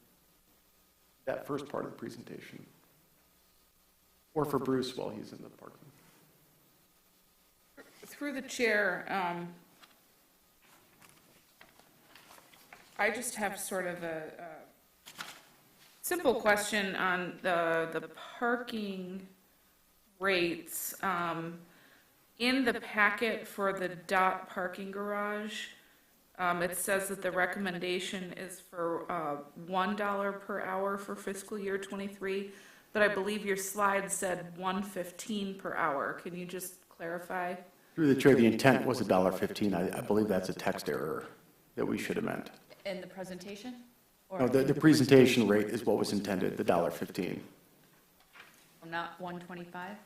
that first part of the presentation? Or for Bruce while he's in the parking?
through the chair, I just have sort of a simple question on the parking rates. In the packet for the dot parking garage, it says that the recommendation is for $1 per hour for fiscal year '23, but I believe your slide said $1.15 per hour. Can you just clarify?
Through the chair, the intent was $1.15. I believe that's a text error that we should amend.
In the presentation?
No, the presentation rate is what was intended, the $1.15.
Not 125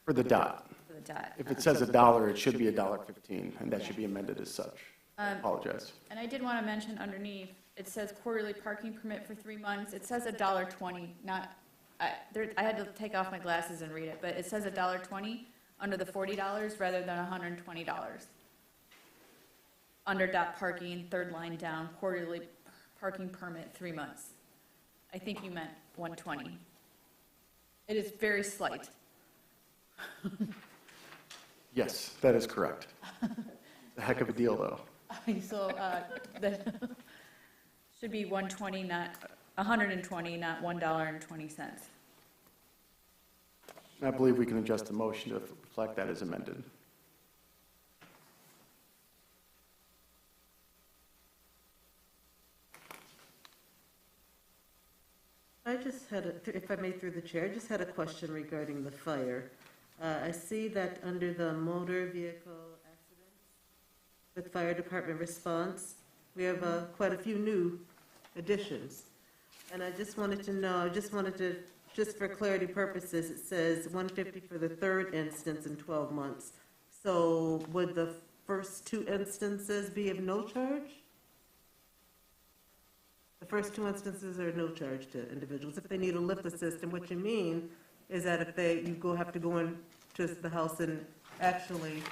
For the dot.
for the dot.
If it says $1, it should be $1.15, and that should be amended as such. I apologize.
And I did want to mention underneath, it says quarterly parking permit for 3 months. It says $1.20, not, I had to take off my glasses and read it, but it says $1.20 under the $40 rather than $120. Under dot parking, third line down, quarterly parking permit, 3 months. I think you meant 120. It is very slight.
Yes, that is correct. A heck of a deal, though.
So, that should be 120, not 120, not $1.20.
I believe we can adjust the motion to reflect that as amended.
I just had, if I may through the chair, I just had a question regarding the fire. I see that under the motor vehicle accidents with fire department response, we have quite a few new additions. And I just wanted to know, just for clarity purposes, it says 150 for the third instance in 12 months. So would the first 2 instances be of no charge? The first 2 instances are no charge to individuals. If they need a lift assist, and what you mean is that if have to go into the house and actually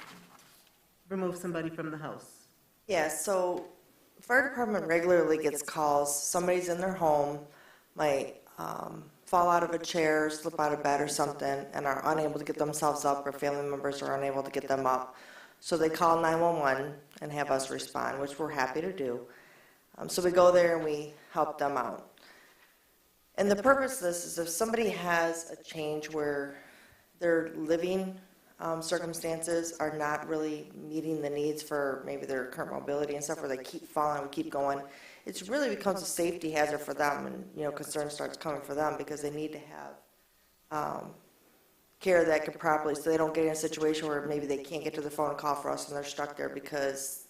remove somebody from the house.
Yeah, so fire department regularly gets calls. Somebody's in their home, might fall out of a chair, slip out of bed or something, and are unable to get themselves up, or family members are unable to get them up. So they call 911 and have us respond, which we're happy to do. So we go there and we help them out. And the purpose of this is if somebody has a change where their living circumstances are not really meeting the needs for maybe their current mobility and stuff, where they keep falling and keep going, it really becomes a safety hazard for them, and concern starts coming for them because they need to have care that can properly, so they don't get in a situation where maybe they can't get to the phone and call for us and they're stuck there because,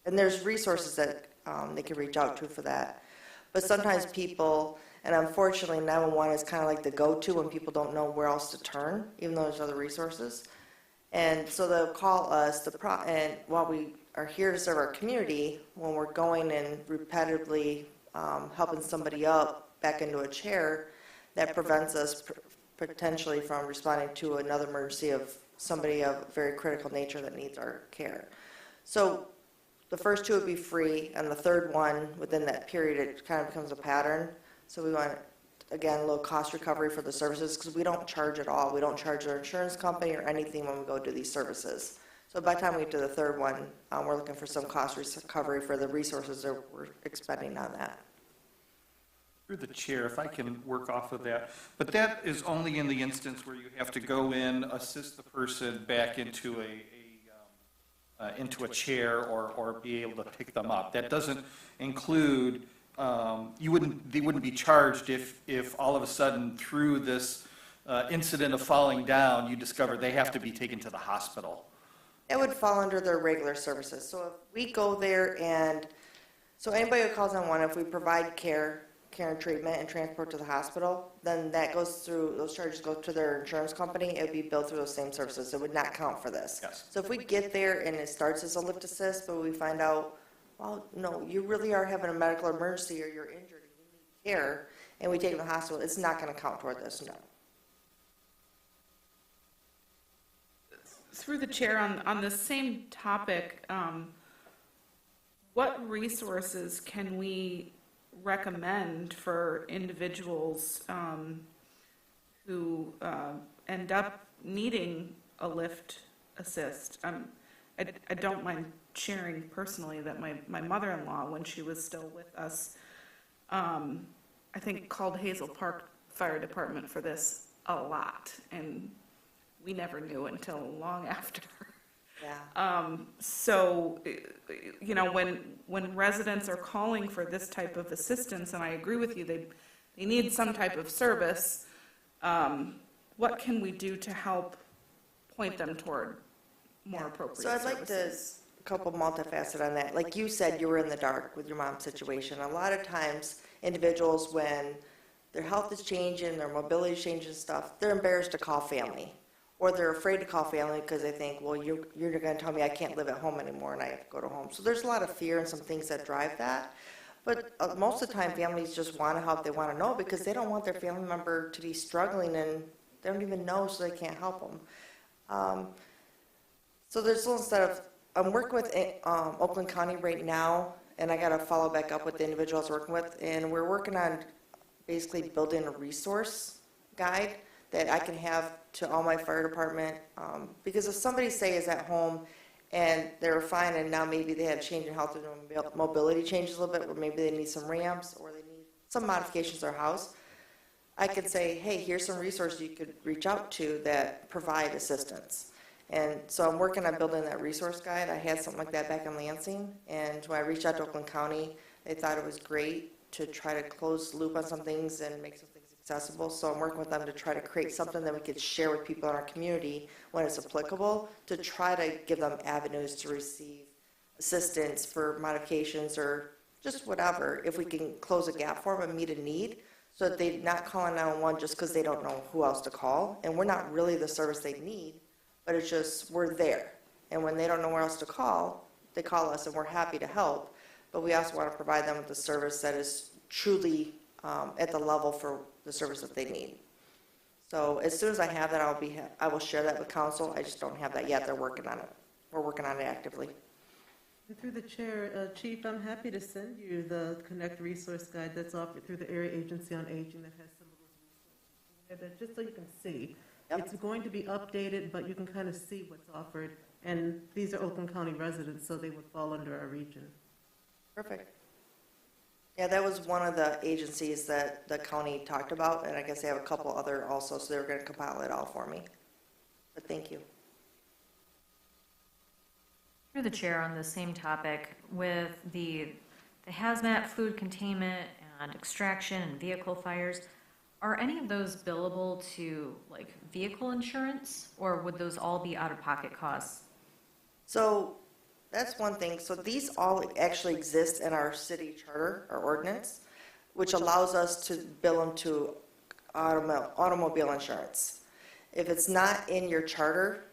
and there's resources that they can reach out to for that. But sometimes people, and unfortunately 911 is kind of like the go-to when people don't know where else to turn, even though there's other resources. And so they'll call us, and while we are here to serve our community, when we're going and repetitively helping somebody up back into a chair, that prevents us potentially from responding to another emergency of somebody of very critical nature that needs our care. So the first 2 would be free, and the third one, within that period, it kind of becomes a pattern. So we want, again, low cost recovery for the services, because we don't charge at all. We don't charge our insurance company or anything when we go do these services. So by the time we get to the third one, we're looking for some cost recovery for the resources that we're expending on that.
Through the chair, if I can work off of that, but that is only in the instance where you have to go in, assist the person back into a chair or be able to pick them up. That doesn't include, they wouldn't be charged if all of a sudden through this incident of falling down, you discover they have to be taken to the hospital.
It would fall under their regular services. So if we go there and, so anybody who calls 911, if we provide care and treatment and transport to the hospital, then that goes through, those charges go to their insurance company. It would be billed through those same services. It would not count for this.
Yes.
So if we get there and it starts as a lift assist, but we find out, well, no, you really are having a medical emergency or you're injured and you need care, and we take you to the hospital, it's not going to count toward this, no.
Through the chair, on the same topic, what resources can we recommend for individuals who end up needing a lift assist. I don't mind sharing personally that my mother-in-law, when she was still with us, I think called Hazel Park Fire Department for this a lot, and we never knew until long after.
Yeah.
So, you know, when residents are calling for this type of assistance, and I agree with you, they need some type of service, what can we do to help point them toward more appropriate
So I'd like to,
services?
a couple multifaceted on that. Like you said, you were in the dark with your mom's situation. A lot of times, individuals, when their health is changing, their mobility is changing and stuff, they're embarrassed to call family. Or they're afraid to call family because they think, well, you're going to tell me I can't live at home anymore and I have to go to home. So there's a lot of fear and some things that drive that. But most of the time, families just want to help. They want to know because they don't want their family member to be struggling and they don't even know, so they can't help them. So there's a little set of, I'm working with Oakland County right now, and I got to follow back up with the individuals I was working with, and we're working on basically building a resource guide that I can have to all my fire department, because if somebody, say, is at home and they're fine and now maybe they have change in health and mobility changes a little bit, or maybe they need some ramps or they need some modifications to their house, I could say, hey, here's some resources you could reach out to that provide assistance. And so I'm working on building that resource guide. I had something like that back in Lansing, and when I reached out to Oakland County, they thought it was great to try to close the loop on some things and make some things accessible. So I'm working with them to try to create something that we could share with people in our community when it's applicable, to try to give them avenues to receive assistance for modifications or just whatever, if we can close a gap for them and meet a need, so that they're not calling 911 just because they don't know who else to call. And we're not really the service they need, but it's just we're there. And when they don't know where else to call, they call us and we're happy to help. But we also want to provide them with a service that is truly at the level for the service that they need. So as soon as I have that, I will share that with council. I just don't have that yet. They're working on it. We're working on it actively.
And through the chair, Chief, I'm happy to send you the Connect resource guide that's offered through the Area Agency on Aging that has some of those resources, just so you can see.
Yep.
It's going to be updated, but you can kind of see what's offered. And these are Oakland County residents, so they would fall under our region.
Perfect. Yeah, that was one of the agencies that the county talked about, and I guess they have a couple other also, so they were going to compile it all for me. But thank you.
Through the chair, on the same topic, with the hazmat, food containment, and extraction and vehicle fires, are any of those billable to like vehicle insurance, or would those all be out-of-pocket costs?
So that's one thing. So these all actually exist in our city charter, our ordinance, which allows us to bill them to automobile insurance. If it's not in your charter,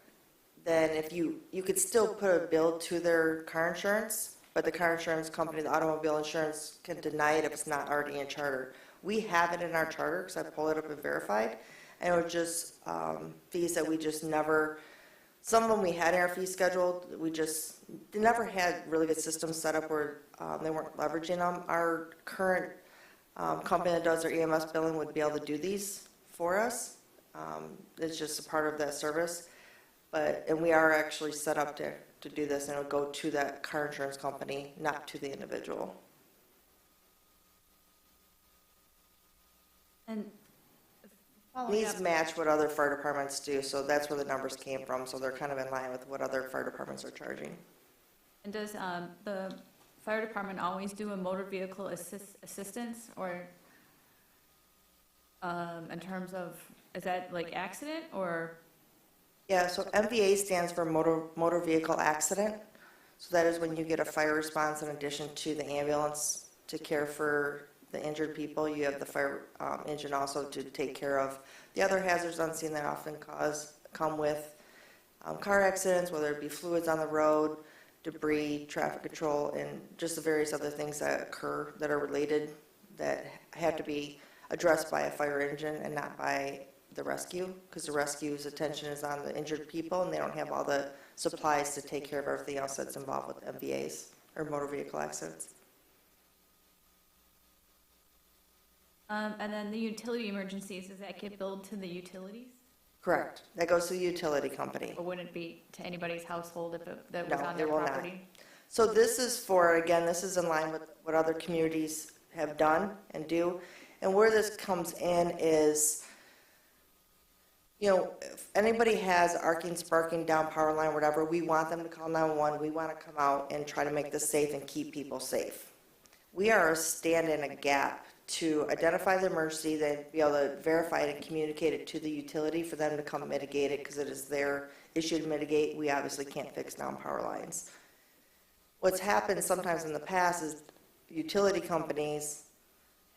then if you could still put a bill to their car insurance, but the car insurance company, the automobile insurance, can deny it if it's not already in charter. We have it in our charter because I pulled it up and verified, and it was just fees that we just never. Some of them we had in our fee schedule, they never had really good systems set up where they weren't leveraging them. Our current company that does our EMS billing would be able to do these for us. It's just a part of that service. And we are actually set up to do this, and it'll go to that car insurance company, not to the individual.
And
These match what other fire departments do, so that's where the numbers came from, so they're kind of in line with what other fire departments are charging.
And does the fire department always do a motor vehicle assistance, or in terms of, is that like accident or?
Yeah, so MVA stands for motor vehicle accident. So that is when you get a fire response in addition to the ambulance to care for the injured people. You have the fire engine also to take care of the other hazards on scene that often come with car accidents, whether it be fluids on the road, debris, traffic control, and just the various other things that occur that are related that have to be addressed by a fire engine and not by the rescue, because the rescue's attention is on the injured people and they don't have all the supplies to take care of everything else that's involved with MVAs or motor vehicle accidents.
And then the utility emergencies, does that get billed to the utilities?
Correct. That goes to the utility company.
Or wouldn't it be to anybody's household if that
No,
was on
it
their
will not.
property?
So this is for, again, this is in line with what other communities have done and do. And where this comes in is, you know, if anybody has arcing, sparking, down power line, whatever, we want them to call 911. We want to come out and try to make this safe and keep people safe. We are a stand in a gap to identify the emergency, then be able to verify it and communicate it to the utility for them to come mitigate it because it is their issue to mitigate. We obviously can't fix down power lines. What's happened sometimes in the past is utility companies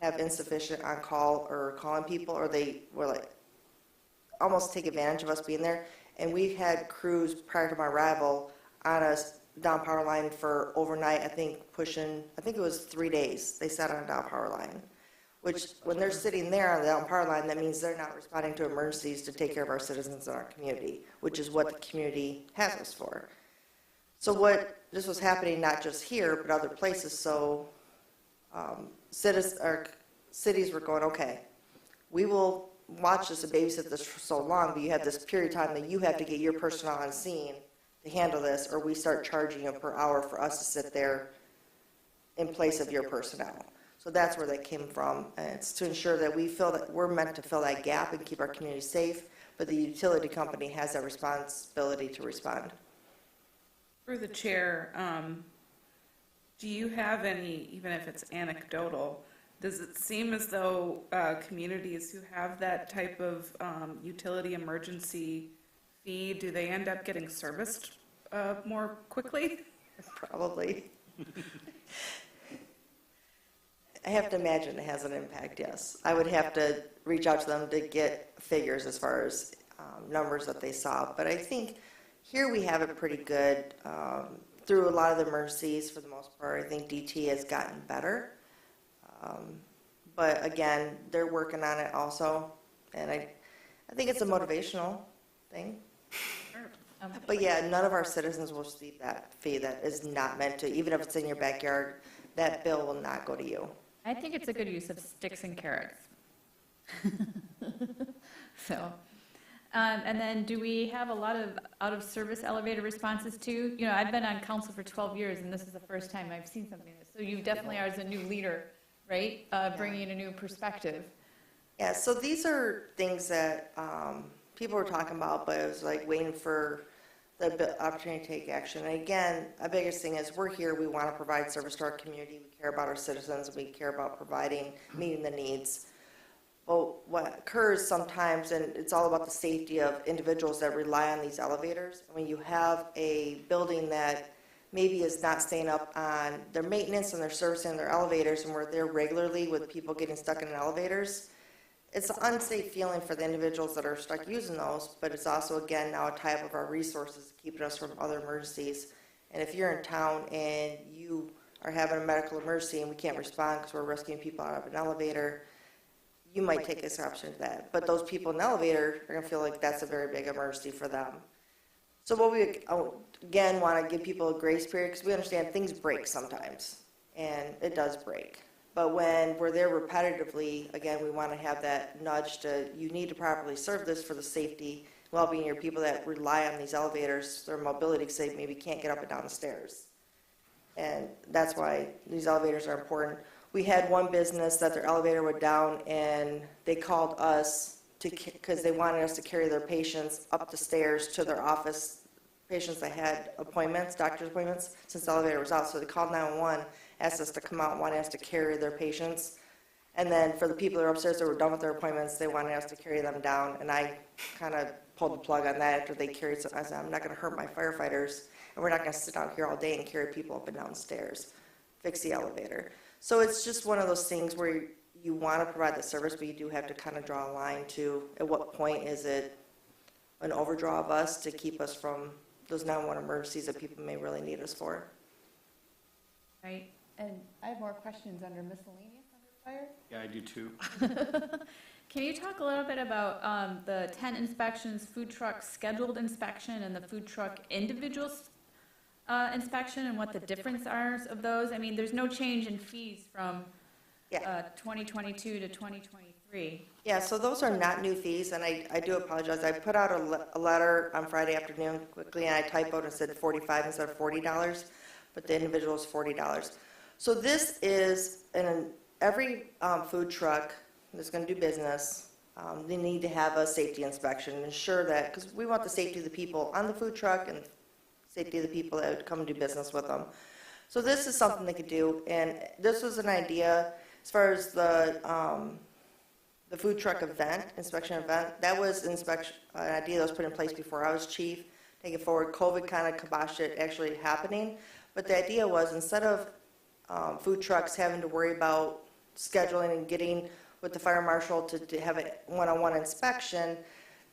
have insufficient on-call or calling people, or they were like almost take advantage of us being there. And we've had crews prior to my arrival on a down power line for overnight, I think it was 3 days they sat on a down power line, which when they're sitting there on the down power line, that means they're not responding to emergencies to take care of our citizens in our community, which is what the community has us for. So what this was happening not just here, but other places. So cities were going, okay, we will watch this and babysit this for so long, but you have this period of time that you have to get your personnel on scene to handle this, or we start charging you per hour for us to sit there in place of your personnel. So that's where that came from. And it's to ensure that we feel that we're meant to fill that gap and keep our community safe, but the utility company has that responsibility to respond.
For the chair, do you have any, even if it's anecdotal, does it seem as though communities who have that type of utility emergency fee, do they end up getting serviced more quickly?
Probably. I have to imagine it has an impact, yes. I would have to reach out to them to get figures as far as numbers that they saw. But I think here we have it pretty good. Through a lot of the emergencies, for the most part, I think DT has gotten better. But again, they're working on it also. And I think it's a motivational thing. But yeah, none of our citizens will receive that fee that is not meant to, even if it's in your backyard, that bill will not go to you.
I think it's a good use of sticks and carrots. So, and then do we have a lot of out-of-service elevator responses too? You know, I've been on council for 12 years, and this is the first time I've seen something like this. So you definitely are, as a new leader, right, bringing a new perspective.
Yeah, so these are things that people were talking about, but it was like waiting for the opportunity to take action. And again, a biggest thing is we're here, we want to provide service to our community, we care about our citizens, we care about meeting the needs. But what occurs sometimes, and it's all about the safety of individuals that rely on these elevators. When you have a building that maybe is not staying up on their maintenance and their servicing their elevators, and we're there regularly with people getting stuck in elevators, it's an unsafe feeling for the individuals that are stuck using those, but it's also, again, now a tie-up of our resources, keeping us from other emergencies. And if you're in town and you are having a medical emergency and we can't respond because we're rescuing people out of an elevator, you might take exception to that. But those people in the elevator are going to feel like that's a very big emergency for them. So what we, again, want to give people a grace period, because we understand things break sometimes, and it does break. But when we're there repetitively, again, we want to have that nudge to, you need to properly serve this for the safety, well-being of your people that rely on these elevators, their mobility, because they maybe can't get up and down the stairs. And that's why these elevators are important. We had one business that their elevator went down, and they called us because they wanted us to carry their patients up the stairs to their office, patients that had appointments, doctor's appointments, since the elevator was out. So they called 911, asked us to come out and wanted us to carry their patients. And then for the people that were upstairs that were done with their appointments, they wanted us to carry them down. And I kind of pulled the plug on that after they carried some. I said, I'm not going to hurt my firefighters, and we're not going to sit out here all day and carry people up and down stairs. Fix the elevator. So it's just one of those things where you want to provide the service, but you do have to kind of draw a line to at what point is it an overdraw of us to keep us from those 911 emergencies that people may really need us for.
Right. And I have more questions under miscellaneous under fire.
Yeah, I do too.
Can you talk a little bit about the tent inspections, food truck scheduled inspection, and the food truck individual inspection, and what the difference are of those? I mean, there's no change in fees from
Yeah.
2022 to 2023.
Yeah, so those are not new fees, and I do apologize. I put out a letter on Friday afternoon quickly, and I typoed and said 45 instead of $40, but the individual is $40. So this is, every food truck that's going to do business, they need to have a safety inspection and ensure that, because we want the safety of the people on the food truck and safety of the people that would come and do business with them. So this is something they could do, and this was an idea as far as the food truck event, inspection event. That was an idea that was put in place before I was chief. Take it forward, COVID kind of kiboshed it actually happening. But the idea was, instead of food trucks having to worry about scheduling and getting with the fire marshal to have a one-on-one inspection,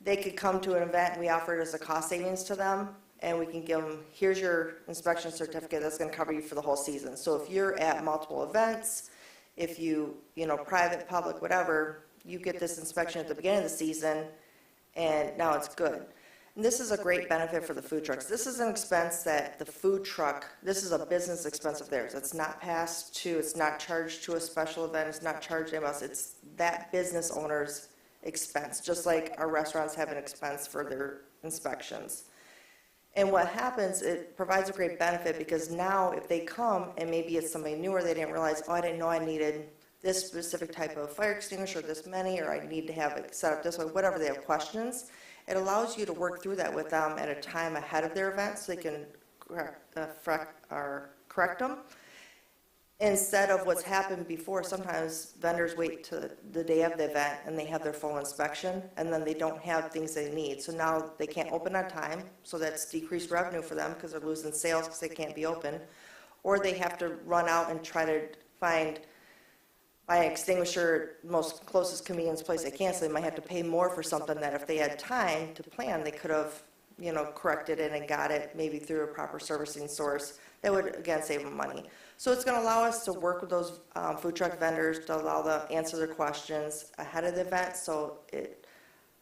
they could come to an event and we offer it as a cost savings to them, and we can give them, here's your inspection certificate that's going to cover you for the whole season. So if you're at multiple events, if you know, private, public, whatever, you get this inspection at the beginning of the season, and now it's good. And this is a great benefit for the food trucks. This is an expense that the food truck, this is a business expense of theirs. It's not passed to, it's not charged to a special event, it's not charged to anyone else. It's that business owner's expense, just like our restaurants have an expense for their inspections. And what happens, it provides a great benefit, because now if they come and maybe it's somebody newer, they didn't realize, oh, I didn't know I needed this specific type of fire extinguisher, this many, or I need to have it set up this way, whatever they have questions. It allows you to work through that with them at a time ahead of their event so they can correct them. Instead of what's happened before, sometimes vendors wait to the day of the event and they have their full inspection, and then they don't have things they need. So now they can't open on time, so that's decreased revenue for them because they're losing sales because they can't be open. Or they have to run out and try to buy an extinguisher most closest convenience place they can, so they might have to pay more for something that if they had time to plan, they could have, you know, corrected it and got it maybe through a proper servicing source. That would, again, save them money. So it's going to allow us to work with those food truck vendors to allow them to answer their questions ahead of the event, so it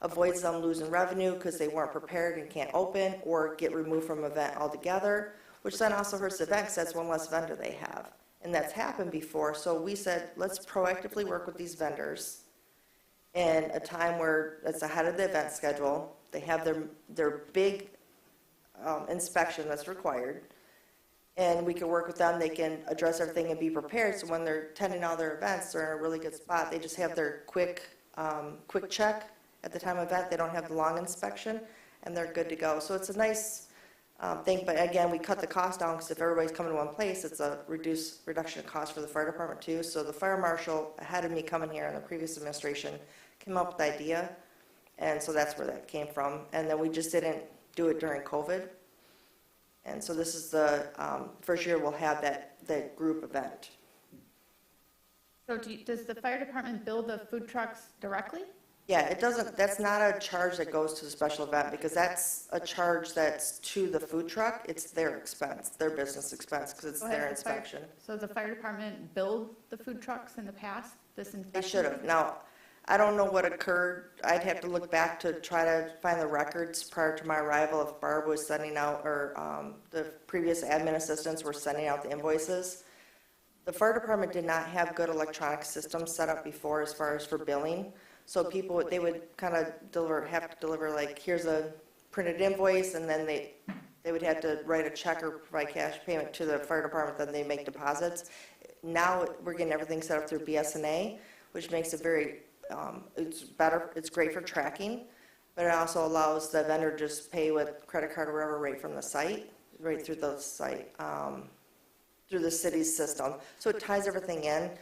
avoids them losing revenue because they weren't prepared and can't open, or get removed from an event altogether, which then also hurts the event because that's one less vendor they have. And that's happened before, so we said, let's proactively work with these vendors in a time where it's ahead of the event schedule. They have their big inspection that's required, and we can work with them. They can address everything and be prepared, so when they're attending all their events, they're in a really good spot. They just have their quick check at the time of event. They don't have the long inspection, and they're good to go. So it's a nice thing, but again, we cut the cost down because if everybody's coming to one place, it's a reduction of cost for the fire department too. So the fire marshal, ahead of me coming here in the previous administration, came up with the idea, and so that's where that came from. And then we just didn't do it during COVID. And so this is the first year we'll have that group event.
So does the fire department bill the food trucks directly?
Yeah, it doesn't, that's not a charge that goes to the special event, because that's a charge that's to the food truck. It's their expense, their business expense, because it's their inspection.
So the fire department billed the food trucks in the past, this inspection?
They should have. Now, I don't know what occurred. I'd have to look back to try to find the records prior to my arrival if Barb was sending out, or the previous admin assistants were sending out the invoices. The fire department did not have good electronic systems set up before as far as for billing. So people, they would kind of have to deliver, like, here's a printed invoice, and then they would have to write a check or provide cash payment to the fire department, then they make deposits. Now we're getting everything set up through BS&A, which makes it very, it's better, it's great for tracking, but it also allows the vendor to just pay with credit card or whatever rate from the site, right through the site, through the city's system. So it ties everything in.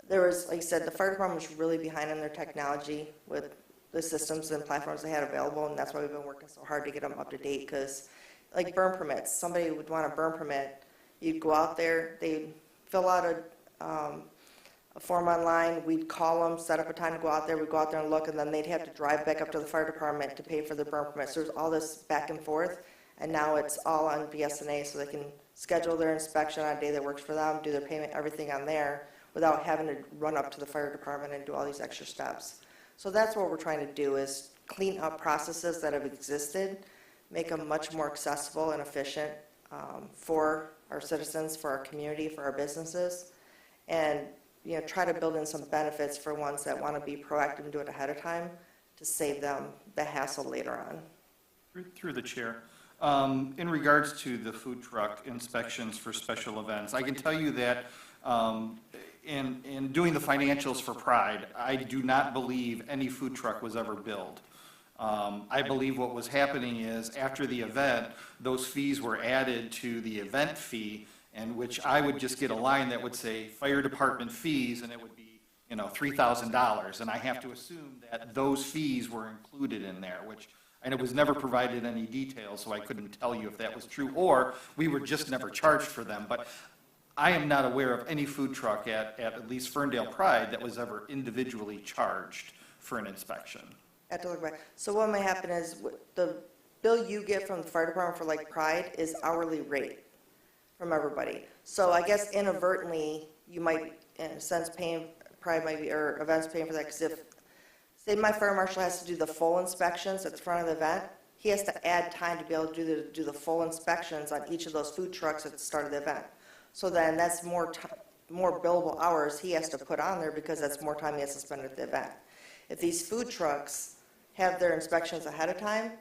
There was, like I said, the fire department was really behind in their technology with the systems and platforms they had available, and that's why we've been working so hard to get them up to date, because like burn permits, somebody would want a burn permit, you'd go out there, they'd fill out a form online, we'd call them, set up a time to go out there, we'd go out there and look, and then they'd have to drive back up to the fire department to pay for the burn permit. So there's all this back and forth, and now it's all on BS&A, so they can schedule their inspection on a day that works for them, do their payment, everything on there, without having to run up to the fire department and do all these extra steps. So that's what we're trying to do, is clean up processes that have existed, make them much more accessible and efficient for our citizens, for our community, for our businesses. And try to build in some benefits for ones that want to be proactive and do it ahead of time to save them the hassle later on.
Through the chair. In regards to the food truck inspections for special events, I can tell you that in doing the financials for Pride, I do not believe any food truck was ever billed. I believe what was happening is after the event, those fees were added to the event fee, and which I would just get a line that would say fire department fees, and it would be, $3,000. And I have to assume that those fees were included in there, which I know was never provided any details, so I couldn't tell you if that was true, or we were just never charged for them. But I am not aware of any food truck at least Ferndale Pride that was ever individually charged for an inspection.
I have to look back. So what may happen is the bill you get from the fire department for like Pride is hourly rate from everybody. So I guess inadvertently, you might, in a sense, paying, Pride might be, or events paying for that, because if, say my fire marshal has to do the full inspections at the front of the event, he has to add time to be able to do the full inspections on each of those food trucks at the start of the event. So then that's more billable hours he has to put on there, because that's more time he has to spend at the event. If these food trucks have their inspections ahead of time,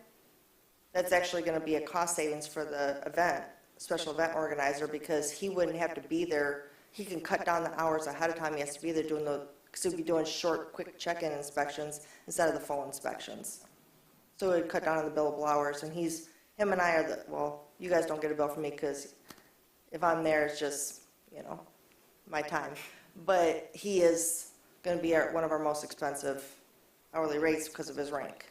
that's actually going to be a cost savings for the event, special event organizer, because he wouldn't have to be there. He can cut down the hours ahead of time he has to be there doing because he'd be doing short, quick check-in inspections instead of the full inspections. So it would cut down on the billable hours, and him and I are you guys don't get a bill from me, because if I'm there, it's just, my time. But he is going to be one of our most expensive hourly rates because of his rank.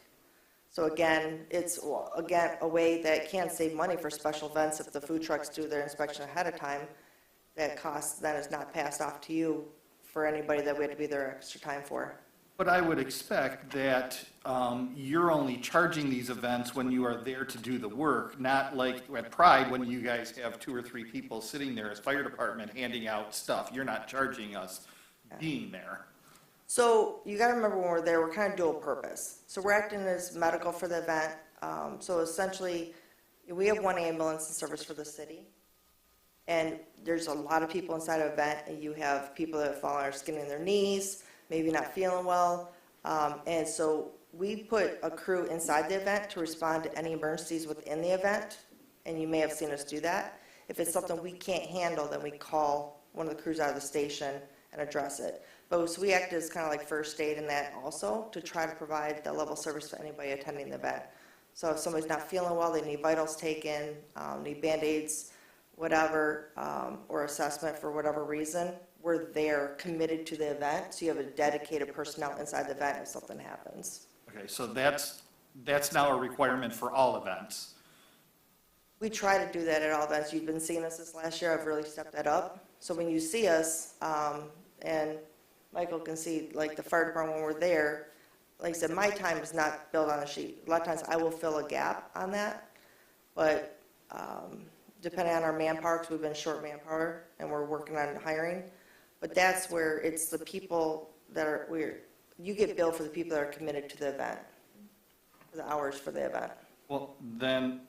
So again, it's a way that can save money for special events if the food trucks do their inspection ahead of time. That cost then is not passed off to you for anybody that we have to be there extra time for.
But I would expect that you're only charging these events when you are there to do the work, not like at Pride when you guys have 2 or 3 people sitting there as fire department handing out stuff. You're not charging us being there.
So you got to remember, when we're there, we're kind of dual purpose. So we're acting as medical for the event. So essentially, we have one ambulance in service for the city. And there's a lot of people inside of an event, and you have people that fall on their skin in their knees, maybe not feeling well. And so we put a crew inside the event to respond to any emergencies within the event. And you may have seen us do that. If it's something we can't handle, then we call one of the crews out of the station and address it. But so we act as kind of like first aid in that also, to try to provide that level of service to anybody attending the event. So if somebody's not feeling well, they need vitals taken, need Band-Aids, whatever, or assessment for whatever reason, we're there committed to the event. So you have a dedicated personnel inside the event if something happens.
Okay, so that's now a requirement for all events.
We try to do that at all events. You've been seeing us this last year. I've really stepped that up. So when you see us, and Michael can see, like the fire department when we're there, like I said, my time is not billed on a sheet. A lot of times I will fill a gap on that, but depending on our manpower, because we've been short manpower and we're working on hiring, but that's where it's the people that are, you get billed for the people that are committed to the event, for the hours for the event.
Well, then,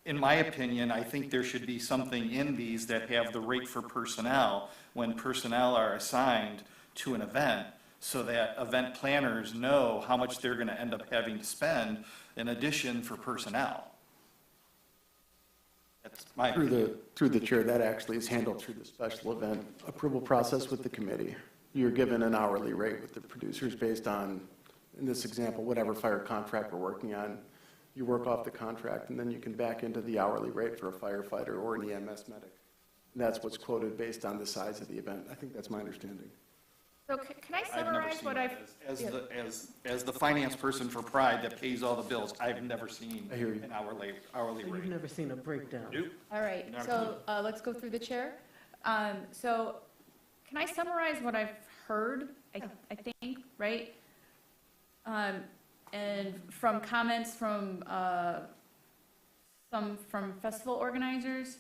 in my opinion, I think there should be something in these that have the rate for personnel when personnel are assigned to an event, so that event planners know how much they're going to end up having to spend in addition for personnel. That's my opinion.
Through the chair, that actually is handled through the special event approval process with the committee. You're given an hourly rate with the producers based on, in this example, whatever fire contract we're working on. You work off the contract, and then you can back into the hourly rate for a firefighter or an EMS medic. And that's what's quoted based on the size of the event. I think that's my understanding.
So can I summarize what I've...
As the finance person for Pride that pays all the bills, I've never seen
I hear you.
an hourly
You've
rate.
never seen a breakdown.
Nope.
All right, so let's go through the chair. So can I summarize what I've heard, I think, right? And from comments from some from festival organizers,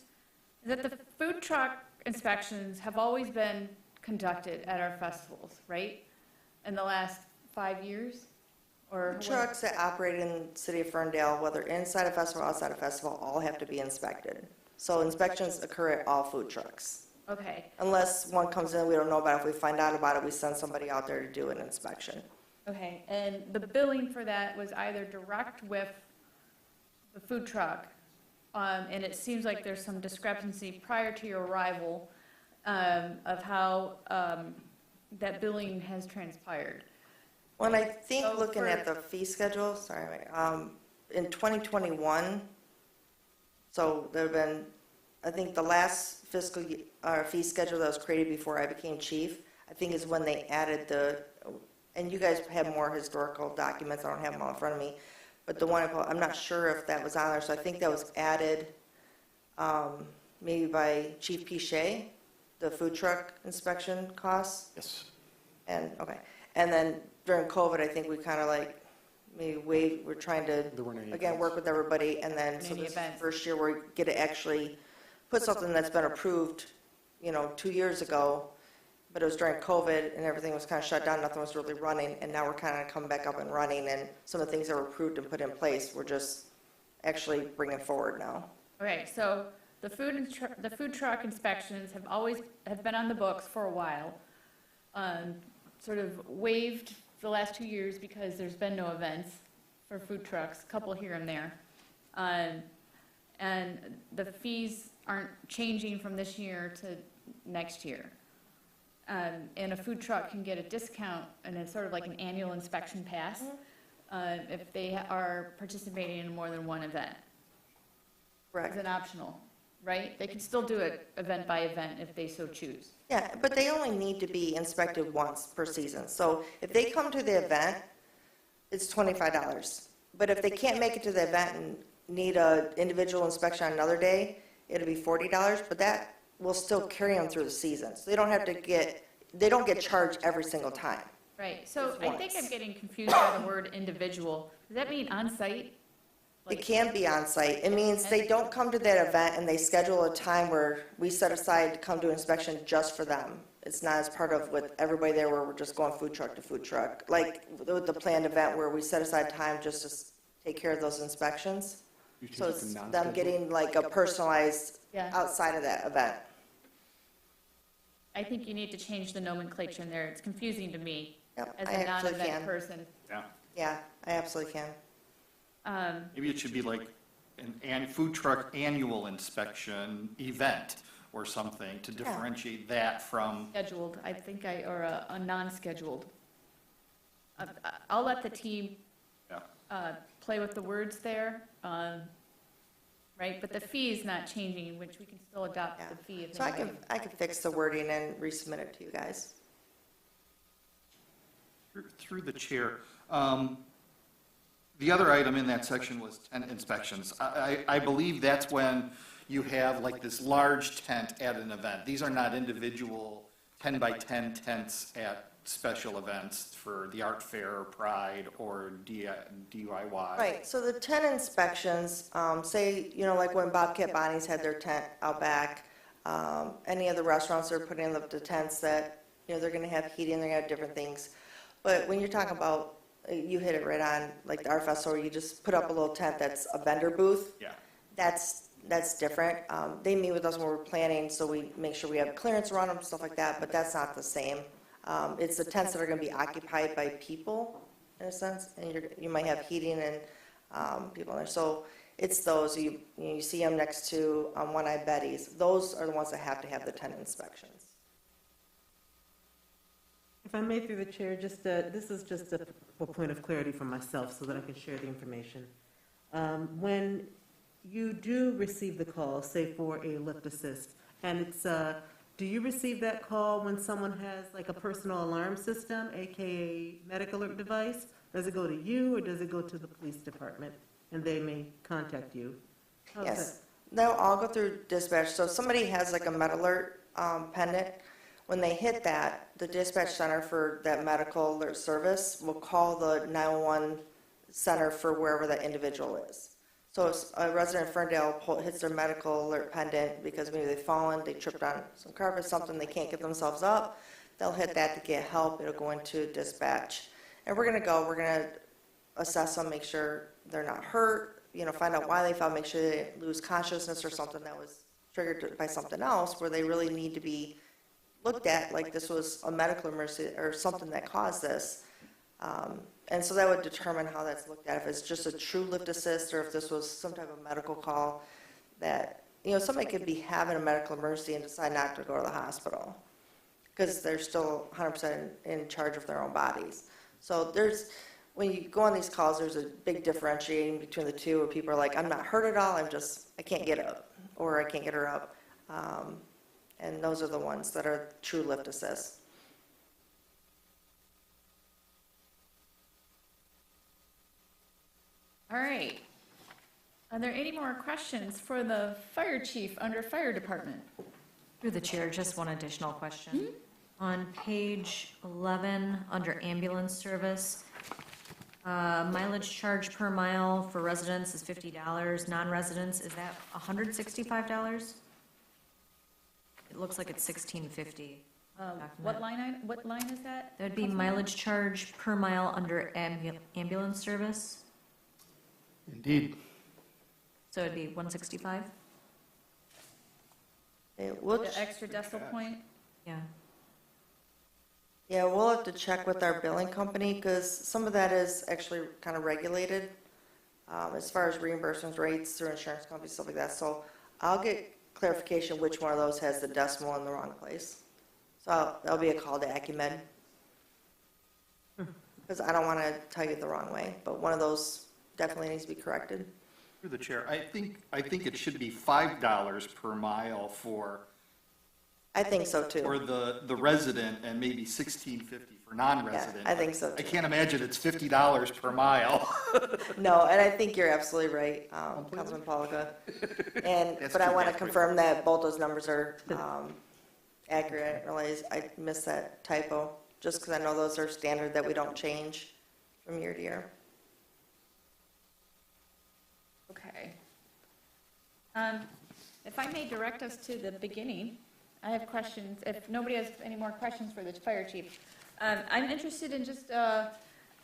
is that the food truck inspections have always been conducted at our festivals, right? In the last 5 years? Or
Trucks that operate in the city of Ferndale, whether inside a festival or outside a festival, all have to be inspected. So inspections occur at all food trucks.
Okay,
Unless one comes in, we don't know about it. If we find out about it, we send somebody out there to do an inspection.
okay, and the billing for that was either direct with the food truck, and it seems like there's some discrepancy prior to your arrival, of how, that billing has transpired.
When I think,
So
looking
for-
at the fee schedule, sorry, in 2021, so there have been, I think the last fiscal fee schedule that was created before I became chief, I think is when they added and you guys have more historical documents, I don't have them all in front of me, but the one, I'm not sure if that was on there, so I think that was added maybe by Chief Pichet, the food truck inspection costs.
Yes.
And, okay, and then during COVID, I think we kind of like, maybe we're trying to,
There weren't any
again, work with everybody, and then, so
Any
this is the
events.
first year where we get to actually put something that's been approved, 2 years ago, but it was during COVID, and everything was kind of shut down, nothing was really running, and now we're kind of coming back up and running, and some of the things that were approved and put in place, we're just actually bringing forward now.
Okay, so the food truck inspections have been on the books for a while. Sort of waived the last 2 years because there's been no events for food trucks, a couple here and there. And the fees aren't changing from this year to next year. And a food truck can get a discount, and it's sort of like an annual inspection pass, if they are participating in more than one event.
Correct.
It's an optional, right? They can still do it event by event if they so choose.
Yeah, but they only need to be inspected once per season. So if they come to the event, it's $25. But if they can't make it to the event and need an individual inspection on another day, it'll be $40, but that will still carry them through the season. So they don't get charged every single time.
Right, so
Just
I think
once.
I'm getting confused by the word individual. Does that mean on-site?
It can be on site. It means they don't come to that event and they schedule a time where we set aside to come to inspection just for them. It's not as part of with everybody there where we're just going food truck to food truck. Like with the planned event where we set aside time just to take care of those inspections. So it's them getting like a personalized
Yeah.
outside of that event.
I think you need to change the nomenclature in there. It's confusing to me
Yep,
as
I
a
actually
non-event
can.
person.
Yeah.
Yeah, I absolutely can.
Maybe it should be like an food truck annual inspection event or something to differentiate that from.
Scheduled, I think or a non-scheduled. I'll let the team play with the words there, right? But the fee is not changing, which we can still adopt the fee. if
So I
anybody-
can fix the wording and resubmit it to you guys.
Through the chair, the other item in that section was tent inspections. I believe that's when you have like this large tent at an event. These are not individual 10 by 10 tents at special events for the art fair, or Pride, or DIY.
Right, so the tent inspections, say, like when Bobcat Bonnie's had their tent out back, any of the restaurants are putting up the tents that, they're gonna have heating, they're gonna have different things. But when you're talking about, you hit it right on, like the art festival, you just put up a little tent that's a vendor booth.
Yeah.
That's different. They meet with us when we're planning, so we make sure we have clearance around them, stuff like that, but that's not the same. It's the tents that are gonna be occupied by people, in a sense, and you might have heating and, people in there. So it's those, you see them next to, One-Eyed Betty's. Those are the ones that have to have the tent inspections.
If I may, through the chair, this is just a point of clarity for myself so that I can share the information. When you do receive the call, say for a lift assist, and it's, do you receive that call when someone has like a personal alarm system, AKA medical alert device? Does it go to you or does it go to the police department and they may contact you? How's
Yes, they'll all go through dispatch. So if somebody has like a med alert pendant, when they hit that, the dispatch center for that medical alert service will call the 911 center for wherever that individual is. So if a resident of Ferndale hits their medical alert pendant because maybe they've fallen, they tripped on some carpet, something, they can't get themselves up, they'll hit that to get help. It'll go into dispatch. And we're going to assess them, make sure they're not hurt, find out why they fell, make sure they didn't lose consciousness or something that was triggered by something else where they really need to be looked at, like this was a medical emergency or something that caused this. And so that would determine how that's looked at, if it's just a true lift assist or if this was some type of medical call that, you know, somebody could be having a medical emergency and decide not to go to the hospital because they're still 100% in charge of their own bodies. So when you go on these calls, there's a big differentiating between the two where people are like, I'm not hurt at all, I can't get up, or I can't get her up. And those are the ones that are true lift assists.
All right. Are there any more questions for the fire chief under fire department?
Through the chair, just one additional question. On page 11, under ambulance service, mileage charge per mile for residents is $50, non-residents, is that $165? It looks like it's $16.50.
What line is that?
That would be mileage charge per mile under ambulance service,
Indeed.
so it'd be 165?
The extra decimal point?
Yeah.
Yeah, we'll have to check with our billing company because some of that is actually kind of regulated as far as reimbursements rates through insurance companies, stuff like that. So I'll get clarification which one of those has the decimal in the wrong place. So that'll be a call to Acumen because I don't want to tell you the wrong way, but one of those definitely needs to be corrected.
Through the chair, I think it should be $5 per mile for.
I think so too.
For the resident and maybe $16.50 for non-resident.
Yeah, I think so too.
I can't imagine it's $50 per mile.
No, and I think you're absolutely right, Councilman Polika. But I want to confirm that both those numbers are accurate. I didn't realize I missed that typo, just because I know those are standard that we don't change from year to year.
Okay. If I may direct us to the beginning, I have questions. If nobody has any more questions for the fire chief, I'm interested in just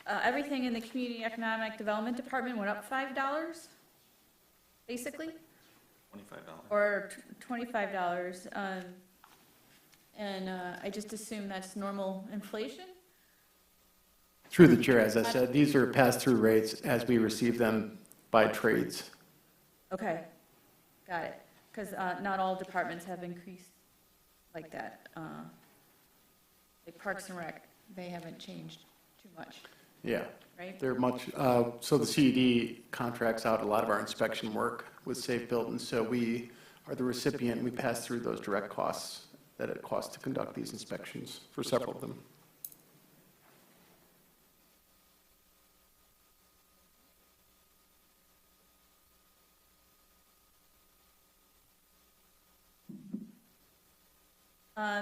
everything in the community economic development department went up $5, basically,
$25.
or $25. And I just assume that's normal inflation.
Through the chair, as I said, these are pass-through rates as we receive them by trades.
Okay, got it. Because not all departments have increased like that. Like Parks and Rec, they haven't changed too much.
Yeah.
Right?
They're much, so the CED contracts out a lot of our inspection work with Safe Buildings, so we are the recipient, we pass through those direct costs that it costs to conduct these inspections for several of them.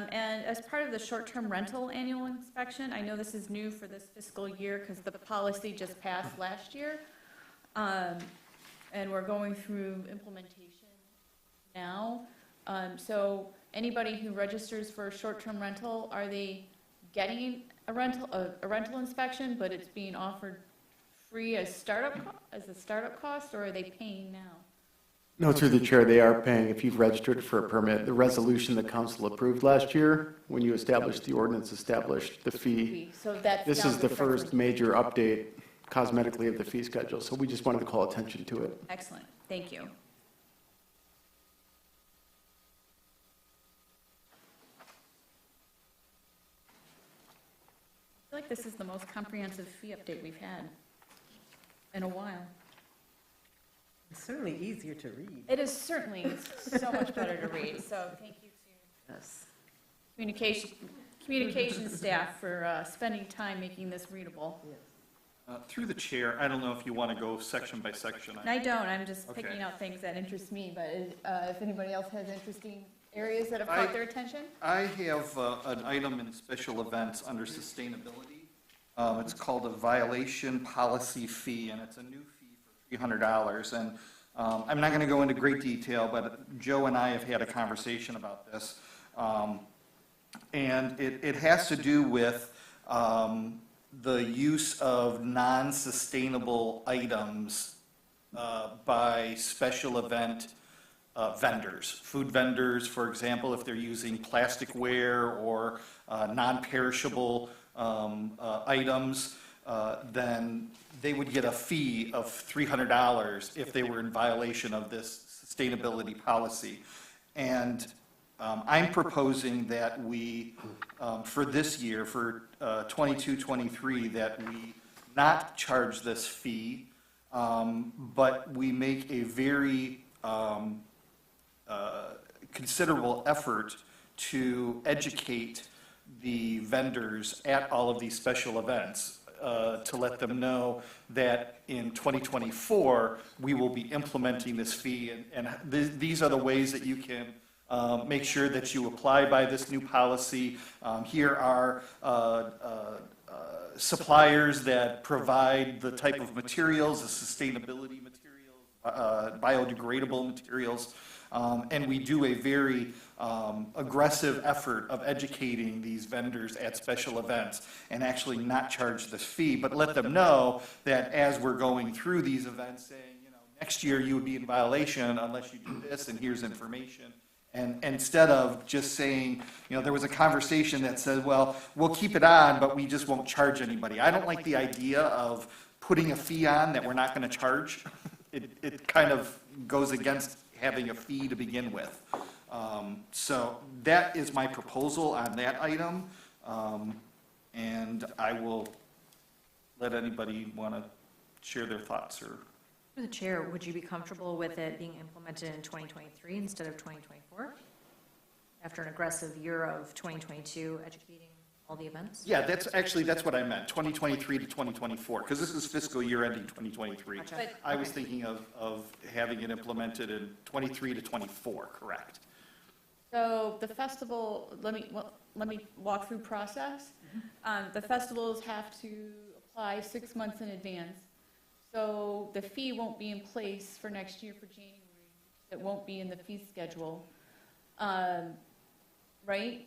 And as part of the short-term rental annual inspection, I know this is new for this fiscal year because the policy just passed last year. And we're going through implementation now. So anybody who registers for a short-term rental, are they getting a rental inspection, but it's being offered free as a startup cost, or are they paying now?
No, through the chair, they are paying if you've registered for a permit. The resolution the council approved last year, when you established the ordinance, established the fee.
So that's
This
now
is the
correct
first
one.
major update cosmetically of the fee schedule, so we just wanted to call attention to it.
Excellent, thank you. I feel like this is the most comprehensive fee update we've had in a while.
It's certainly easier to read.
It is certainly so much better to read, so thank you to
Yes.
communication staff for spending time making this readable.
Through the chair, I don't know if you want to go section by section.
I don't, I'm just
Okay.
picking out things that interest me, but if anybody else has interesting areas that have caught their attention?
I have an item in special events under sustainability. It's called a violation policy fee, and it's a new fee for $300. And I'm not going to go into great detail, but Joe and I have had a conversation about this. And it has to do with the use of non-sustainable items by special event vendors. Food vendors, for example, if they're using plasticware or non-perishable items, then they would get a fee of $300 if they were in violation of this sustainability policy. And I'm proposing that we, for this year, for 22-23, that we not charge this fee, but we make a very considerable effort to educate the vendors at all of these special events, to let them know that in 2024, we will be implementing this fee, and these are the ways that you can make sure that you apply by this new policy. Here are suppliers that provide the type of materials, the sustainability materials, biodegradable materials, and we do a very aggressive effort of educating these vendors at special events and actually not charge this fee, but let them know that as we're going through these events, saying, next year you would be in violation unless you do this, and here's information. And instead of just saying, there was a conversation that said, well, we'll keep it on, but we just won't charge anybody. I don't like the idea of putting a fee on that we're not going to charge. It kind of goes against having a fee to begin with. So that is my proposal on that item. And I will let anybody want to share their thoughts or.
Through the chair, would you be comfortable with it being implemented in 2023 instead of 2024? After an aggressive year of 2022 educating all the events?
Yeah, that's what I meant, 2023 to 2024, because this is fiscal year ending 2023.
Gotcha.
I was thinking of having it implemented in 23 to 24, correct.
So the festival, let me walk through process. The festivals have to apply 6 months in advance. So the fee won't be in place for next year for January. It won't be in the fee schedule, right?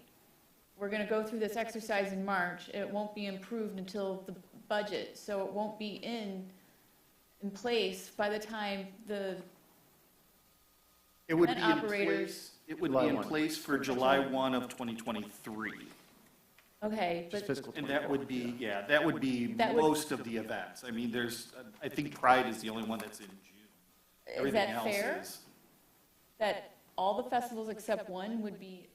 We're going to go through this exercise in March. It won't be improved until the budget, so it won't be in place by the time the
It would be
operators.
It would be in place for July 1 of 2023.
Okay, but
And that would be, most of the events. I mean, I think Pride is the only one that's in June.
is
Everything
that
else
fair?
is.
That all the festivals except one would be,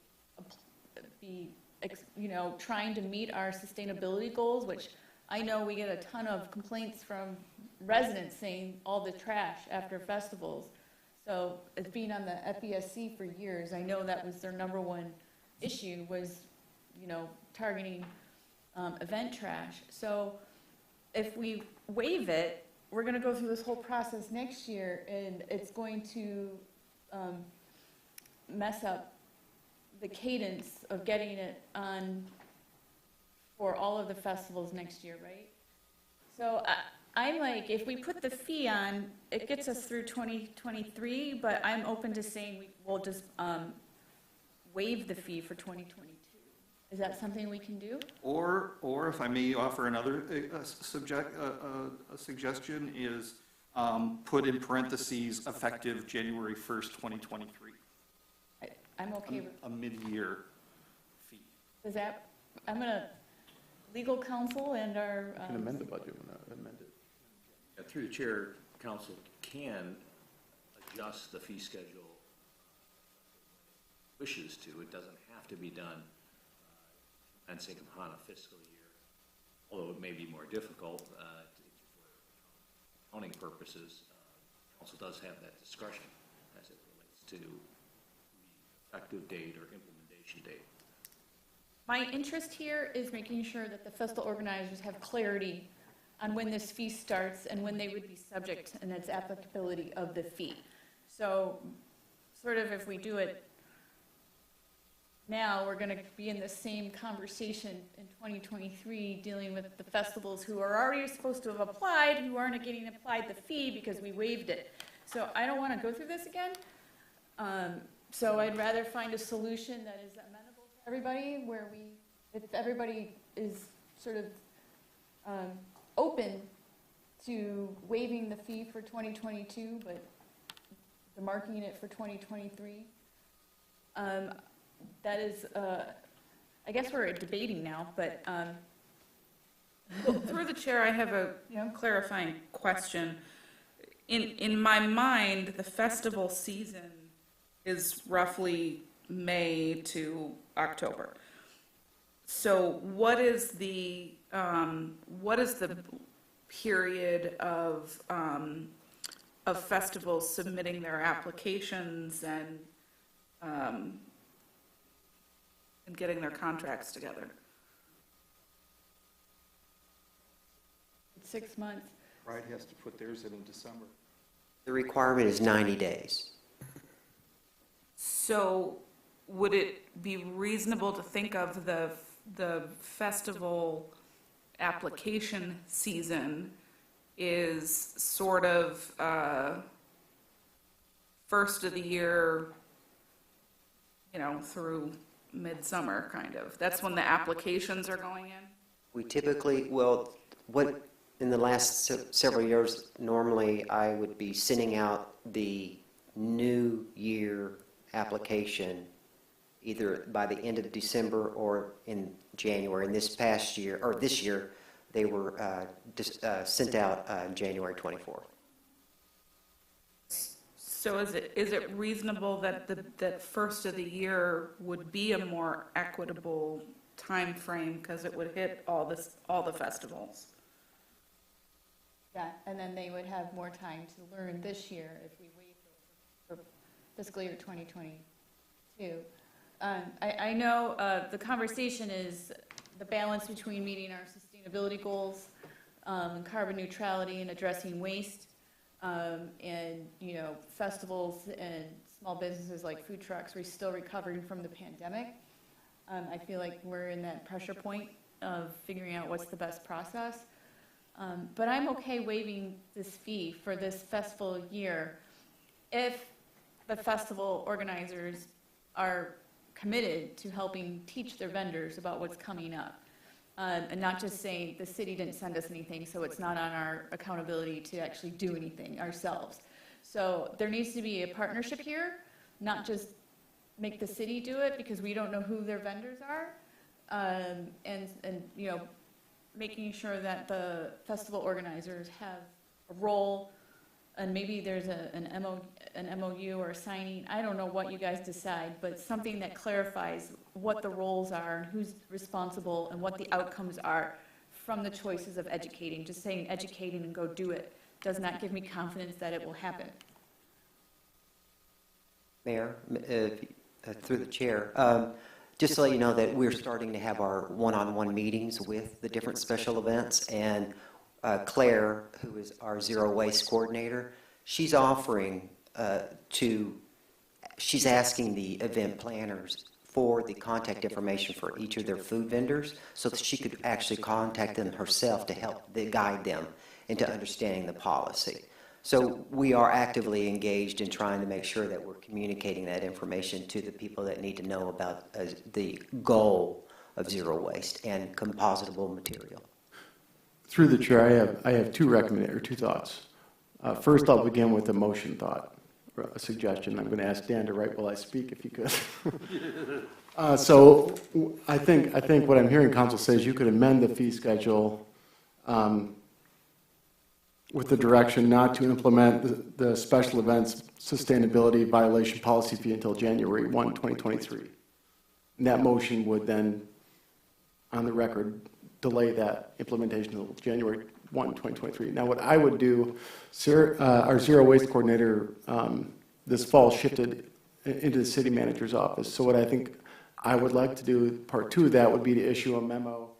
trying to meet our sustainability goals, which I know we get a ton of complaints from residents saying all the trash after festivals. So it's been on the FESC for years. I know that was their number one issue was, targeting event trash. So if we waive it, we're going to go through this whole process next year, and it's going to mess up the cadence of getting it on for all of the festivals next year, right? So I'm like, if we put the fee on, it gets us through 2023, but I'm open to saying we'll just waive the fee for 2022. Is that something we can do?
Or if I may offer another suggestion is put in parentheses effective January 1st, 2023.
I'm okay with
a mid-year fee.
Does that, I'm going to, legal counsel and our.
You can amend the budget when I amend it.
Through the chair, council can adjust the fee schedule wishes to. It doesn't have to be done commencing upon a fiscal year, although it may be more difficult for accounting purposes. Council does have that discretion as it relates to the effective date or implementation date.
My interest here is making sure that the festival organizers have clarity on when this fee starts and when they would be subject and its applicability of the fee. So sort of if we do it now, we're going to be in the same conversation in 2023 dealing with the festivals who are already supposed to have applied, who aren't getting applied the fee because we waived it. So I don't want to go through this again. So I'd rather find a solution that is amenable to everybody, where if everybody is sort of open to waiving the fee for 2022, but they're marking it for 2023. That is, I guess we're debating now, but
Well, through the chair, I have a clarifying question. In my mind, the festival season is roughly May to October. So what is the period of festivals submitting their applications and getting their contracts together?
it's 6 months.
Pride has to put theirs in December.
The requirement is 90 days.
So would it be reasonable to think of the festival application season is sort of first of the year, through midsummer, kind of? That's when the applications are going in?
We typically, in the last several years, normally I would be sending out the new year application either by the end of December or in January. And this year, they were sent out January 24th.
So is it reasonable that that first of the year would be a more equitable time frame because it would hit all the festivals?
Yeah, and then they would have more time to learn this year if we wait for fiscal year 2022. I know the conversation is the balance between meeting our sustainability goals, carbon neutrality, and addressing waste, and festivals and small businesses like food trucks. We're still recovering from the pandemic. I feel like we're in that pressure point of figuring out what's the best process. But I'm okay waiving this fee for this festival year if the festival organizers are committed to helping teach their vendors about what's coming up. And not just saying the city didn't send us anything, so it's not on our accountability to actually do anything ourselves. So there needs to be a partnership here, not just make the city do it because we don't know who their vendors are. And making sure that the festival organizers have a role, and maybe there's an MOU or a signing. I don't know what you guys decide, but something that clarifies what the roles are and who's responsible and what the outcomes are from the choices of educating. Just saying educating and go do it does not give me confidence that it will happen.
Mayor, through the chair, just to let you know that we're starting to have our one-on-one meetings with the different special events, and Claire, who is our zero waste coordinator, she's offering she's asking the event planners for the contact information for each of their food vendors so that she could actually contact them herself to help guide them into understanding the policy. So we are actively engaged in trying to make sure that we're communicating that information to the people that need to know about the goal of zero waste and compositable material.
Through the chair, I have two thoughts. First, I'll begin with a motion thought, a suggestion. I'm going to ask Dan to write while I speak, if you could. So I think what I'm hearing council say is you could amend the fee schedule with the direction not to implement the special events sustainability violation policy fee until January 1, 2023. And that motion would then, on the record, delay that implementation until January 1, 2023. Now, what I would do, our zero waste coordinator this fall shifted into the city manager's office. So what I think I would like to do, part two of that would be to issue a memo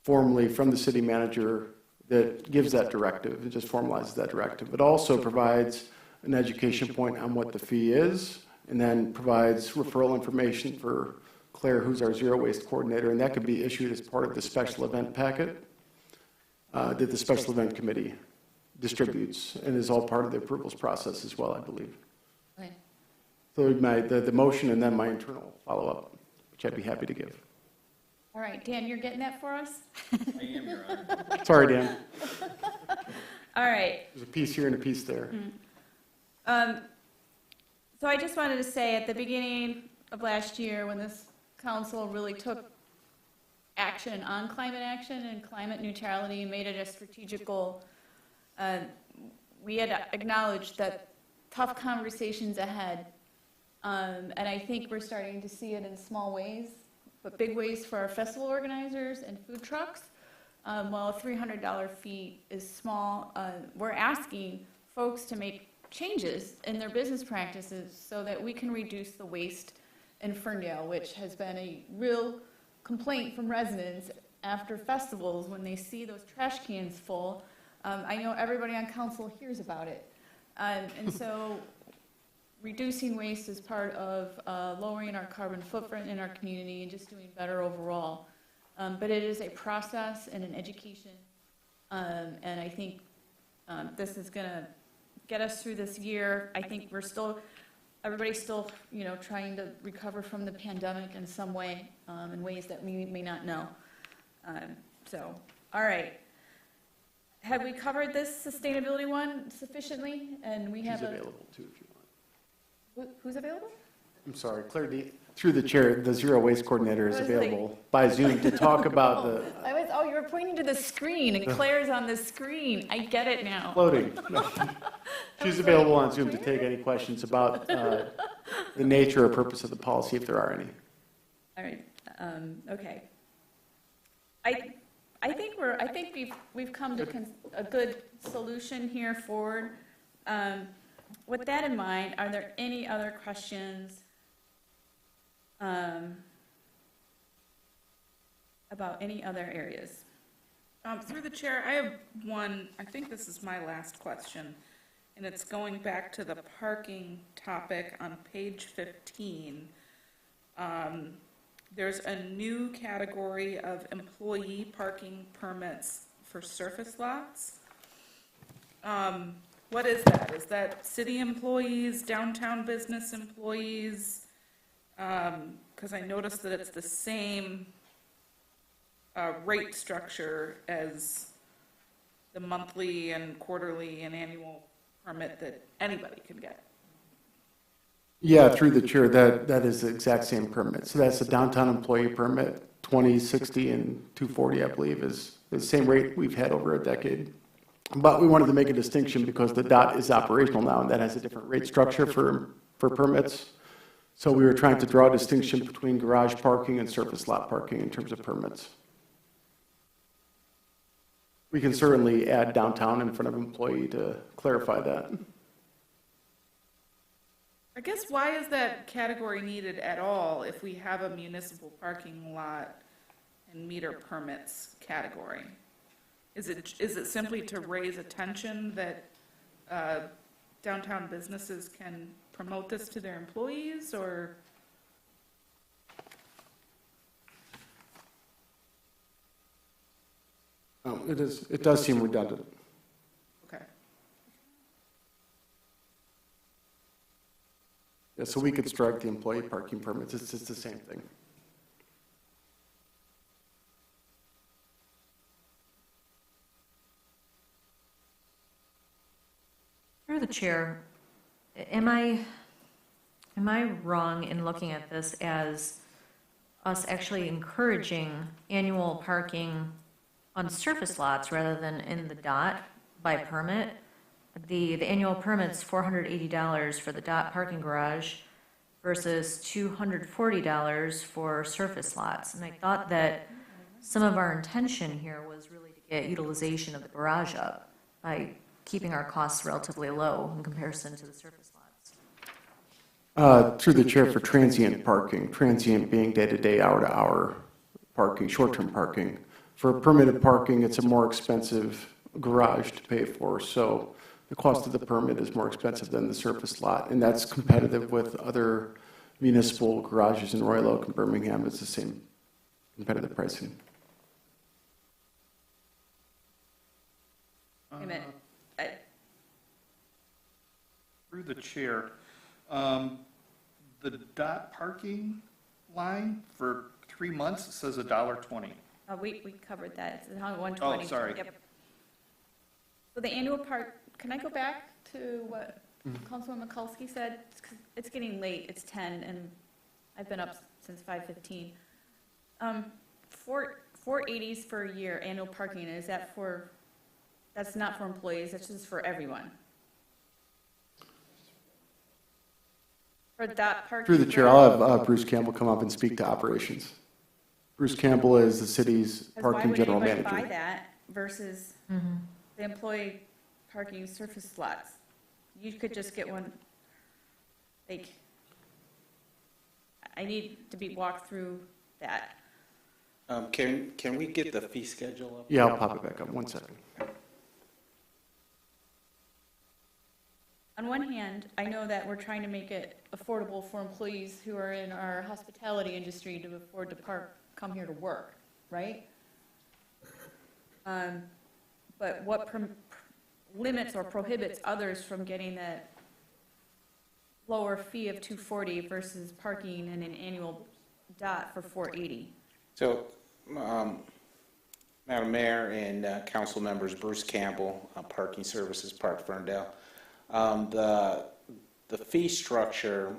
formally from the city manager that gives that directive, it just formalizes that directive. It also provides an education point on what the fee is, and then provides referral information for Claire, who's our zero waste coordinator, and that could be issued as part of the special event packet that the special event committee distributes, and is all part of the approvals process as well, I believe.
Okay.
So the motion and then my internal follow-up, which I'd be happy to give.
All right, Dan, you're getting that for us?
I am, Your Honor.
Sorry, Dan.
All right.
There's a piece here and a piece there.
So I just wanted to say, at the beginning of last year, when this council really took action on climate action and climate neutrality and made it a strategic goal, we had acknowledged that tough conversations ahead. And I think we're starting to see it in small ways, but big ways for our festival organizers and food trucks. While a $300 fee is small, we're asking folks to make changes in their business practices so that we can reduce the waste in Ferndale, which has been a real complaint from residents after festivals when they see those trash cans full. I know everybody on council hears about it. And so reducing waste is part of lowering our carbon footprint in our community and just doing better overall. But it is a process and an education. And I think this is going to get us through this year. I think everybody's still, trying to recover from the pandemic in some way, in ways that we may not know. All right. Have we covered this sustainability one sufficiently? And we have
She's available too if you want.
Who's available?
I'm sorry, Claire, through the chair, the Zero Waste Coordinator is
I was
available by Zoom to talk about the
you were pointing to the screen, and Claire's on the screen. I get it now.
floating. No. She's available on Zoom to take any questions about the nature or purpose of the policy, if there are any.
All right. Okay. I think we've come to a good solution here forward. With that in mind, are there any other questions about any other areas?
Through the chair, I have one. I think this is my last question, and it's going back to the parking topic on page 15. There's a new category of employee parking permits for surface lots. What is that? Is that city employees, downtown business employees? Because I noticed that it's the same rate structure as the monthly and quarterly and annual permit that anybody can get.
Yeah, through the chair, that is the exact same permit. So that's the downtown employee permit, 20, 60, and 240, I believe, is the same rate we've had over a decade. But we wanted to make a distinction because the DOT is operational now, and that has a different rate structure for permits. So we were trying to draw a distinction between garage parking and surface lot parking in terms of permits. We can certainly add downtown in front of employee to clarify that.
I guess why is that category needed at all if we have a municipal parking lot and meter permits category? Is it simply to raise attention that downtown businesses can promote this to their employees, or?
It does seem redundant.
Okay.
Yeah, so we could strike the employee parking permits. It's just the same thing.
Through the chair, am I wrong in looking at this as us actually encouraging annual parking on surface lots rather than in the DOT by permit? The annual permit's $480 for the DOT parking garage versus $240 for surface lots. And I thought that some of our intention here was really to get utilization of the garage up by keeping our costs relatively low in comparison to the surface lots.
Through the chair, for transient parking, transient being day-to-day, hour-to-hour parking, short-term parking. For permitted parking, it's a more expensive garage to pay for, so the cost of the permit is more expensive than the surface lot, and that's competitive with other municipal garages in Royal Oak and Birmingham. It's the same competitive pricing.
Wait a minute.
Through the chair, the DOT parking line for 3 months, it says $1.20.
We covered that. It's on 120.
Oh, sorry.
Yep. So the annual part, can I go back to what Councilwoman Mikulski said, it's getting late, it's 10, and I've been up since 5:15. 480s for a year, annual parking, is that for, that's not for employees, that's just for everyone? For that parking?
Through the chair, I'll have Bruce Campbell come up and speak to operations. Bruce Campbell is the city's parking general manager.
Why would anybody buy that versus the employee parking surface slots? You could just get one, like, I need to be walked through that.
Can we get the fee schedule up?
Yeah, I'll pop it back up. 1 second.
On one hand, I know that we're trying to make it affordable for employees who are in our hospitality industry to afford to come here to work, right? But what limits or prohibits others from getting that lower fee of $240 versus parking and an annual dot for $480?
So, Madam Mayor and council members, Bruce Campbell, Parking Services, Park Ferndale. The fee structure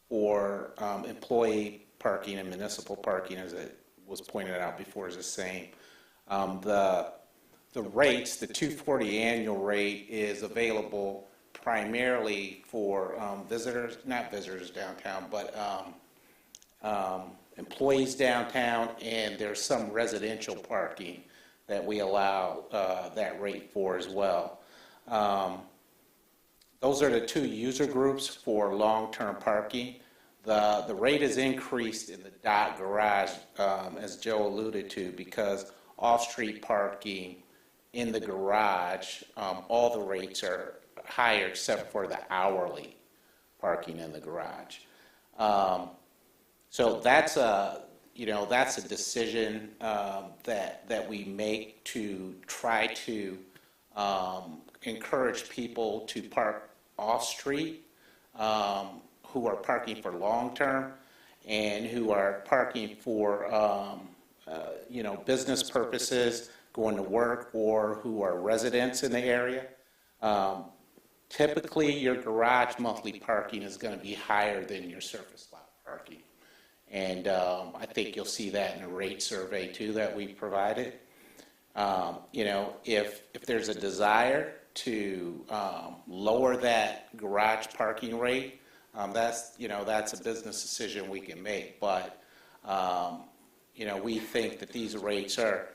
for employee parking and municipal parking, as it was pointed out before, is the same. The rates, the $240 annual rate, is available primarily for visitors, not visitors downtown, but employees downtown, and there's some residential parking that we allow that rate for as well. Those are the two user groups for long-term parking. The rate is increased in the dot garage, as Joe alluded to, because off-street parking in the garage, all the rates are higher except for the hourly parking in the garage. So that's a decision that we make to try to encourage people to park off-street, who are parking for long-term and who are parking for business purposes, going to work, or who are residents in the area. Typically, your garage monthly parking is going to be higher than your surface lot parking. And I think you'll see that in a rate survey too that we provided. If there's a desire to lower that garage parking rate, that's a business decision we can make. But we think that these rates are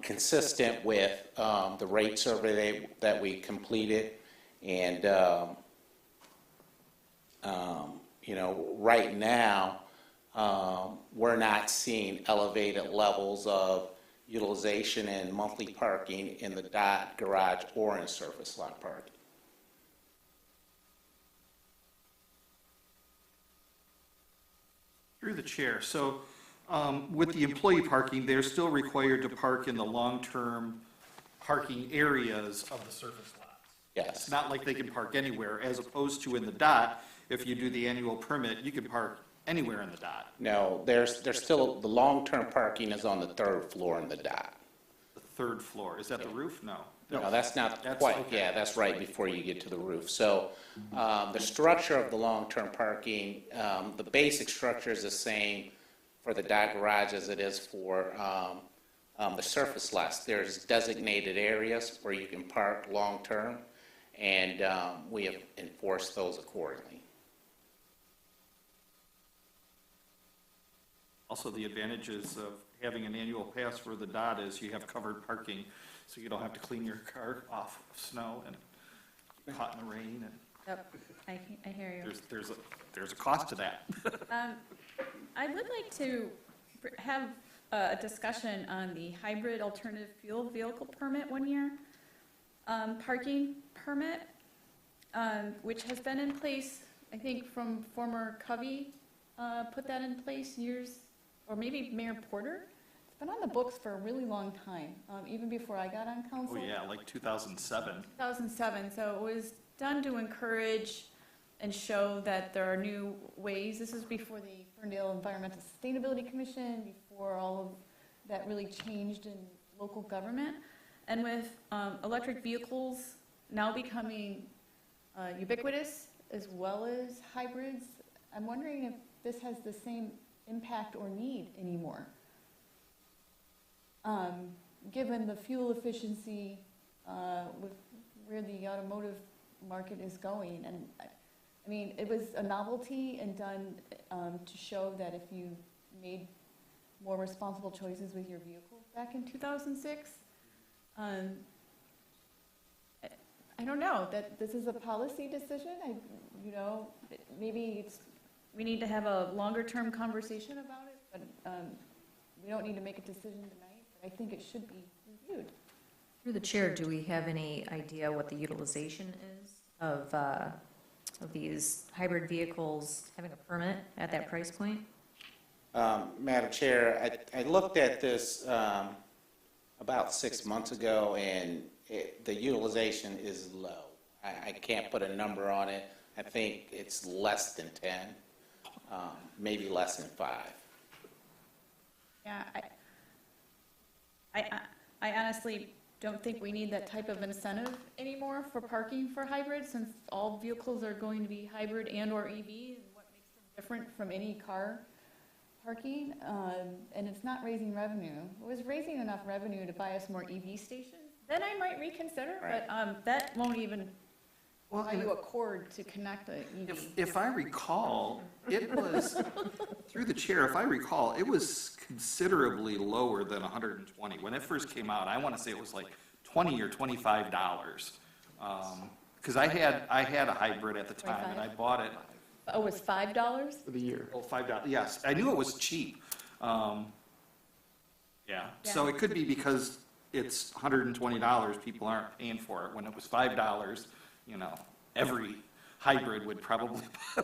consistent with the rate survey that we completed, and right now we're not seeing elevated levels of utilization and monthly parking in the dot garage or in surface lot parking.
Through the chair. So with the employee parking, they're still required to park in the long-term parking areas of the surface lots.
Yes.
It's not like they can park anywhere, as opposed to in the dot, if you do the annual permit, you can park anywhere in the dot.
No, there's still, the long-term parking is on the third floor in the dot.
The third floor, is that the roof? No.
No, that's not quite,
okay.
Yeah, that's right before you get to the roof. So the structure of the long-term parking, the basic structure is the same for the dot garage as it is for the surface lots. There's designated areas where you can park long-term, and we have enforced those accordingly.
Also, the advantages of having an annual pass for the dot is you have covered parking, so you don't have to clean your car off of snow and caught in the rain. And
Yep, I hear you.
There's a cost to that.
I would like to have a discussion on the hybrid alternative fuel vehicle permit 1 year parking permit, which has been in place, I think, from former Covey, put that in place years, or maybe Mayor Porter. It's been on the books for a really long time, even before I got on council.
Oh yeah, like 2007.
2007, so it was done to encourage and show that there are new ways. This is before the Ferndale Environmental Sustainability Commission, before all of that really changed in local government. And with electric vehicles now becoming ubiquitous as well as hybrids, I'm wondering if this has the same impact or need anymore. Given the fuel efficiency with where the automotive market is going. And I mean, it was a novelty and done to show that if you made more responsible choices with your vehicle back in 2006. I don't know that this is a policy decision. Maybe we need to have a longer term conversation about it, but we don't need to make a decision tonight. But I think it should be reviewed.
Through the chair, do we have any idea what the utilization is of these hybrid vehicles having a permit at that price point?
Madam Chair, I looked at this about 6 months ago, and the utilization is low. I can't put a number on it. I think it's less than 10, maybe less than 5.
Yeah, I honestly don't think we need that type of incentive anymore for parking for hybrids, since all vehicles are going to be hybrid and or EV, and what makes them different from any car parking, and it's not raising revenue. If it was raising enough revenue to buy us more EV stations, then I might reconsider,
Right.
but that won't even buy you a cord to connect the EV.
If I recall, it was, through the chair, if I recall, it was considerably lower than 120. When it first came out, I want to say it was like $20 or $25. Because I had a hybrid at the time, and I bought it.
Oh, it was $5?
For the year.
Oh, $5, yes. I knew it was cheap. Yeah, so it could be because it's $120, people aren't paying for it. When it was $5, every hybrid would probably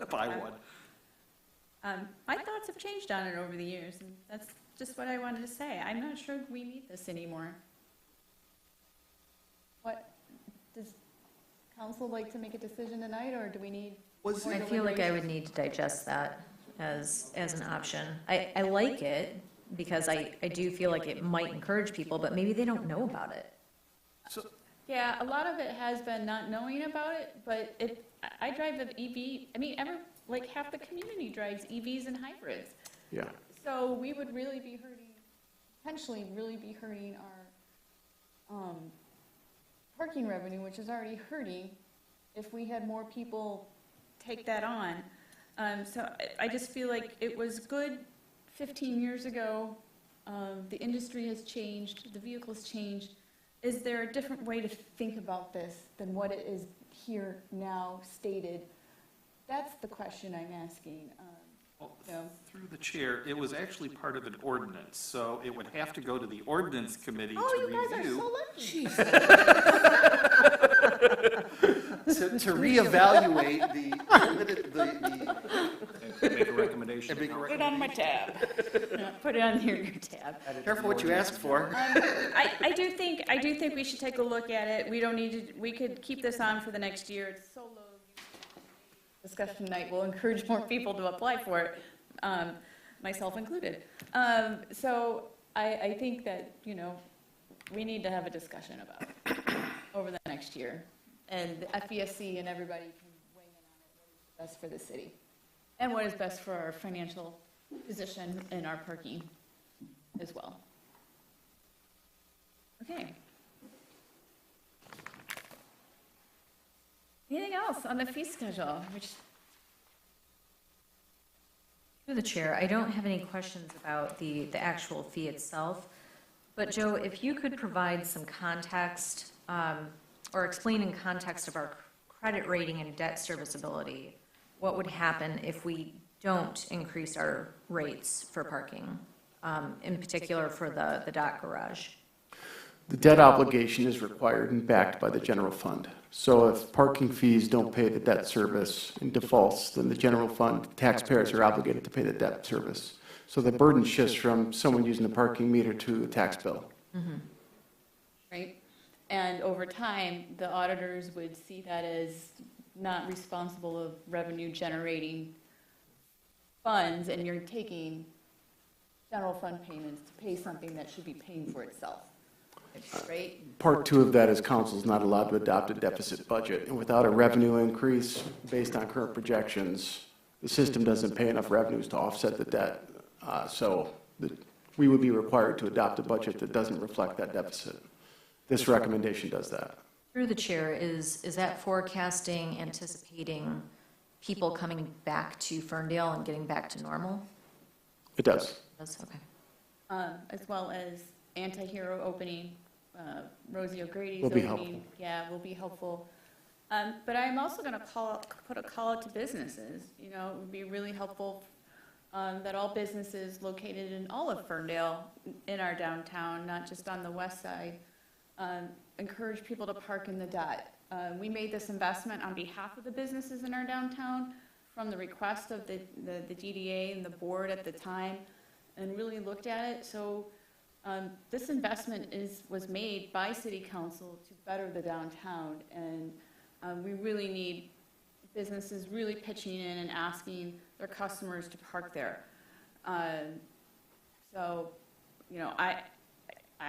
buy one.
My thoughts have changed on it over the years, and that's just what I wanted to say. I'm not sure we need this anymore. What, does council like to make a decision tonight, or do we need?
I feel like I would need to digest that as an option. I like it because I do feel like it might encourage people, but maybe they don't know about it.
Yeah, a lot of it has been not knowing about it, but I drive an EV, like half the community drives EVs and hybrids.
Yeah.
So we would really be potentially really be hurting our parking revenue, which is already hurting, if we had more people take that on. So I just feel like it was good 15 years ago. The industry has changed, the vehicles changed. Is there a different way to think about this than what it is here now stated? That's the question I'm asking.
Through the chair, it was actually part of an ordinance, so it would have to go to the ordinance committee to
you
review.
guys are so lucky.
To reevaluate the
Make a recommendation.
Put it on my tab. Put it on your tab.
Careful what you ask for.
I do think we should take a look at it. We don't need to. We could keep this on for the next year. It's so low. Discussion night will encourage more people to apply for it, myself included. So I think that we need to have a discussion about it over the next year, and the FESC and everybody can weigh in on it. What is best for the city, and what is best for our financial position and our parking as well. Okay. Anything else on the fee schedule?
Through the chair, I don't have any questions about the actual fee itself, but Joe, if you could provide some context or explain in context of our credit rating and debt serviceability, what would happen if we don't increase our rates for parking, in particular for the dock garage?
The debt obligation is required and backed by the general fund. So if parking fees don't pay the debt service and defaults, then the general fund, taxpayers are obligated to pay the debt service. So the burden shifts from someone using the parking meter to the tax bill.
Mm-hmm. Right? And over time, the auditors would see that as not responsible of revenue generating funds, and you're taking general fund payments to pay something that should be paying for itself. Right?
Part two of that is council is not allowed to adopt a deficit budget. And without a revenue increase based on current projections, the system doesn't pay enough revenues to offset the debt. We would be required to adopt a budget that doesn't reflect that deficit. This recommendation does that.
Through the chair, is that forecasting, anticipating people coming back to Ferndale and getting back to normal?
It does.
That's okay.
As well as Anti-Hero opening, Rosie O'Grady's
Will be
opening.
helpful.
Yeah, will be helpful. But I'm also going to put a call out to businesses. You know, it would be really helpful that all businesses located in all of Ferndale, in our downtown, not just on the west side, encourage people to park in the dot. We made this investment on behalf of the businesses in our downtown from the request of the DDA and the board at the time, and really looked at it. So this investment was made by City Council to better the downtown, and we really need businesses really pitching in and asking their customers to park there. So, you know, I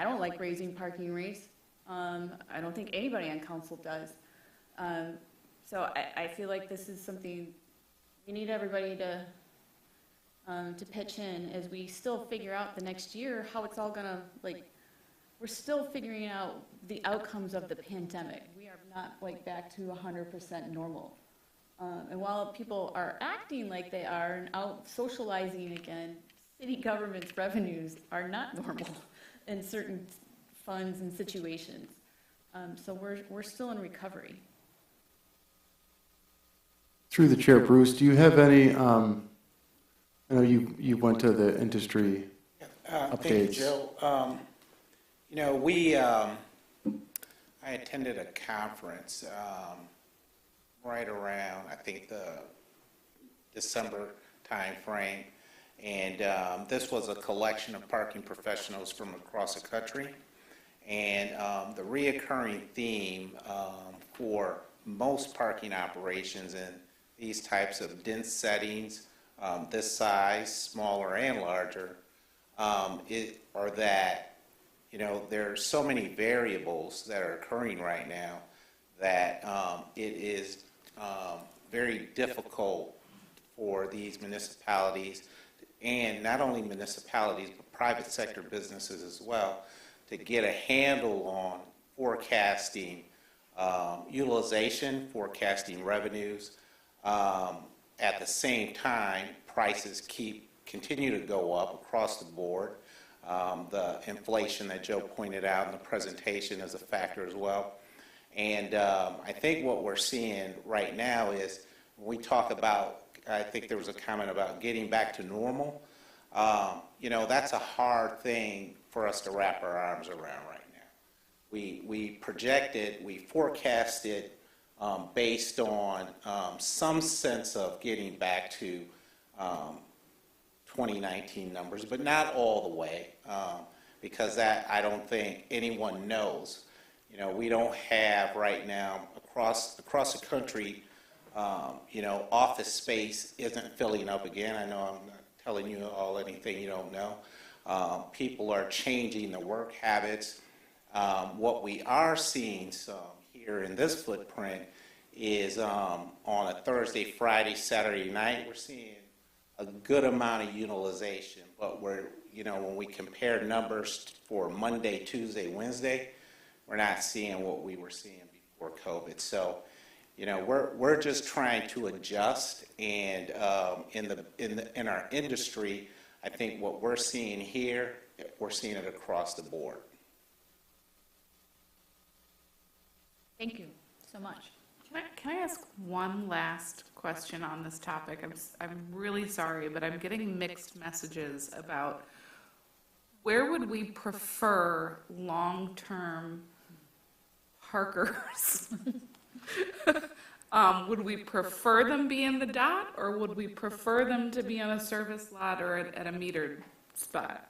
don't like raising parking rates. I don't think anybody on council does. So I feel like this is something we need everybody to pitch in as we still figure out the next year how it's all gonna, like, we're still figuring out the outcomes of the pandemic. We are not like back to 100% normal. And while people are acting like they are and out socializing again, city government's revenues are not normal in certain funds and situations. So we're still in recovery.
Through the chair, Bruce, do you have any, I know you went to the industry updates.
Thank you, Joe. You know, I attended a conference right around, I think, the December timeframe, and this was a collection of parking professionals from across the country. And the reoccurring theme for most parking operations in these types of dense settings, this size, smaller and larger, are that, you know, there are so many variables that are occurring right now that it is very difficult for these municipalities, and not only municipalities, but private sector businesses as well, to get a handle on forecasting utilization, forecasting revenues. At the same time, prices continue to go up across the board. The inflation that Joe pointed out in the presentation is a factor as well. And I think what we're seeing right now is when we talk about, I think there was a comment about getting back to normal. You know, that's a hard thing for us to wrap our arms around right now. We projected, we forecasted based on some sense of getting back to 2019 numbers, but not all the way, because that I don't think anyone knows. You know, we don't have right now across the country, you know, office space isn't filling up again. I know I'm not telling you all anything you don't know. People are changing their work habits. What we are seeing here in this footprint is on a Thursday, Friday, Saturday night, we're seeing a good amount of utilization. But we're, you know, when we compare numbers for Monday, Tuesday, Wednesday, we're not seeing what we were seeing before COVID. So, you know, we're just trying to adjust, and in our industry, I think what we're seeing here, we're seeing it across the board.
Thank you so much.
Can I ask one last question on this topic? I'm really sorry, but I'm getting mixed messages about where would we prefer long-term parkers? Would we prefer them be in the dot, or would we prefer them to be on a service lot or at a metered spot?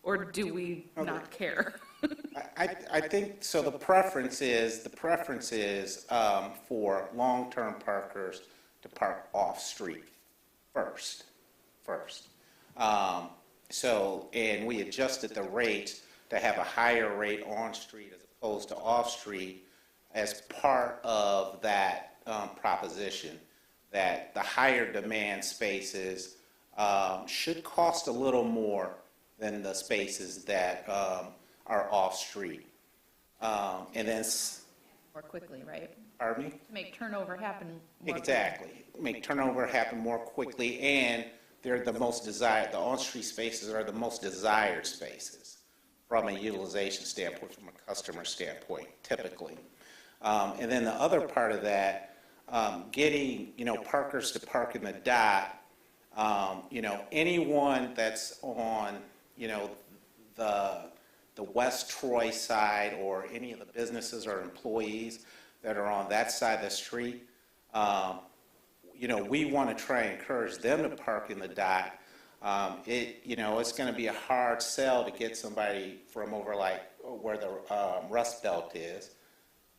Or do we not care?
I think so. The preference is for long-term parkers to park off-street first. So, and we adjusted the rates to have a higher rate on-street as opposed to off-street as part of that proposition, that the higher demand spaces should cost a little more than the spaces that are off-street. And then,
More quickly, right?
pardon me?
To make turnover happen more
Exactly. Make turnover happen more quickly, and they're the most desired, the on-street spaces are the most desired spaces from a utilization standpoint, from a customer standpoint, typically. And then the other part of that, getting, parkers to park in the dot, anyone that's on, the West Troy side, or any of the businesses or employees that are on that side of the street, we want to try and encourage them to park in the dot. It's going to be a hard sell to get somebody from over like where the Rust Belt is,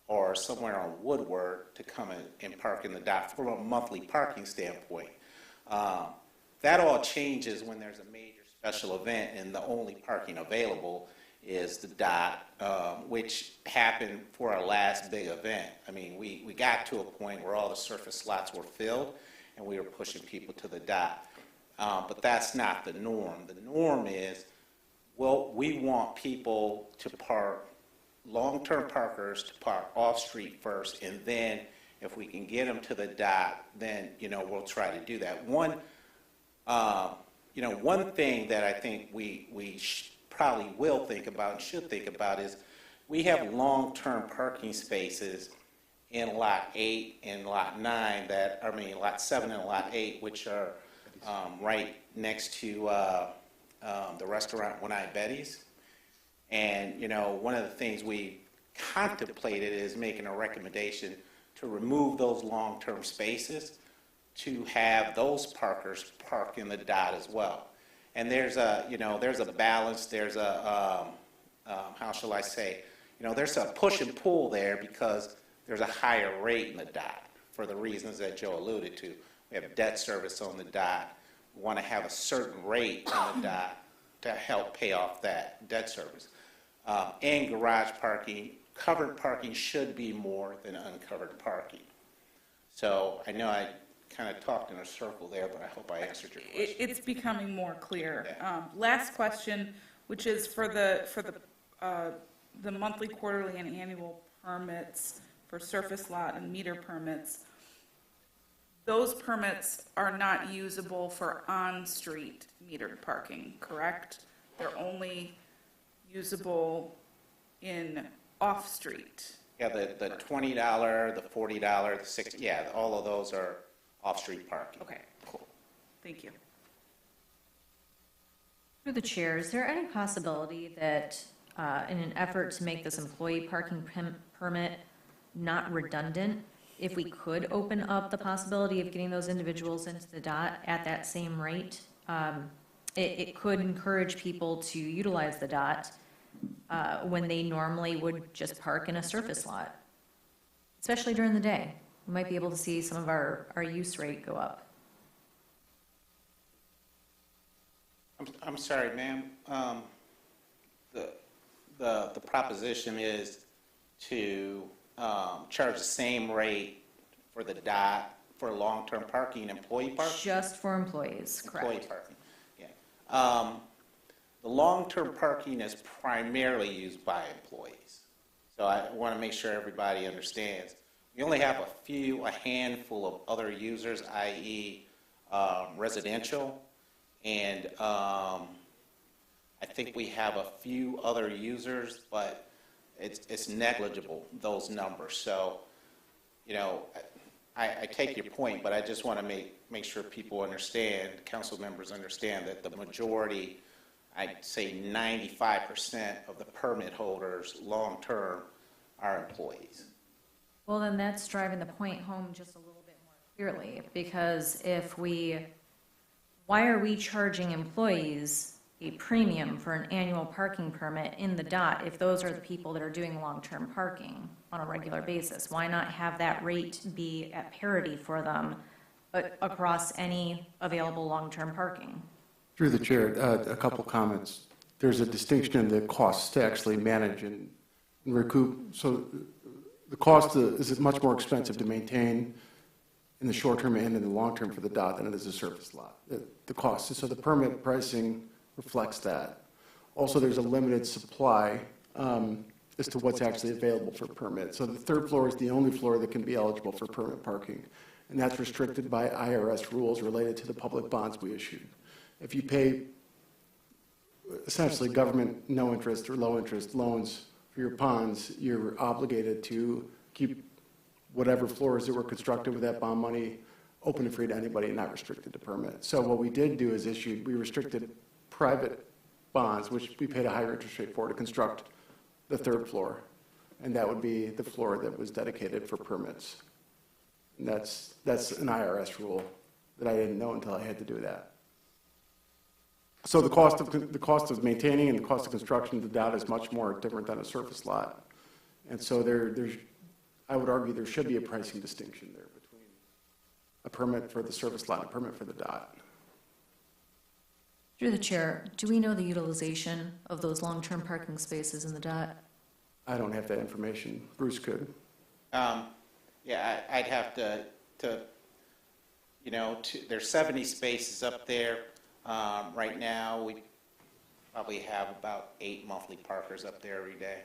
or somewhere on Woodward, to come in and park in the dot from a monthly parking standpoint. That all changes when there's a major special event and the only parking available is the dot, which happened for our last big event. I mean, we got to a point where all the surface slots were filled and we were pushing people to the dot. But that's not the norm. The norm is, well, we want people to park, long-term parkers to park off-street first, and then if we can get them to the dot, then, we'll try to do that. One thing that I think we probably will think about and should think about is we have long-term parking spaces in Lot 8 and Lot 9 Lot 7 and Lot 8, which are right next to the restaurant One Eye Betty's. And, one of the things we contemplated is making a recommendation to remove those long-term spaces to have those parkers park in the dot as well. And there's a balance, there's a, how shall I say, there's a push and pull there because there's a higher rate in the dot for the reasons that Joe alluded to. We have debt service on the dot. We want to have a certain rate on the dot to help pay off that debt service. And garage parking, covered parking should be more than uncovered parking. So I know I kind of talked in a circle there, but I hope I answered your question.
It's becoming more clear. Last question, which is for the monthly, quarterly, and annual permits for surface lot and meter permits. Those permits are not usable for on-street metered parking, correct? They're only usable in off-street.
Yeah, the $20, the $40, the $60, yeah, all of those are off-street parking.
Okay, cool. Thank you.
Through the chair, is there any possibility that in an effort to make this employee parking permit not redundant, if we could open up the possibility of getting those individuals into the dot at that same rate, it could encourage people to utilize the dot when they normally would just park in a surface lot, especially during the day. We might be able to see some of our use rate go up.
I'm sorry, ma'am. The proposition is to charge the same rate for the dot for long-term parking, employee parking?
Just for employees, correct.
Employee parking, yeah. The long-term parking is primarily used by employees. So I want to make sure everybody understands. We only have a handful of other users, i.e. Residential, and I think we have a few other users, but it's negligible, those numbers. So, I take your point, but I just want to make sure people understand, council members understand that the majority, I'd say 95% of the permit holders long-term are employees.
Well, then that's driving the point home just a little bit more clearly, because why are we charging employees a premium for an annual parking permit in the dot if those are the people that are doing long-term parking on a regular basis? Why not have that rate be at parity for them across any available long-term parking?
Through the chair, a couple comments. there's a distinction in the costs to actually manage and recoup. So the cost is much more expensive to maintain in the short term and in the long term for the dot than it is a surface lot. The cost, so the permit pricing reflects that. Also, there's a limited supply as to what's actually available for permit. So the third floor is the only floor that can be eligible for permit parking, and that's restricted by IRS rules related to the public bonds we issued. If you pay essentially government no interest or low interest loans for your ponds, you're obligated to keep whatever floors that were constructed with that bond money open and free to anybody and not restricted to permit. So what we did do is we restricted private bonds, which we paid a higher interest rate for, to construct the third floor. And that would be the floor that was dedicated for permits. And that's an IRS rule that I didn't know until I had to do that. So the cost of maintaining and the cost of construction of the dot is much more different than a surface lot. And so I would argue there should be a pricing distinction there between a permit for the surface lot and a permit for the dot.
Through the chair, do we know the utilization of those long-term parking spaces in the dot?
I don't have that information. Bruce could.
Yeah, I'd have to there's 70 spaces up there. Right now, we probably have about 8 monthly parkers up there every day.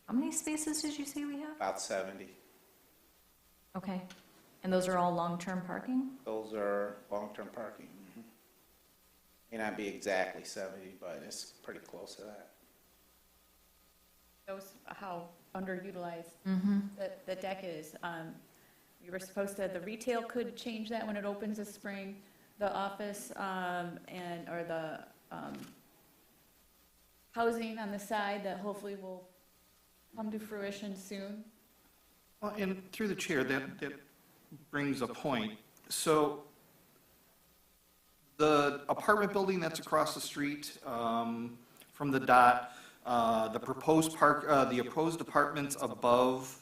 How many spaces did you say we have?
About 70.
Okay. And those are all long-term parking?
Those are long-term parking. Mm-hmm. May not be exactly 70, but it's pretty close to that.
Shows how underutilized
Mm-hmm.
the deck is. We were supposed to, the retail could change that when it opens this spring, the office or the housing on the side that hopefully will come to fruition soon.
Well, and through the chair, that brings a point. So the apartment building that's across the street from the dot, the proposed apartments above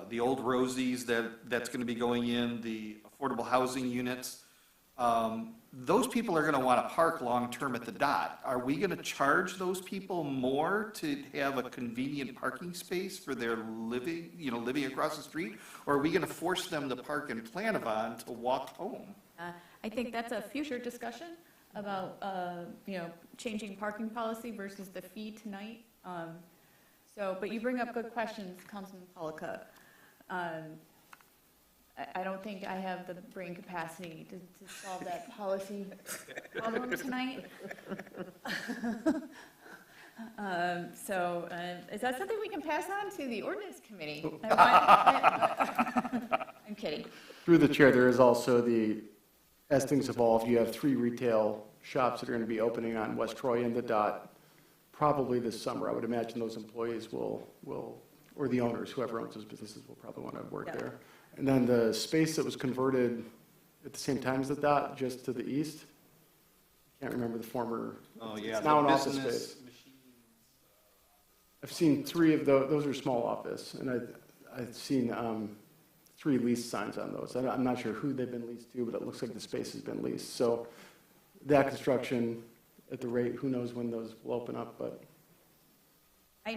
the old Rosie's that's going to be going in, the affordable housing units, those people are going to want to park long-term at the dot. Are we going to charge those people more to have a convenient parking space for their living across the street? Or are we going to force them to park in Planavon to walk home?
I think that's a future discussion about, changing parking policy versus the fee tonight. But you bring up good questions, Councilman Polika. I don't think I have the brain capacity to solve that policy problem tonight. Is that something we can pass on to the ordinance committee? I'm kidding.
Through the chair, there is also as things evolve, you have 3 retail shops that are going to be opening on West Troy and the dot probably this summer. I would imagine those employees will or the owners, whoever owns those businesses, will probably want to work there. And then the space that was converted at the same time as the dot, just to the east, I can't remember the former.
Oh, yeah.
It's now an office space. I've seen 3 of those are small office, and I've seen 3 lease signs on those. I'm not sure who they've been leased to, but it looks like the space has been leased. So that construction at the rate, who knows when those will open up, but.
I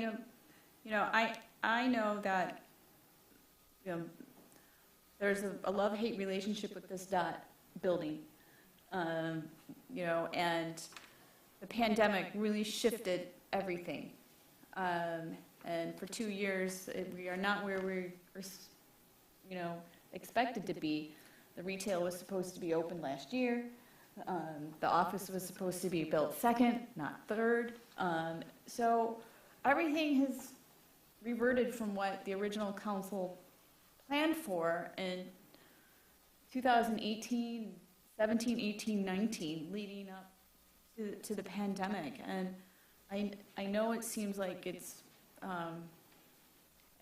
know that, there's a love-hate relationship with this dot building, and the pandemic really shifted everything. And for 2 years, we are not where we're, expected to be. The retail was supposed to be open last year. The office was supposed to be built second, not third. So everything has reverted from what the original council planned for in 2018, 17, 18, 19, leading up to the pandemic. And I know it seems like I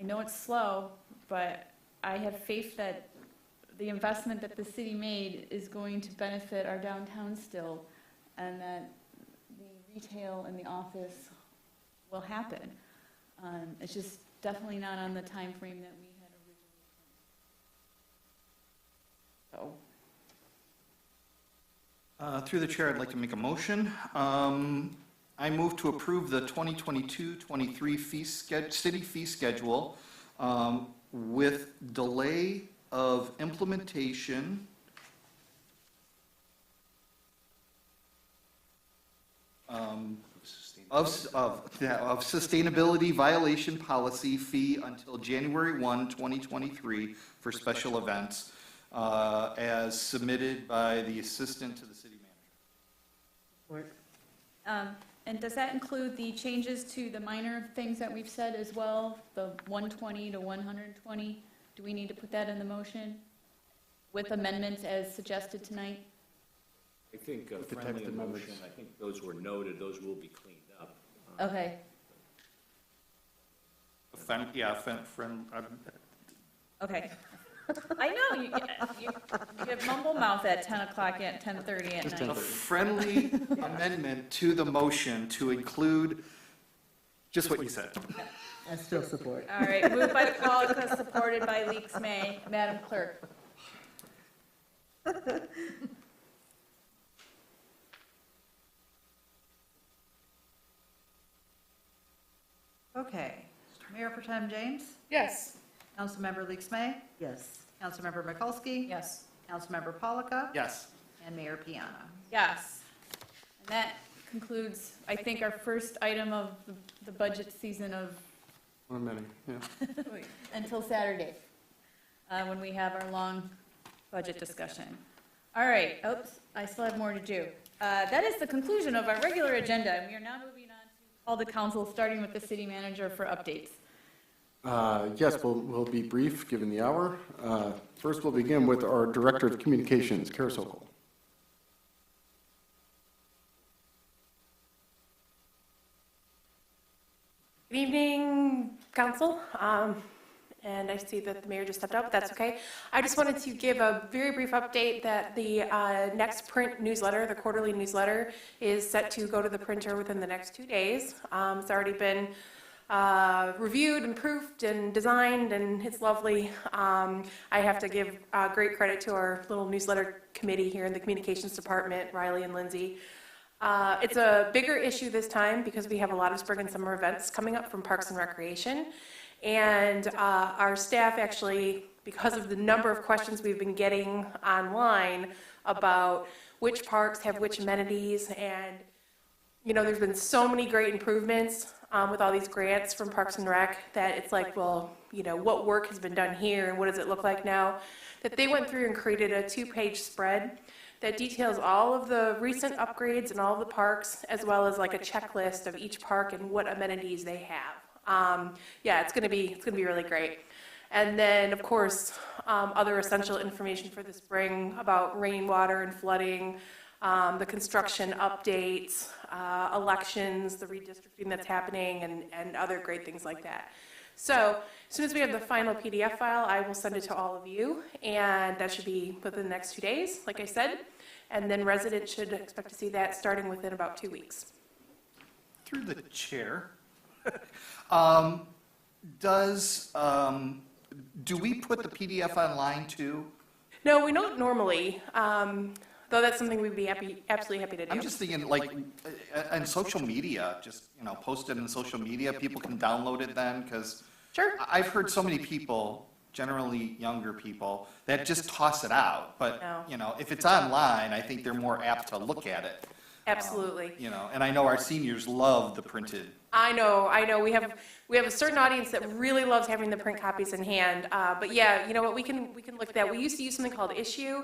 know it's slow, but I have faith that the investment that the city made is going to benefit our downtown still, and that the retail and the office will happen. It's just definitely not on the time frame that we had originally planned.
Through the chair, I'd like to make a motion. I move to approve the 2022-23 city fee schedule with delay of implementation of sustainability violation policy fee until January 1, 2023 for special events, as submitted by the assistant to the city manager.
And does that include the changes to the minor things that we've said as well, the 120 to 120? Do we need to put that in the motion with amendments as suggested tonight?
I think a friendly motion, I think those were noted, those will be cleaned up.
Okay. Okay. I know, you have mumble mouth at 10 o'clock at 10:30 at night.
A friendly amendment to the motion to include just what you said.
I still support.
All right, moved by Polika, supported by Leaks May. Madam Clerk.
Okay. Mayor Pro Tem James?
Yes.
Councilmember Leaks May?
Yes.
Councilmember Mikulski?
Yes.
Councilmember Polika?
Yes.
And Mayor Piana.
Yes. And that concludes, I think, our first item of the budget season of,
One minute, yeah.
until Saturday, when we have our long budget discussion. All right, oops, I still have more to do. That is the conclusion of our regular agenda, and we are now moving on to call the council, starting with the city manager for updates.
Yes, we'll be brief, given the hour. First, we'll begin with our Director of Communications, Kara Sokol.
Good evening, council. And I see that the mayor just stepped up, but that's okay. I just wanted to give a very brief update that the next print newsletter, the quarterly newsletter, is set to go to the printer within the next 2 days. It's already been reviewed and proofed and designed, and it's lovely. I have to give great credit to our little newsletter committee here in the communications department, Riley and Lindsay. It's a bigger issue this time because we have a lot of spring and summer events coming up from Parks and Recreation. And our staff actually, because of the number of questions we've been getting online about which parks have which amenities, and you know, there's been so many great improvements with all these grants from Parks and Rec that it's like, well, you know, what work has been done here and what does it look like now? That they went through and created a 2-page spread that details all of the recent upgrades in all the parks, as well as like a checklist of each park and what amenities they have. Yeah, it's gonna be really great. And then, of course, other essential information for the spring about rainwater and flooding, the construction updates, elections, the redistricting that's happening, and other great things like that. So as soon as we have the final PDF file, I will send it to all of you, and that should be within the next 2 days, like I said. And then residents should expect to see that starting within about 2 weeks.
Through the chair, do we put the PDF online too?
No, we don't normally, though that's something we'd be absolutely happy to do.
I'm just thinking, like, on social media, just, you know, post it in social media, people can download it then, because
sure.
I've heard so many people, generally younger people, that just toss it out. But, you know, if it's online, I think they're more apt to look at it.
Absolutely.
You know, and I know our seniors love the printed.
I know. We have a certain audience that really loves having the print copies in hand. But yeah, you know what? We can look at that. We used to use something called Issue.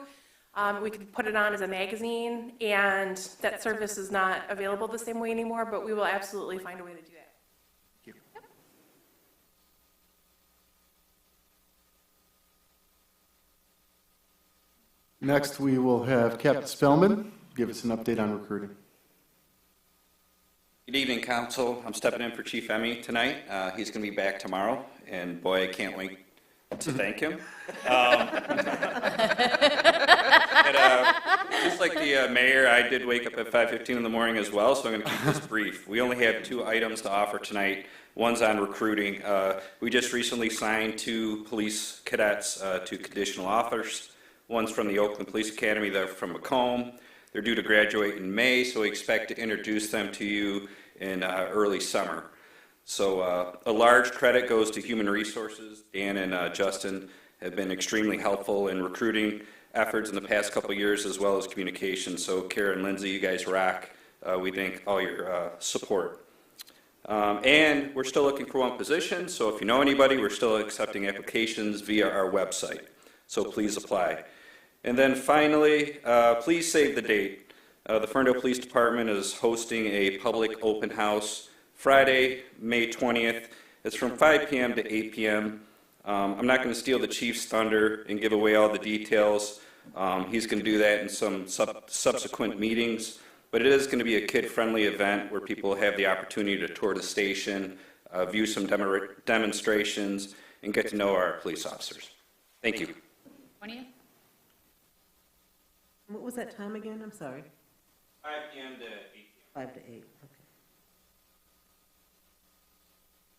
We could put it on as a magazine, and that service is not available the same way anymore. But we will absolutely find a way to do that.
Thank you.
Yep.
Next, we will have Captain Spellman give us an update on recruiting.
Good evening, Council. I'm stepping in for Chief Emmy tonight. He's going to be back tomorrow, and boy, I can't wait to thank him. Just like the mayor, I did wake up at 5:15 in the morning as well, so I'm going to keep this brief. We only have 2 items to offer tonight. One's on recruiting. We just recently signed 2 police cadets to conditional offers. One's from the Oakland Police Academy, they're from Macomb. They're due to graduate in May, so we expect to introduce them to you in early summer. So a large credit goes to Human Resources. Dan and Justin have been extremely helpful in recruiting efforts in the past couple of years, as well as communication. So Kara and Lindsay, you guys rock. We thank all your support. And we're still looking for one position, so if you know anybody, we're still accepting applications via our website. So please apply. And then finally, please save the date. The Ferndale Police Department is hosting a public open house Friday, May 20th. It's from 5 p.m. to 8 p.m. I'm not going to steal the chief's thunder and give away all the details. He's going to do that in some subsequent meetings. But it is going to be a kid-friendly event where people have the opportunity to tour the station, view some demonstrations, and get to know our police officers. Thank you.
20th?
What was that time again? I'm sorry.
5 p.m. to 8 p.m.
5 to 8, okay.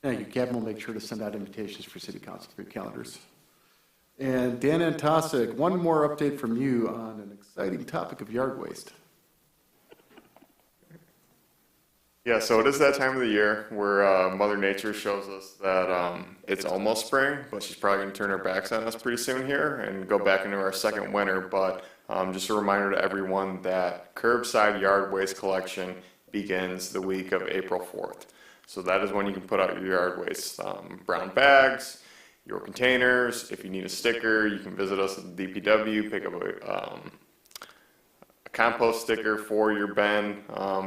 Thank you. Kevin will make sure to send out invitations for city council through calendars. And Dan Antosik, one more update from you on an exciting topic of yard waste.
Yeah, so it is that time of the year where Mother Nature shows us that it's almost spring, but she's probably going to turn her backs on us pretty soon here and go back into our second winter. But just a reminder to everyone that curbside yard waste collection begins the week of April 4th. So that is when you can put out your yard waste. Brown bags, your containers. If you need a sticker, you can visit us at the DPW, pick up a compost sticker for your bin,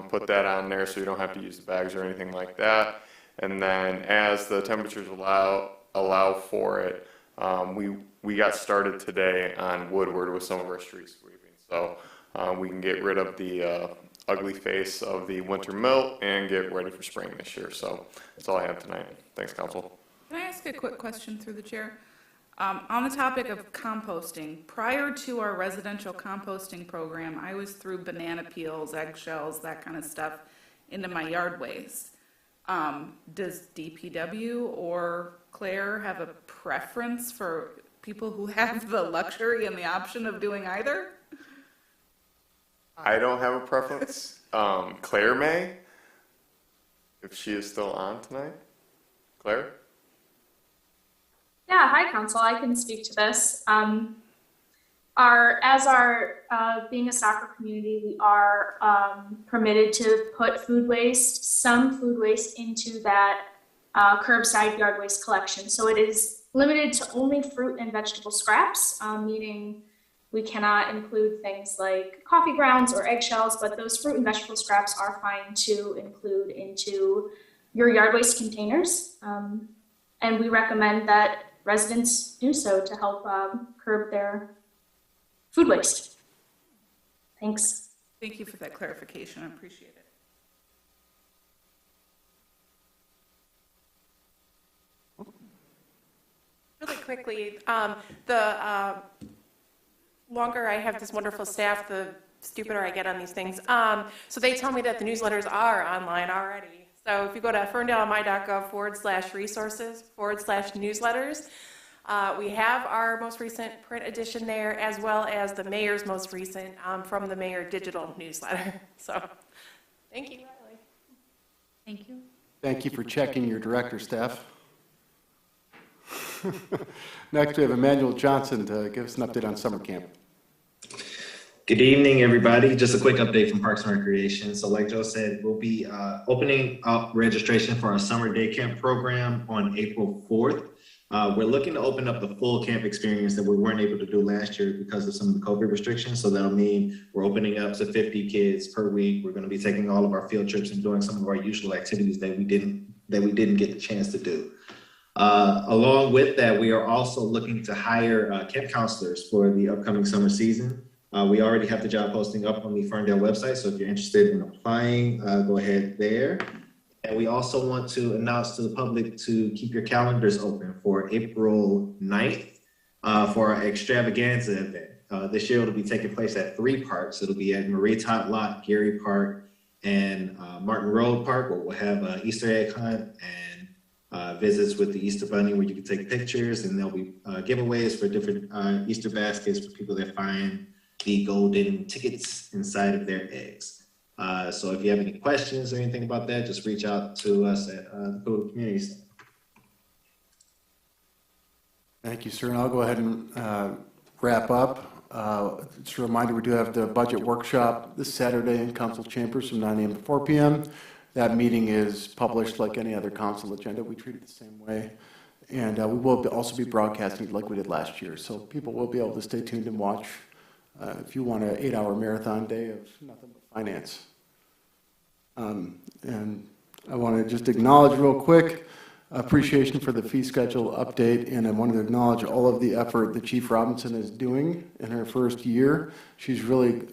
put that on there so you don't have to use the bags or anything like that. And then as the temperatures allow for it, we got started today on Woodward with some of our street sweeping. So we can get rid of the ugly face of the winter milt and get ready for spring this year. So that's all I have tonight. Thanks, Council.
Can I ask a quick question through the chair? On the topic of composting, prior to our residential composting program, I was through banana peels, eggshells, that kind of stuff into my yard waste. Does DPW or Claire have a preference for people who have the luxury and the option of doing either?
I don't have a preference. Claire may, if she is still on tonight. Claire?
Yeah, hi council, I can speak to this. Being a soccer community, we are permitted to put some food waste into that curbside yard waste collection. So it is limited to only fruit and vegetable scraps, meaning we cannot include things like coffee grounds or eggshells, but those fruit and vegetable scraps are fine to include into your yard waste containers. And we recommend that residents do so to help curb their food waste. Thanks.
Thank you for that clarification. I appreciate it.
Really quickly, the longer I have this wonderful staff, the stupider I get on these things. So they tell me that the newsletters are online already. So if you go to ferndalemi.gov/resources/newsletters, we have our most recent print edition there, as well as the mayor's most recent from the mayor digital newsletter. So thank you, Riley.
Thank you.
Thank you for checking your director staff. Next, we have Emmanuel Johnson to give us an update on summer camp.
Good evening, everybody. Just a quick update from Parks and Recreation. So like Joe said, we'll be opening up registration for our summer day camp program on April 4th. We're looking to open up the full camp experience that we weren't able to do last year because of some of the COVID restrictions. So that'll mean we're opening up to 50 kids per week. We're going to be taking all of our field trips and doing some of our usual activities that we didn't get the chance to do. Along with that, we are also looking to hire camp counselors for the upcoming summer season. We already have the job posting up on the Ferndale website, so if you're interested in applying, go ahead there. And we also want to announce to the public to keep your calendars open for April 9th for our extravaganza event. This year it'll be taking place at 3 parks. It'll be at Marie Tot Lot, Gary Park, and Martin Road Park, where we'll have an Easter egg hunt and visits with the Easter Bunny where you can take pictures, and there'll be giveaways for different Easter baskets for people that find the golden tickets inside of their eggs. So if you have any questions or anything about that, just reach out to us at the Golden Community Center.
Thank you, sir. And I'll go ahead and wrap up. Just a reminder, we do have the budget workshop this Saturday in council chambers from 9 a.m. to 4 p.m. That meeting is published like any other council agenda. We treat it the same way. And we will also be broadcasting it like we did last year. So people will be able to stay tuned and watch if you want an 8-hour marathon day of nothing but finance. And I want to just acknowledge real quick appreciation for the fee schedule update, and I wanted to acknowledge all of the effort that Chief Robinson is doing in her first year. She's really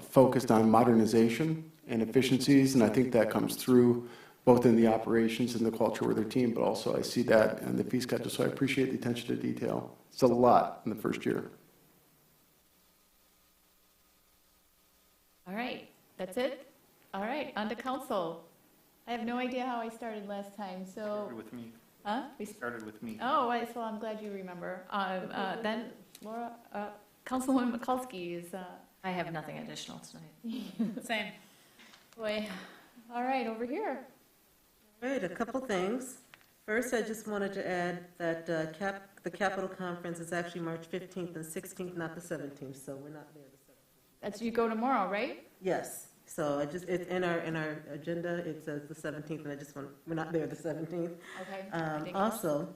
focused on modernization and efficiencies, and I think that comes through both in the operations and the culture with her team, but also I see that in the fee schedule, so I appreciate the attention to detail. It's a lot in the first year.
All right, that's it? All right, on to council. I have no idea how I started last time, so.
Started with me.
Huh?
We started with me.
Oh, so I'm glad you remember. Then Laura, Councilwoman Mikulski is.
I have nothing additional tonight.
Same. Boy, all right, over here.
All right, a couple things. First, I just wanted to add that the Capitol Conference is actually March 15th and 16th, not the 17th, so we're not there the 17th.
That's, you go tomorrow, right?
Yes. So it's in our agenda, it says the 17th, and we're not there the 17th.
Okay.
Also,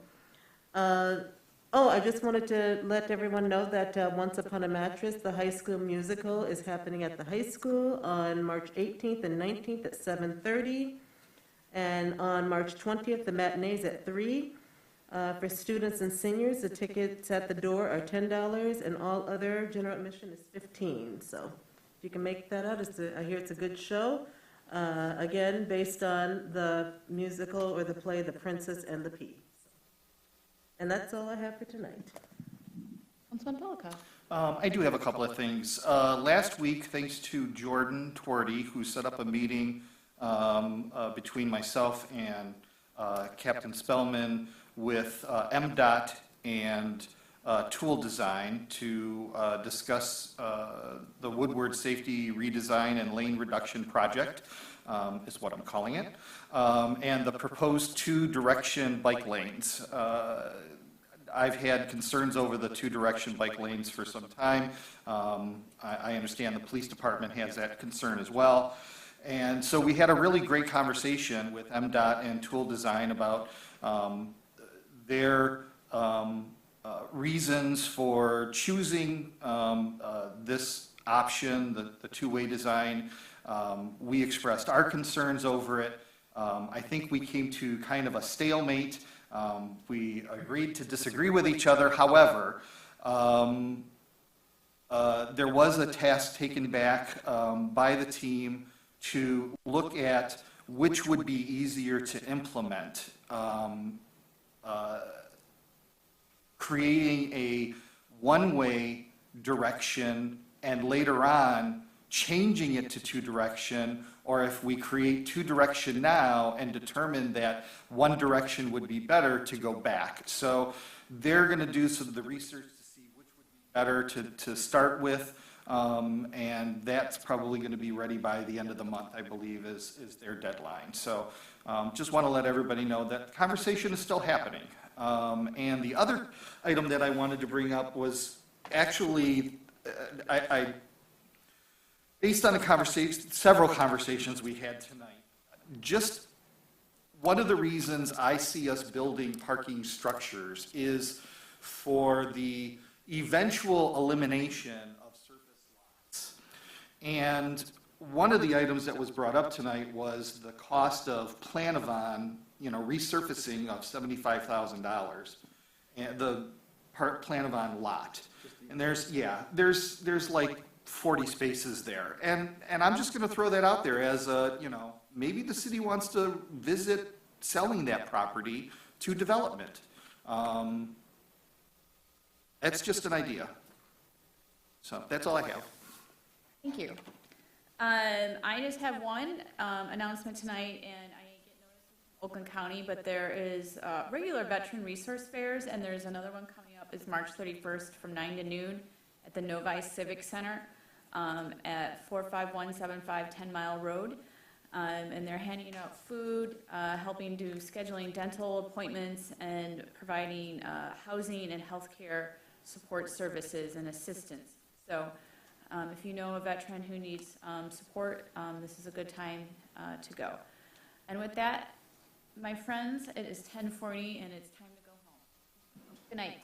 I just wanted to let everyone know that Once Upon a Mattress, the high school musical, is happening at the high school on March 18th and 19th at 7:30. And on March 20th, the matinee's at 3. For students and seniors, the tickets at the door are $10, and all other general admission is $15. So if you can make that out, I hear it's a good show. Again, based on the musical or the play, The Princess and the Pea. And that's all I have for tonight.
Councilman Pellica.
I do have a couple of things. Last week, thanks to Jordan Twardy, who set up a meeting between myself and Captain Spellman with MDOT and Tool Design to discuss the Woodward Safety Redesign and Lane Reduction Project, is what I'm calling it, and the proposed 2-direction bike lanes. I've had concerns over the 2-direction bike lanes for some time. I understand the police department has that concern as well. And so we had a really great conversation with MDOT and Tool Design about their reasons for choosing this option, the two-way design. We expressed our concerns over it. I think we came to kind of a stalemate. We agreed to disagree with each other. However, there was a task taken back by the team to look at which would be easier to implement. Creating a one-way direction and later on changing it to 2-direction, or if we create 2-direction now and determine that 1 direction would be better, to go back. So they're going to do some of the research to see which would be better to start with, and that's probably going to be ready by the end of the month, I believe, is their deadline. So just want to let everybody know that conversation is still happening. And the other item that I wanted to bring up was actually, I based on several conversations we had tonight, just one of the reasons I see us building parking structures is for the eventual elimination of surface lots. And one of the items that was brought up tonight was the cost of Planavon, resurfacing of $75,000, and the Planavon lot. And there's like 40 spaces there. And I'm just going to throw that out there as maybe the city wants to visit selling that property to development. That's just an idea. So that's all I have.
Thank you. I just have one announcement tonight, and I didn't get notice from Oakland County, but there is regular veteran resource fairs, and there's another one coming up. It's March 31st from 9 to noon at the the Novi Civic Center at 45175 10 Mile Road. And they're handing out food, helping do scheduling dental appointments, and providing housing and healthcare support services and assistance. So if you know a veteran who needs support, this is a good time to go. And with that, my friends, it is 10:40 and it's time to go home. Good night.